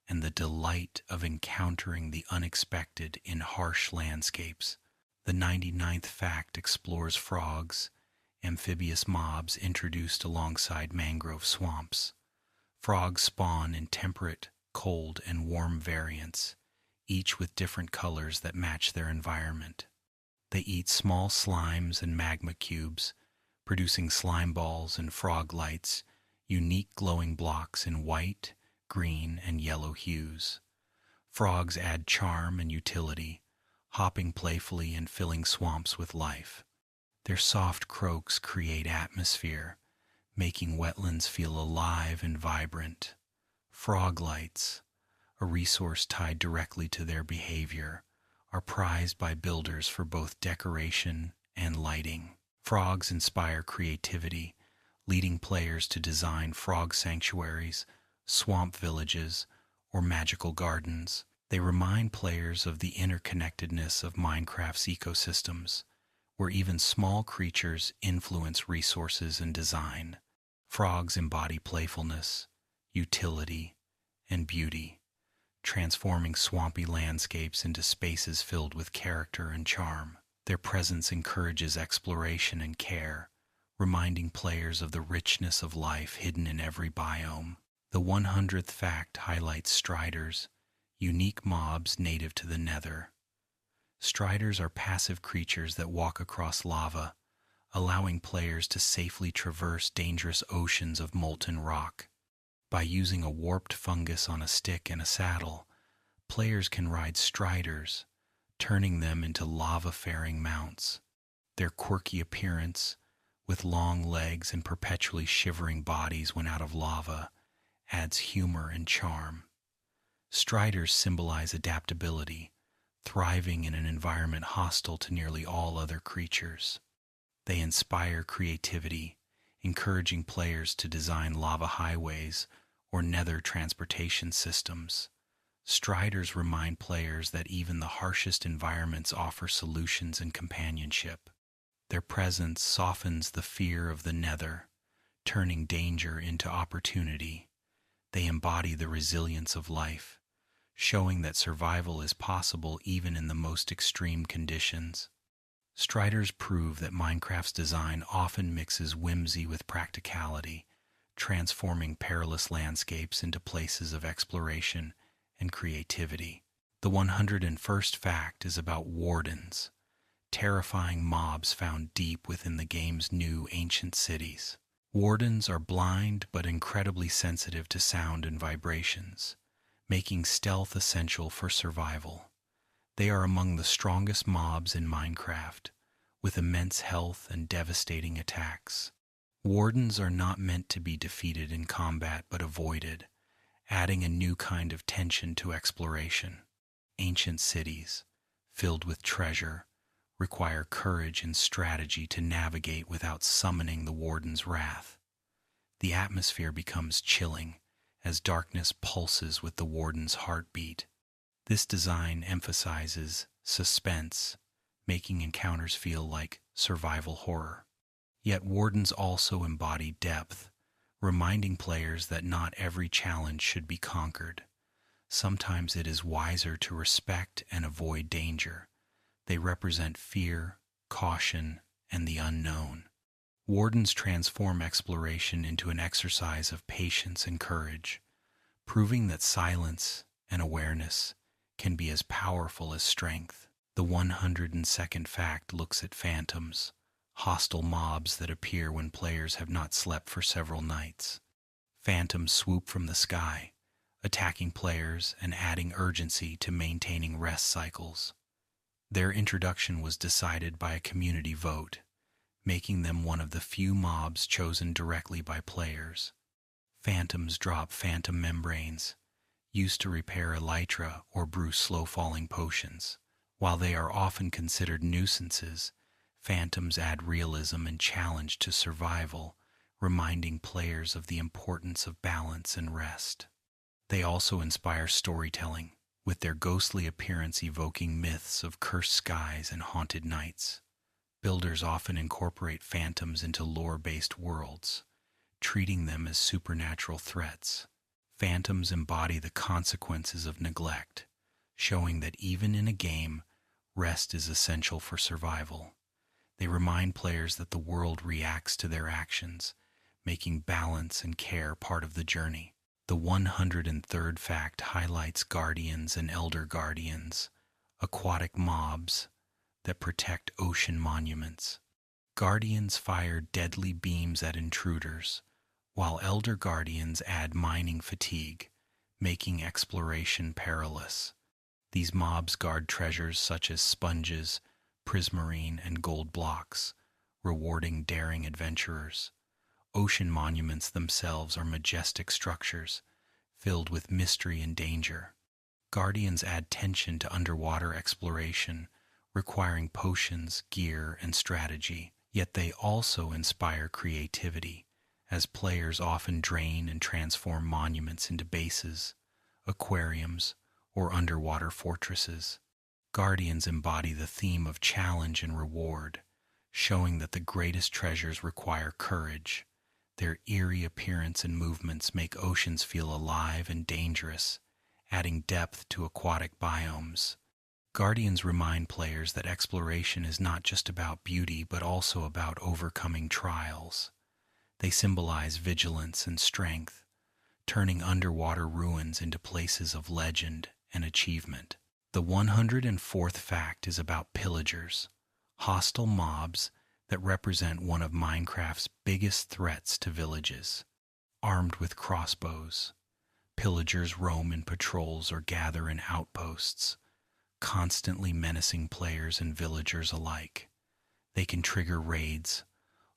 and the delight of encountering the unexpected in harsh landscapes. The 99th fact explores frogs, amphibious mobs introduced alongside mangrove swamps. Frogs spawn in temperate, cold, and warm variants, each with different colors that match their environment. They eat small slimes and magma cubes, producing slime balls and frog lights, unique glowing blocks in white, green, and yellow hues. Frogs add charm and utility, hopping playfully and filling swamps with life. Their soft croaks create atmosphere, making wetlands feel alive and vibrant. Frog lights, a resource tied directly to their behavior, are prized by builders for both decoration and lighting. Frogs inspire creativity, leading players to design frog sanctuaries, swamp villages, or magical gardens. They remind players of the interconnectedness of Minecraft's ecosystems, where even small creatures influence resources and design. Frogs embody playfulness, utility, and beauty, transforming swampy landscapes into spaces filled with character and charm. Their presence encourages exploration and care, reminding players of the richness of life hidden in every biome. The 100th fact highlights striders, unique mobs native to the Nether. Striders are passive creatures that walk across lava, allowing players to safely traverse dangerous oceans of molten rock. By using a warped fungus on a stick and a saddle, players can ride striders, turning them into lava-faring mounts. Their quirky appearance, with long legs and perpetually shivering bodies when out of lava, adds humor and charm. Striders symbolize adaptability, thriving in an environment hostile to nearly all other creatures. They inspire creativity, encouraging players to design lava highways or nether transportation systems. Striders remind players that even the harshest environments offer solutions and companionship. Their presence softens the fear of the nether, turning danger into opportunity. They embody the resilience of life, showing that survival is possible even in the most extreme conditions. Striders prove that Minecraft's design often mixes whimsy with practicality, transforming perilous landscapes into places of exploration and creativity. The 101st fact is about wardens, terrifying mobs found deep within the game's new ancient cities. Wardens are blind but incredibly sensitive to sound and vibrations, making stealth essential for survival. They are among the strongest mobs in Minecraft, with immense health and devastating attacks. Wardens are not meant to be defeated in combat but avoided, adding a new kind of tension to exploration. Ancient cities, filled with treasure, require courage and strategy to navigate without summoning the warden's wrath. The atmosphere becomes chilling as darkness pulses with the warden's heartbeat. This design emphasizes suspense, making encounters feel like survival horror. Yet wardens also embody depth, reminding players that not every challenge should be conquered. Sometimes it is wiser to respect and avoid danger, They represent fear, caution, and the unknown. Wardens transform exploration into an exercise of patience and courage, proving that silence and awareness can be as powerful as strength. The 102nd fact looks at phantoms, hostile mobs that appear when players have not slept for several nights. Phantoms swoop from the sky, attacking players and adding urgency to maintaining rest cycles. Their introduction was decided by a community vote, making them one of the few mobs chosen directly by players. Phantoms drop phantom membranes, used to repair elytra or brew slow-falling potions. While they are often considered nuisances, phantoms add realism and challenge to survival, reminding players of the importance of balance and rest. They also inspire storytelling, with their ghostly appearance evoking myths of cursed skies and haunted nights. Builders often incorporate phantoms into lore-based worlds, treating them as supernatural threats. Phantoms embody the consequences of neglect, showing that even in a game, rest is essential for survival. They remind players that the world reacts to their actions, making balance and care part of the journey. The 103rd fact highlights guardians and elder guardians, aquatic mobs that protect ocean monuments. Guardians fire deadly beams at intruders, while elder guardians add mining fatigue, making exploration perilous. These mobs guard treasures such as sponges, prismarine, and gold blocks, rewarding daring adventurers. Ocean monuments themselves are majestic structures, filled with mystery and danger. Guardians add tension to underwater exploration, requiring potions, gear, and strategy. Yet they also inspire creativity, as players often drain and transform monuments into bases, aquariums, or underwater fortresses. Guardians embody the theme of challenge and reward, showing that the greatest treasures require courage. Their eerie appearance and movements make oceans feel alive and dangerous, adding depth to aquatic biomes. Guardians remind players that exploration is not just about beauty but also about overcoming trials. They symbolize vigilance and strength, turning underwater ruins into places of legend and achievement. The 104th fact is about pillagers, hostile mobs that represent one of Minecraft's biggest threats to villages. Armed with crossbows, pillagers roam in patrols or gather in outposts, constantly menacing players and villagers alike. They can trigger raids,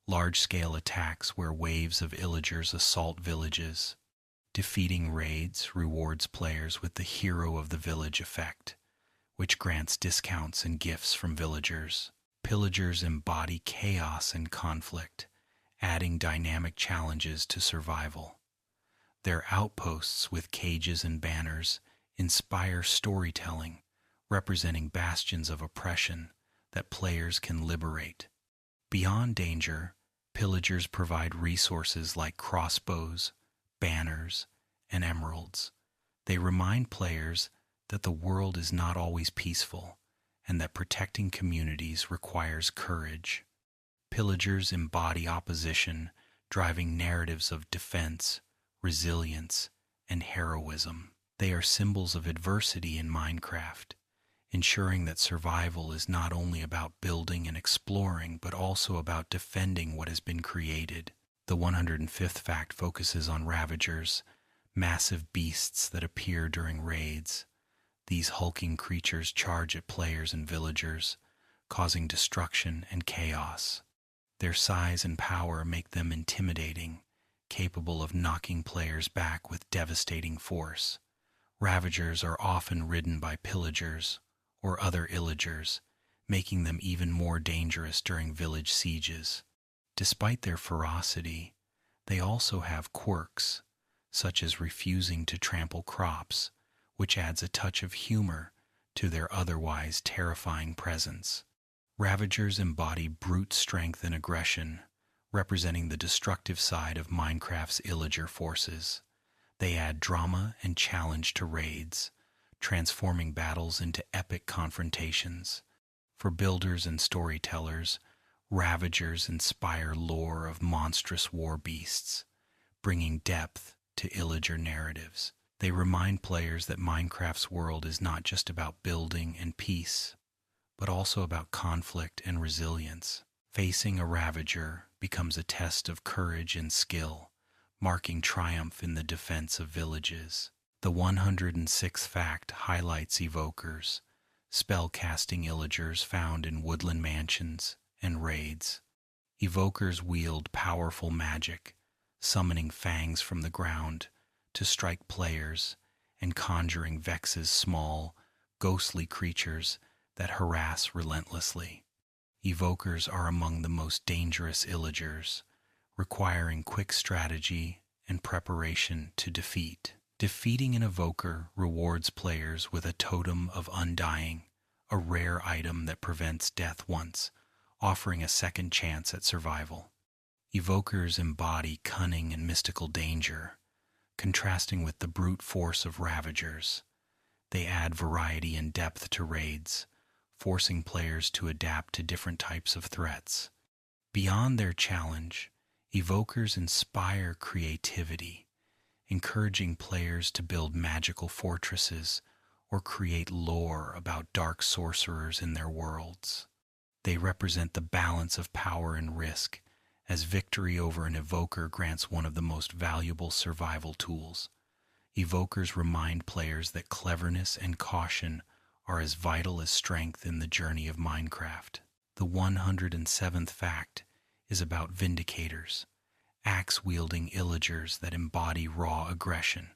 large-scale attacks where waves of illagers assault villages. Defeating raids rewards players with the Hero of the Village effect, which grants discounts and gifts from villagers. Pillagers embody chaos and conflict, adding dynamic challenges to survival. Their outposts with cages and banners inspire storytelling, representing bastions of oppression that players can liberate. Beyond danger, pillagers provide resources like crossbows, banners, and emeralds. They remind players that the world is not always peaceful and that protecting communities requires courage. Pillagers embody opposition, driving narratives of defense, resilience, and heroism. They are symbols of adversity in Minecraft, ensuring that survival is not only about building and exploring, but also about defending what has been created. The 105th fact focuses on Ravagers, massive beasts that appear during raids. These hulking creatures charge at players and villagers, causing destruction and chaos. Their size and power make them intimidating, capable of knocking players back with devastating force. Ravagers are often ridden by pillagers or other illagers, making them even more dangerous during village sieges. Despite their ferocity, they also have quirks, such as refusing to trample crops, which adds a touch of humor to their otherwise terrifying presence. Ravagers embody brute strength and aggression, representing the destructive side of Minecraft's illager forces. They add drama and challenge to raids, transforming battles into epic confrontations. For builders and storytellers, ravagers inspire lore of monstrous war beasts, bringing depth to Illager narratives. They remind players that Minecraft's world is not just about building and peace, but also about conflict and resilience. Facing a ravager becomes a test of courage and skill, marking triumph in the defense of villages. The 106th fact highlights evokers, spell-casting illagers found in woodland mansions and raids. Evokers wield powerful magic, summoning fangs from the ground to strike players and conjuring Vex's small, ghostly creatures that harass relentlessly. Evokers are among the most dangerous illagers, requiring quick strategy and preparation to defeat. Defeating an evoker rewards players with a totem of undying, a rare item that prevents death once, offering a second chance at survival. Evokers embody cunning and mystical danger, contrasting with the brute force of ravagers. They add variety and depth to raids, forcing players to adapt to different types of threats. Beyond their challenge, evokers inspire creativity, encouraging players to build magical fortresses or create lore about dark sorcerers in their worlds. They represent the balance of power and risk, as victory over an evoker grants one of the most valuable survival tools. Evokers remind players that cleverness and caution are as vital as strength in the journey of Minecraft. The 107th fact is about Vindicators, axe-wielding illagers that embody raw aggression.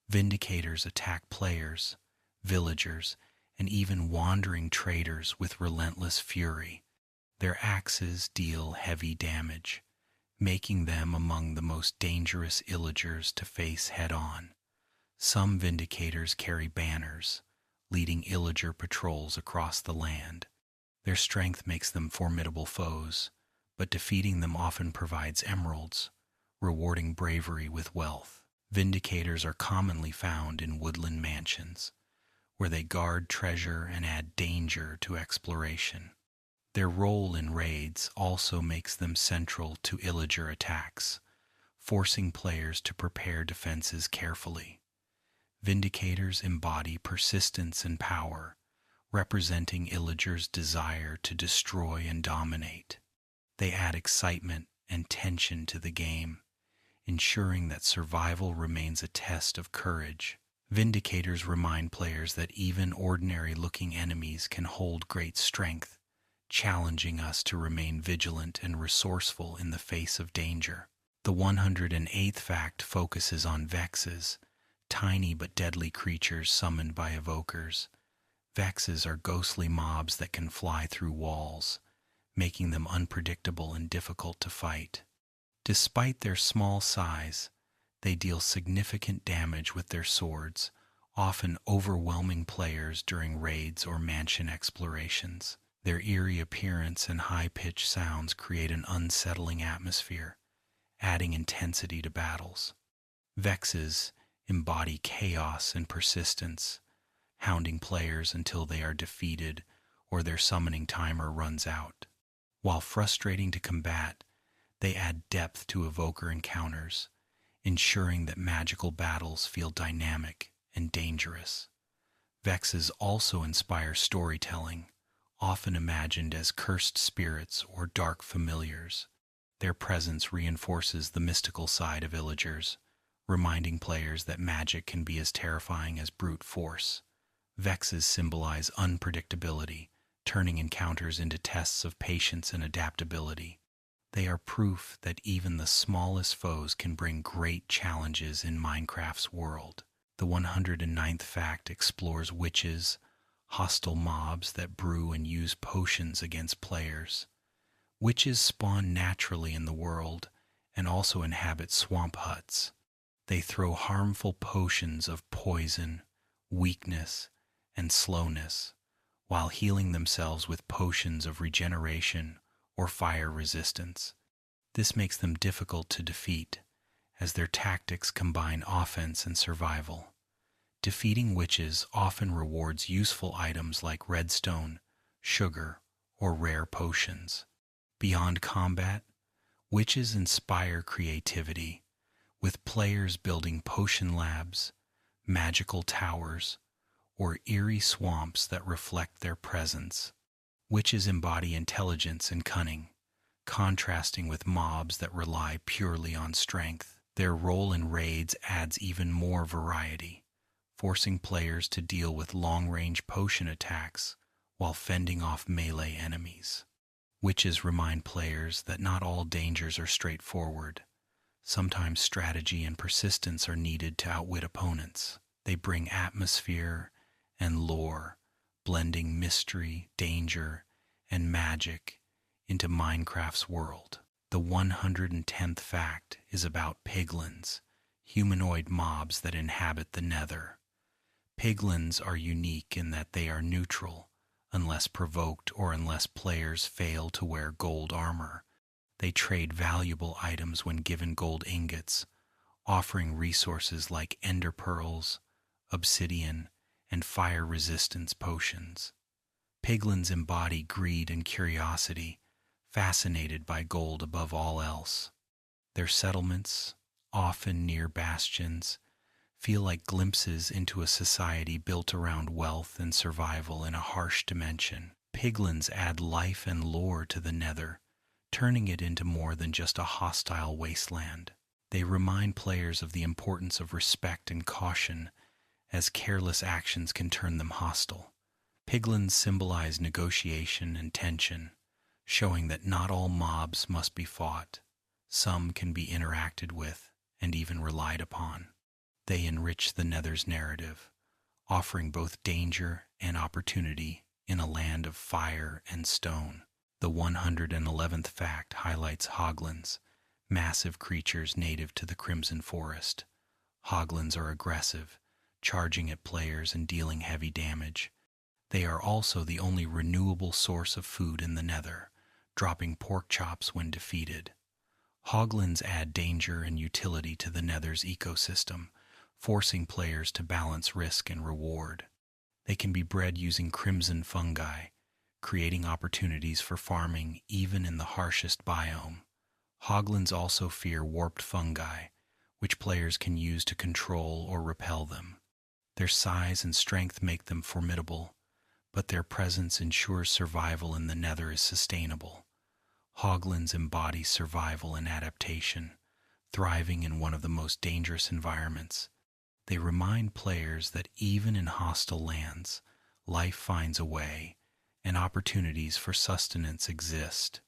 Vindicators attack players, villagers, and even wandering traders with relentless fury. Their axes deal heavy damage, making them among the most dangerous illagers to face head-on. Some Vindicators carry banners, leading illager patrols across the land. Their strength makes them formidable foes, but defeating them often provides emeralds, rewarding bravery with wealth. Vindicators are commonly found in woodland mansions, where they guard treasure and add danger to exploration. Their role in raids also makes them central to illager attacks, forcing players to prepare defenses carefully. Vindicators embody persistence and power, representing illagers' desire to destroy and dominate. They add excitement and tension to the game, ensuring that survival remains a test of courage. Vindicators remind players that even ordinary-looking enemies can hold great strength, challenging us to remain vigilant and resourceful in the face of danger. The 108th fact focuses on Vexes, tiny but deadly creatures summoned by evokers. Vexes are ghostly mobs that can fly through walls, making them unpredictable and difficult to fight. Despite their small size, they deal significant damage with their swords, often overwhelming players during raids or mansion explorations. Their eerie appearance and high-pitched sounds create an unsettling atmosphere, adding intensity to battles. Vexes embody chaos and persistence, hounding players until they are defeated or their summoning timer runs out. While frustrating to combat, they add depth to evoker encounters, ensuring that magical battles feel dynamic and dangerous. Vexes also inspire storytelling, often imagined as cursed spirits or dark familiars. Their presence reinforces the mystical side of illagers, reminding players that magic can be as terrifying as brute force. Vexes symbolize unpredictability, turning encounters into tests of patience and adaptability. They are proof that even the smallest foes can bring great challenges in Minecraft's world. The 109th fact explores witches, hostile mobs that brew and use potions against players. Witches spawn naturally in the world and also inhabit swamp huts. They throw harmful potions of poison, weakness, and slowness, while healing themselves with potions of regeneration or fire resistance. This makes them difficult to defeat, as their tactics combine offense and survival. Defeating witches often rewards useful items like redstone, sugar, or rare potions. Beyond combat, witches inspire creativity, with players building potion labs, magical towers, or eerie swamps that reflect their presence. Witches embody intelligence and cunning, contrasting with mobs that rely purely on strength. Their role in raids adds even more variety, forcing players to deal with long-range potion attacks while fending off melee enemies. Witches remind players that not all dangers are straightforward. Sometimes strategy and persistence are needed to outwit opponents. They bring atmosphere and lore, blending mystery, danger, and magic into Minecraft's world. The 110th fact is about piglins, humanoid mobs that inhabit the Nether. Piglins are unique in that they are neutral, unless provoked or unless players fail to wear gold armor. They trade valuable items when given gold ingots, offering resources like ender pearls, obsidian, and fire resistance potions. Piglins embody greed and curiosity, fascinated by gold above all else. Their settlements, often near bastions, feel like glimpses into a society built around wealth and survival in a harsh dimension. Piglins add life and lore to the Nether, turning it into more than just a hostile wasteland. They remind players of the importance of respect and caution, as careless actions can turn them hostile. Piglins symbolize negotiation and tension, showing that not all mobs must be fought. Some can be interacted with and even relied upon. They enrich the Nether's narrative, offering both danger and opportunity in a land of fire and stone. The 111th fact highlights hoglins, massive creatures native to the Crimson Forest. Hoglins are aggressive, charging at players and dealing heavy damage. They are also the only renewable source of food in the Nether, dropping pork chops when defeated. Hoglins add danger and utility to the Nether's ecosystem, forcing players to balance risk and reward. They can be bred using crimson fungi, creating opportunities for farming even in the harshest biome. Hoglins also fear warped fungi, which players can use to control or repel them. Their size and strength make them formidable, but their presence ensures survival in the Nether is sustainable. Hoglins embody survival and adaptation, thriving in one of the most dangerous environments. They remind players that even in hostile lands, life finds a way, and opportunities for sustenance exist.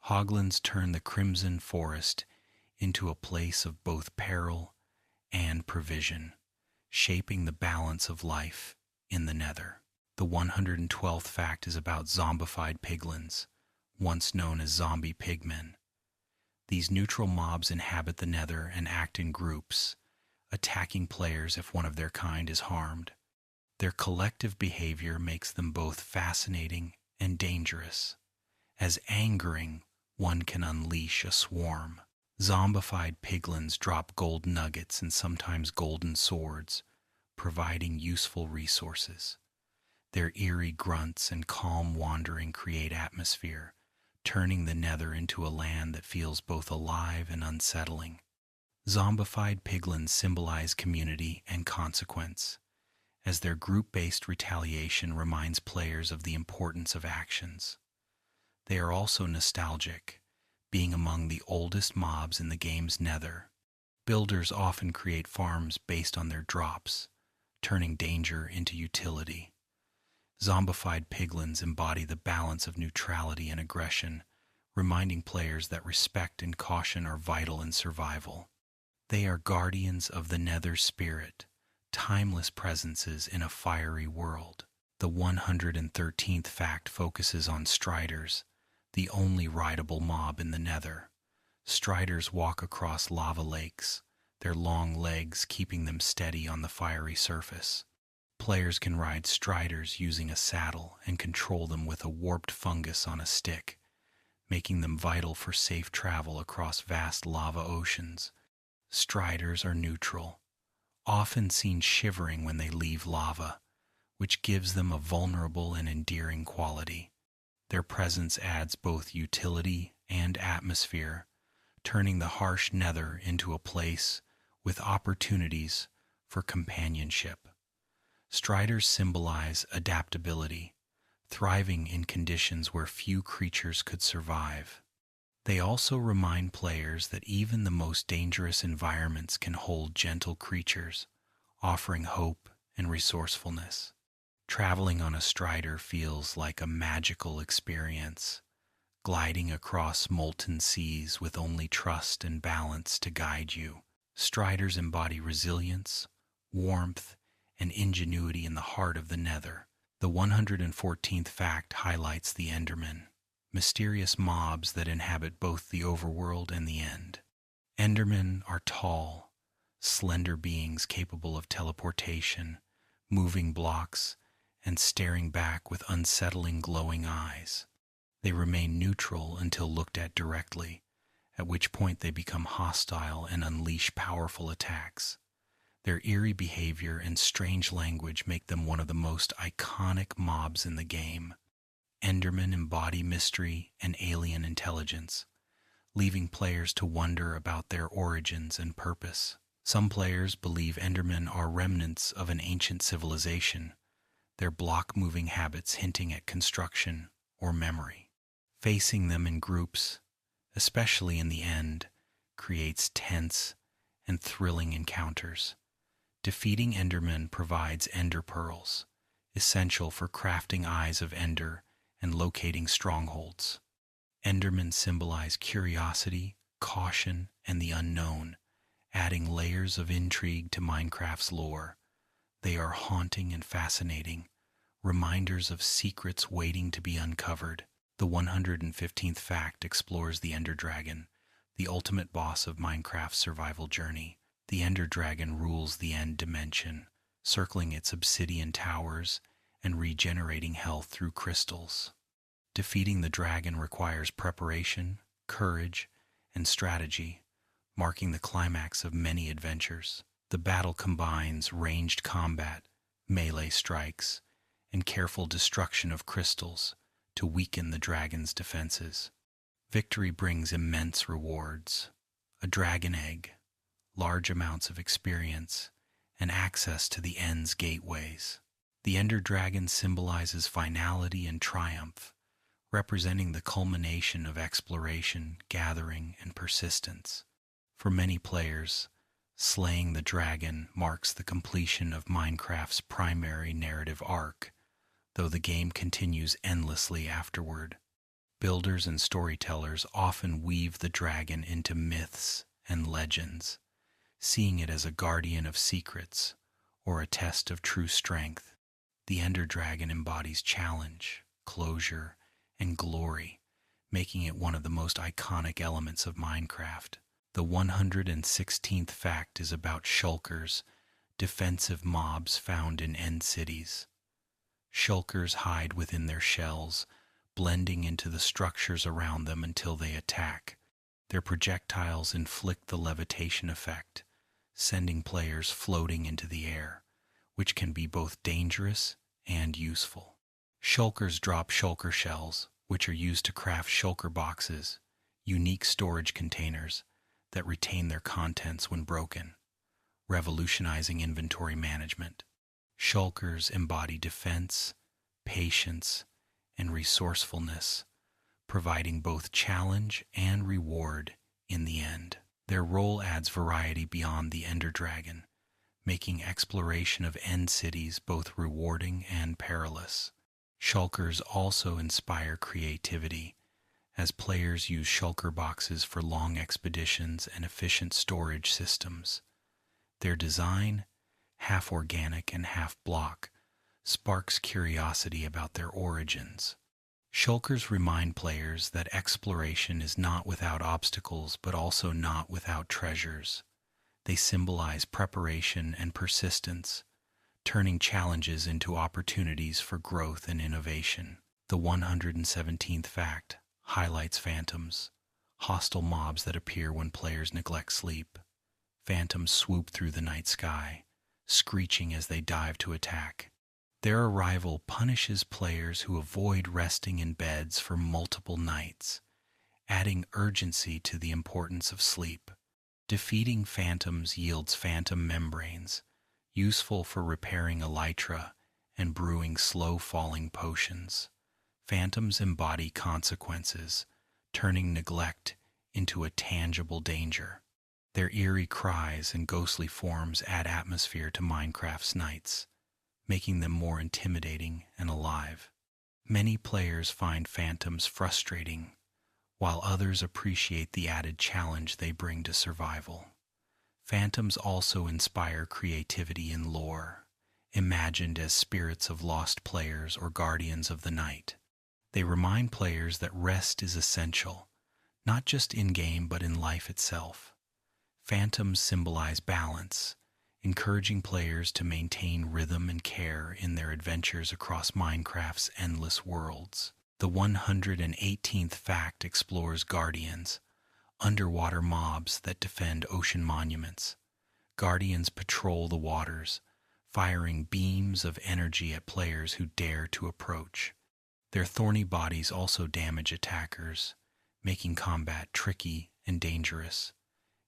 Hoglins turn the Crimson Forest into a place of both peril and provision, shaping the balance of life in the Nether. The 112th fact is about zombified piglins, once known as zombie pigmen. These neutral mobs inhabit the Nether and act in groups, attacking players if one of their kind is harmed. Their collective behavior makes them both fascinating and dangerous. As angering, one can unleash a swarm. Zombified piglins drop gold nuggets and sometimes golden swords, providing useful resources. Their eerie grunts and calm wandering create atmosphere, turning the Nether into a land that feels both alive and unsettling. Zombified piglins symbolize community and consequence, as their group-based retaliation reminds players of the importance of actions. They are also nostalgic, being among the oldest mobs in the game's Nether. Builders often create farms based on their drops, turning danger into utility. Zombified piglins embody the balance of neutrality and aggression, reminding players that respect and caution are vital in survival. They are guardians of the Nether spirit, timeless presences in a fiery world. The 113th fact focuses on Striders, the only rideable mob in the Nether. Striders walk across lava lakes, their long legs keeping them steady on the fiery surface. Players can ride Striders using a saddle and control them with a warped fungus on a stick, making them vital for safe travel across vast lava oceans. Striders are neutral, often seen shivering when they leave lava, which gives them a vulnerable and endearing quality. Their presence adds both utility and atmosphere, turning the harsh nether into a place with opportunities for companionship. Striders symbolize adaptability, thriving in conditions where few creatures could survive. They also remind players that even the most dangerous environments can hold gentle creatures, offering hope and resourcefulness. Traveling on a strider feels like a magical experience, gliding across molten seas with only trust and balance to guide you. Striders embody resilience, warmth, and ingenuity in the heart of the nether. The 114th fact highlights the Endermen, mysterious mobs that inhabit both the overworld and the end. Endermen are tall, slender beings capable of teleportation, moving blocks, and staring back with unsettling glowing eyes. They remain neutral until looked at directly, at which point they become hostile and unleash powerful attacks. Their eerie behavior and strange language make them one of the most iconic mobs in the game. Endermen embody mystery and alien intelligence, leaving players to wonder about their origins and purpose. Some players believe Endermen are remnants of an ancient civilization, their block-moving habits hinting at construction or memory. Facing them in groups, especially in the end, creates tense and thrilling encounters. Defeating Endermen provides Ender Pearls, essential for crafting Eyes of Ender and locating strongholds. Endermen symbolize curiosity, caution, and the unknown, adding layers of intrigue to Minecraft's lore. They are haunting and fascinating, reminders of secrets waiting to be uncovered. The 115th fact explores the Ender Dragon, the ultimate boss of Minecraft's survival journey. The Ender Dragon rules the End Dimension, circling its obsidian towers and regenerating health through crystals. Defeating the dragon requires preparation, courage, and strategy, marking the climax of many adventures. The battle combines ranged combat, melee strikes, and careful destruction of crystals to weaken the dragon's defenses. Victory brings immense rewards: a dragon egg, large amounts of experience, and access to the End's gateways. The Ender Dragon symbolizes finality and triumph, representing the culmination of exploration, gathering, and persistence. For many players, slaying the dragon marks the completion of Minecraft's primary narrative arc, though the game continues endlessly afterward. Builders and storytellers often weave the dragon into myths and legends, seeing it as a guardian of secrets or a test of true strength. The Ender Dragon embodies challenge, closure, and glory, making it one of the most iconic elements of Minecraft. The 116th fact is about shulkers, defensive mobs found in end cities. Shulkers hide within their shells, blending into the structures around them until they attack. Their projectiles inflict the levitation effect, sending players floating into the air, which can be both dangerous and useful. Shulkers drop shulker shells, which are used to craft shulker boxes, unique storage containers that retain their contents when broken, revolutionizing inventory management. Shulkers embody defense, patience, and resourcefulness, providing both challenge and reward in the end. Their role adds variety beyond the Ender Dragon, making exploration of end cities both rewarding and perilous. Shulkers also inspire creativity, as players use shulker boxes for long expeditions and efficient storage systems. Their design, half organic and half block, sparks curiosity about their origins. Shulkers remind players that exploration is not without obstacles, but also not without treasures. They symbolize preparation and persistence, turning challenges into opportunities for growth and innovation. The 117th fact highlights phantoms, hostile mobs that appear when players neglect sleep. Phantoms swoop through the night sky, screeching as they dive to attack. Their arrival punishes players who avoid resting in beds for multiple nights, adding urgency to the importance of sleep. Defeating phantoms yields phantom membranes, useful for repairing elytra and brewing slow-falling potions. Phantoms embody consequences, turning neglect into a tangible danger. Their eerie cries and ghostly forms add atmosphere to Minecraft's nights, making them more intimidating and alive. Many players find phantoms frustrating, while others appreciate the added challenge they bring to survival. Phantoms also inspire creativity in lore, imagined as spirits of lost players or guardians of the night. They remind players that rest is essential, not just in-game but in life itself. Phantoms symbolize balance, encouraging players to maintain rhythm and care in their adventures across Minecraft's endless worlds. The 118th fact explores guardians, underwater mobs that defend ocean monuments. Guardians patrol the waters, firing beams of energy at players who dare to approach. Their thorny bodies also damage attackers, making combat tricky and dangerous.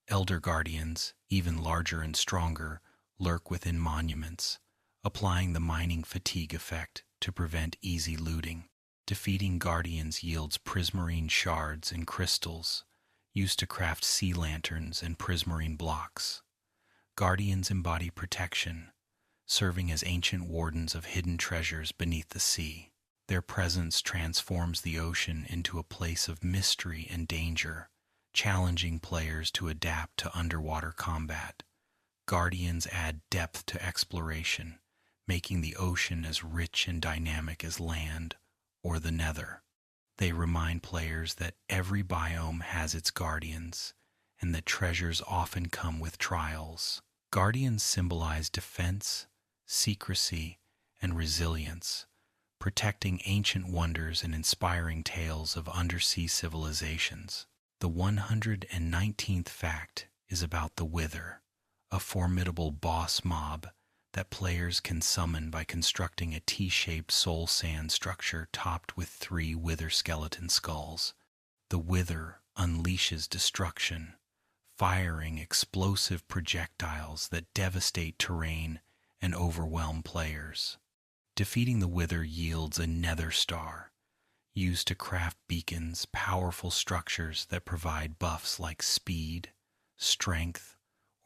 Elder guardians, even larger and stronger, lurk within monuments, applying the mining fatigue effect to prevent easy looting. Defeating guardians yields prismarine shards and crystals, used to craft sea lanterns and prismarine blocks. Guardians embody protection, serving as ancient wardens of hidden treasures beneath the sea. Their presence transforms the ocean into a place of mystery and danger, challenging players to adapt to underwater combat. Guardians add depth to exploration, making the ocean as rich and dynamic as land or the Nether. They remind players that every biome has its guardians, and that treasures often come with trials. Guardians symbolize defense, secrecy, and resilience, protecting ancient wonders and inspiring tales of undersea civilizations. The 119th fact is about the Wither, a formidable boss mob that players can summon by constructing a T-shaped soul sand structure topped with 3 wither skeleton skulls. The Wither unleashes destruction, firing explosive projectiles that devastate terrain and overwhelm players. Defeating the Wither yields a Nether Star, used to craft beacons, powerful structures that provide buffs like speed, strength,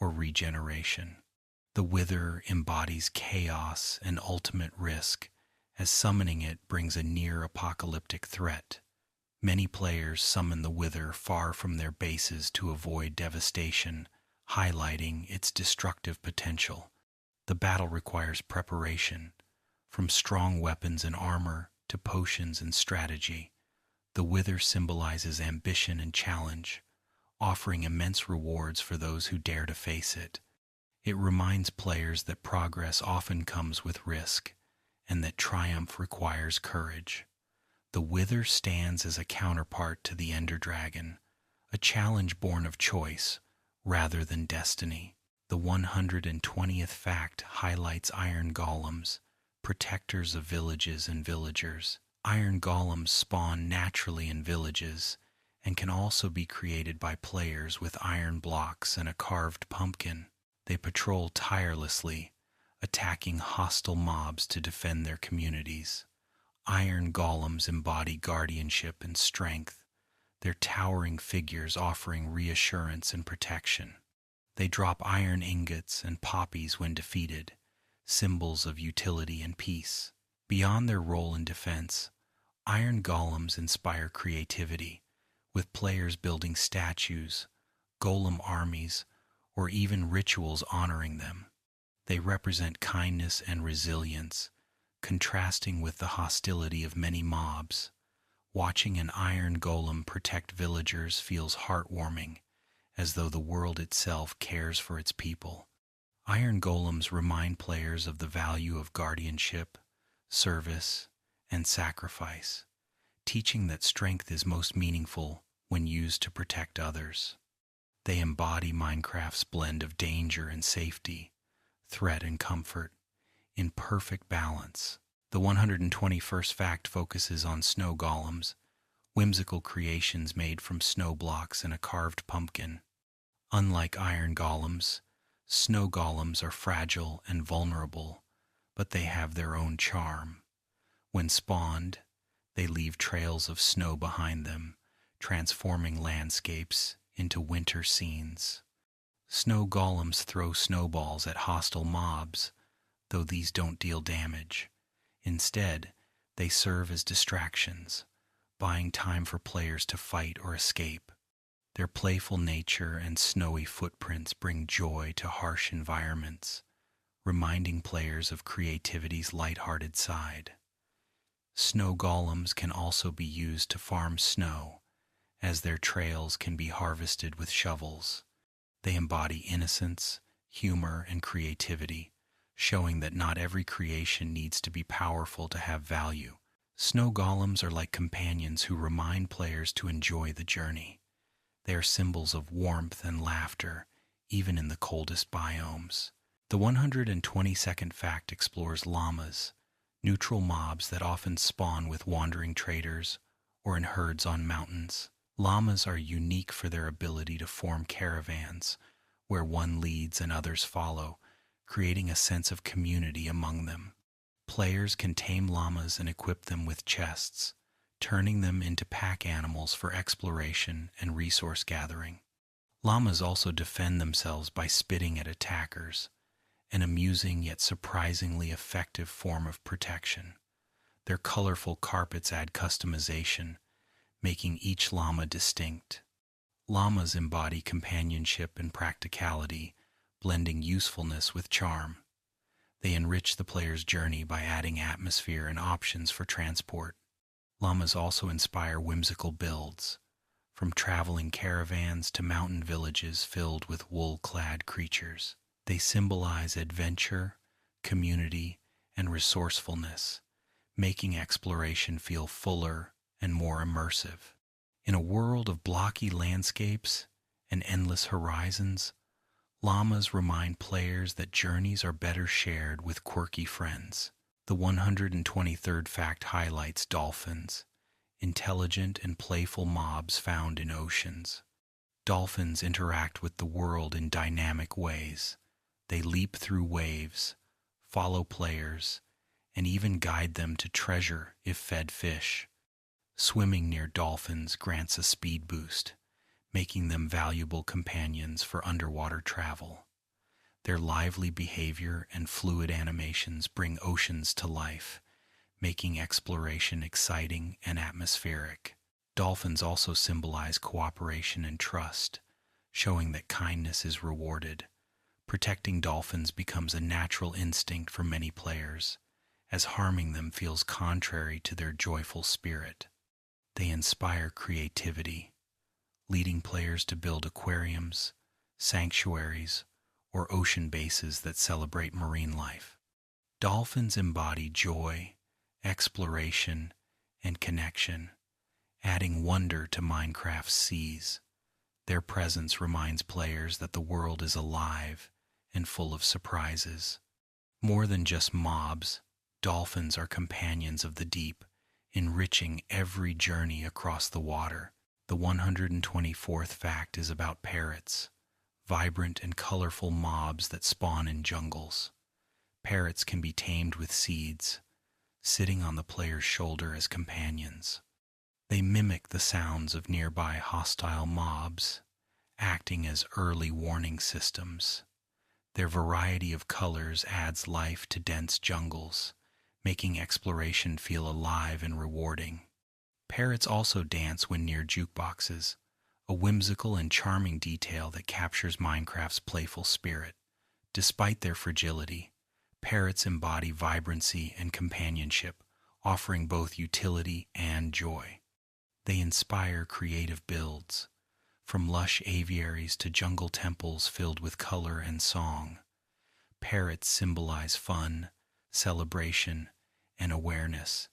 or regeneration. The Wither embodies chaos and ultimate risk, as summoning it brings a near-apocalyptic threat. Many players summon the Wither far from their bases to avoid devastation, highlighting its destructive potential. The battle requires preparation, from strong weapons and armor to potions and strategy. The Wither symbolizes ambition and challenge, offering immense rewards for those who dare to face it. It reminds players that progress often comes with risk, and that triumph requires courage. The Wither stands as a counterpart to the Ender Dragon, a challenge born of choice rather than destiny. The 120th fact highlights iron golems, protectors of villages and villagers. Iron golems spawn naturally in villages and can also be created by players with iron blocks and a carved pumpkin. They patrol tirelessly, attacking hostile mobs to defend their communities. Iron golems embody guardianship and strength, their towering figures offering reassurance and protection. They drop iron ingots and poppies when defeated, symbols of utility and peace. Beyond their role in defense, iron golems inspire creativity, with players building statues, golem armies, or even rituals honoring them. They represent kindness and resilience, contrasting with the hostility of many mobs. Watching an iron golem protect villagers feels heartwarming, as though the world itself cares for its people. Iron golems remind players of the value of guardianship, service, and sacrifice, teaching that strength is most meaningful when used to protect others. They embody Minecraft's blend of danger and safety, threat and comfort, in perfect balance. The 121st fact focuses on snow golems, whimsical creations made from snow blocks and a carved pumpkin. Unlike iron golems, snow golems are fragile and vulnerable, but they have their own charm. When spawned, they leave trails of snow behind them, transforming landscapes into winter scenes. Snow golems throw snowballs at hostile mobs, though these don't deal damage. Instead, they serve as distractions, buying time for players to fight or escape. Their playful nature and snowy footprints bring joy to harsh environments, reminding players of creativity's lighthearted side. Snow golems can also be used to farm snow, as their trails can be harvested with shovels. They embody innocence, humor, and creativity, showing that not every creation needs to be powerful to have value. Snow golems are like companions who remind players to enjoy the journey. They are symbols of warmth and laughter, even in the coldest biomes. The 122nd fact explores llamas, neutral mobs that often spawn with wandering traders or in herds on mountains. Llamas are unique for their ability to form caravans, where one leads and others follow, creating a sense of community among them. Players can tame llamas and equip them with chests, turning them into pack animals for exploration and resource gathering. Llamas also defend themselves by spitting at attackers, an amusing yet surprisingly effective form of protection. Their colorful carpets add customization, making each llama distinct. Llamas embody companionship and practicality, blending usefulness with charm. They enrich the player's journey by adding atmosphere and options for transport. Llamas also inspire whimsical builds, from traveling caravans to mountain villages filled with wool-clad creatures. They symbolize adventure, community, and resourcefulness, making exploration feel fuller and more immersive. In a world of blocky landscapes and endless horizons, llamas remind players that journeys are better shared with quirky friends. The 123rd fact highlights dolphins, intelligent and playful mobs found in oceans. Dolphins interact with the world in dynamic ways. They leap through waves, follow players, and even guide them to treasure if fed fish. Swimming near dolphins grants a speed boost, making them valuable companions for underwater travel. Their lively behavior and fluid animations bring oceans to life, making exploration exciting and atmospheric. Dolphins also symbolize cooperation and trust, showing that kindness is rewarded. Protecting dolphins becomes a natural instinct for many players, as harming them feels contrary to their joyful spirit. They inspire creativity, leading players to build aquariums, sanctuaries, or ocean bases that celebrate marine life. Dolphins embody joy, exploration, and connection, adding wonder to Minecraft's seas. Their presence reminds players that the world is alive and full of surprises. More than just mobs, dolphins are companions of the deep, enriching every journey across the water. The 124th fact is about parrots, vibrant and colorful mobs that spawn in jungles. Parrots can be tamed with seeds, sitting on the player's shoulder as companions. They mimic the sounds of nearby hostile mobs, acting as early warning systems. Their variety of colors adds life to dense jungles, making exploration feel alive and rewarding. Parrots also dance when near jukeboxes, a whimsical and charming detail that captures Minecraft's playful spirit. Despite their fragility, parrots embody vibrancy and companionship, offering both utility and joy. They inspire creative builds, from lush aviaries to jungle temples filled with color and song. Parrots symbolize fun, celebration, and awareness,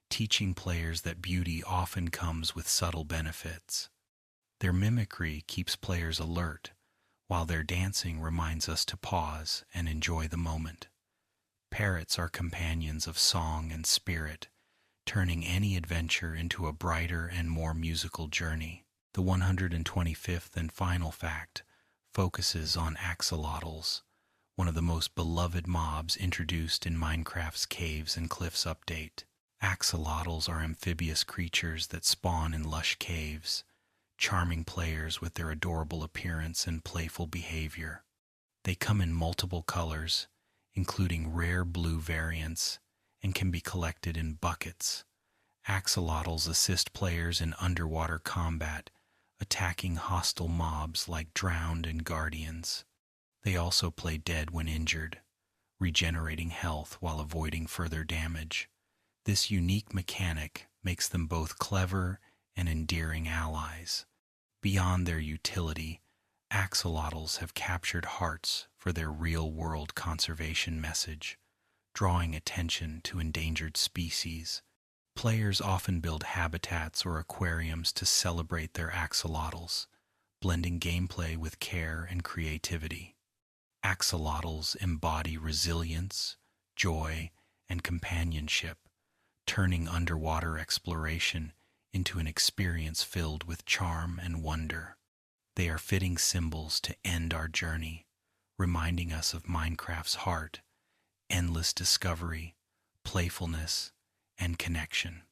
teaching players that beauty often comes with subtle benefits. Their mimicry keeps players alert, while their dancing reminds us to pause and enjoy the moment. Parrots are companions of song and spirit, turning any adventure into a brighter and more musical journey. The 125th and final fact focuses on axolotls, one of the most beloved mobs introduced in Minecraft's Caves and Cliffs update. Axolotls are amphibious creatures that spawn in lush caves, charming players with their adorable appearance and playful behavior. They come in multiple colors, including rare blue variants, and can be collected in buckets. Axolotls assist players in underwater combat, attacking hostile mobs like drowned and guardians. They also play dead when injured, regenerating health while avoiding further damage. This unique mechanic makes them both clever and endearing allies. Beyond their utility, axolotls have captured hearts for their real-world conservation message, drawing attention to endangered species. Players often build habitats or aquariums to celebrate their axolotls, blending gameplay with care and creativity. Axolotls embody resilience, joy, and companionship, turning underwater exploration into an experience filled with charm and wonder. They are fitting symbols to end our journey, reminding us of Minecraft's heart, endless discovery, playfulness, and connection.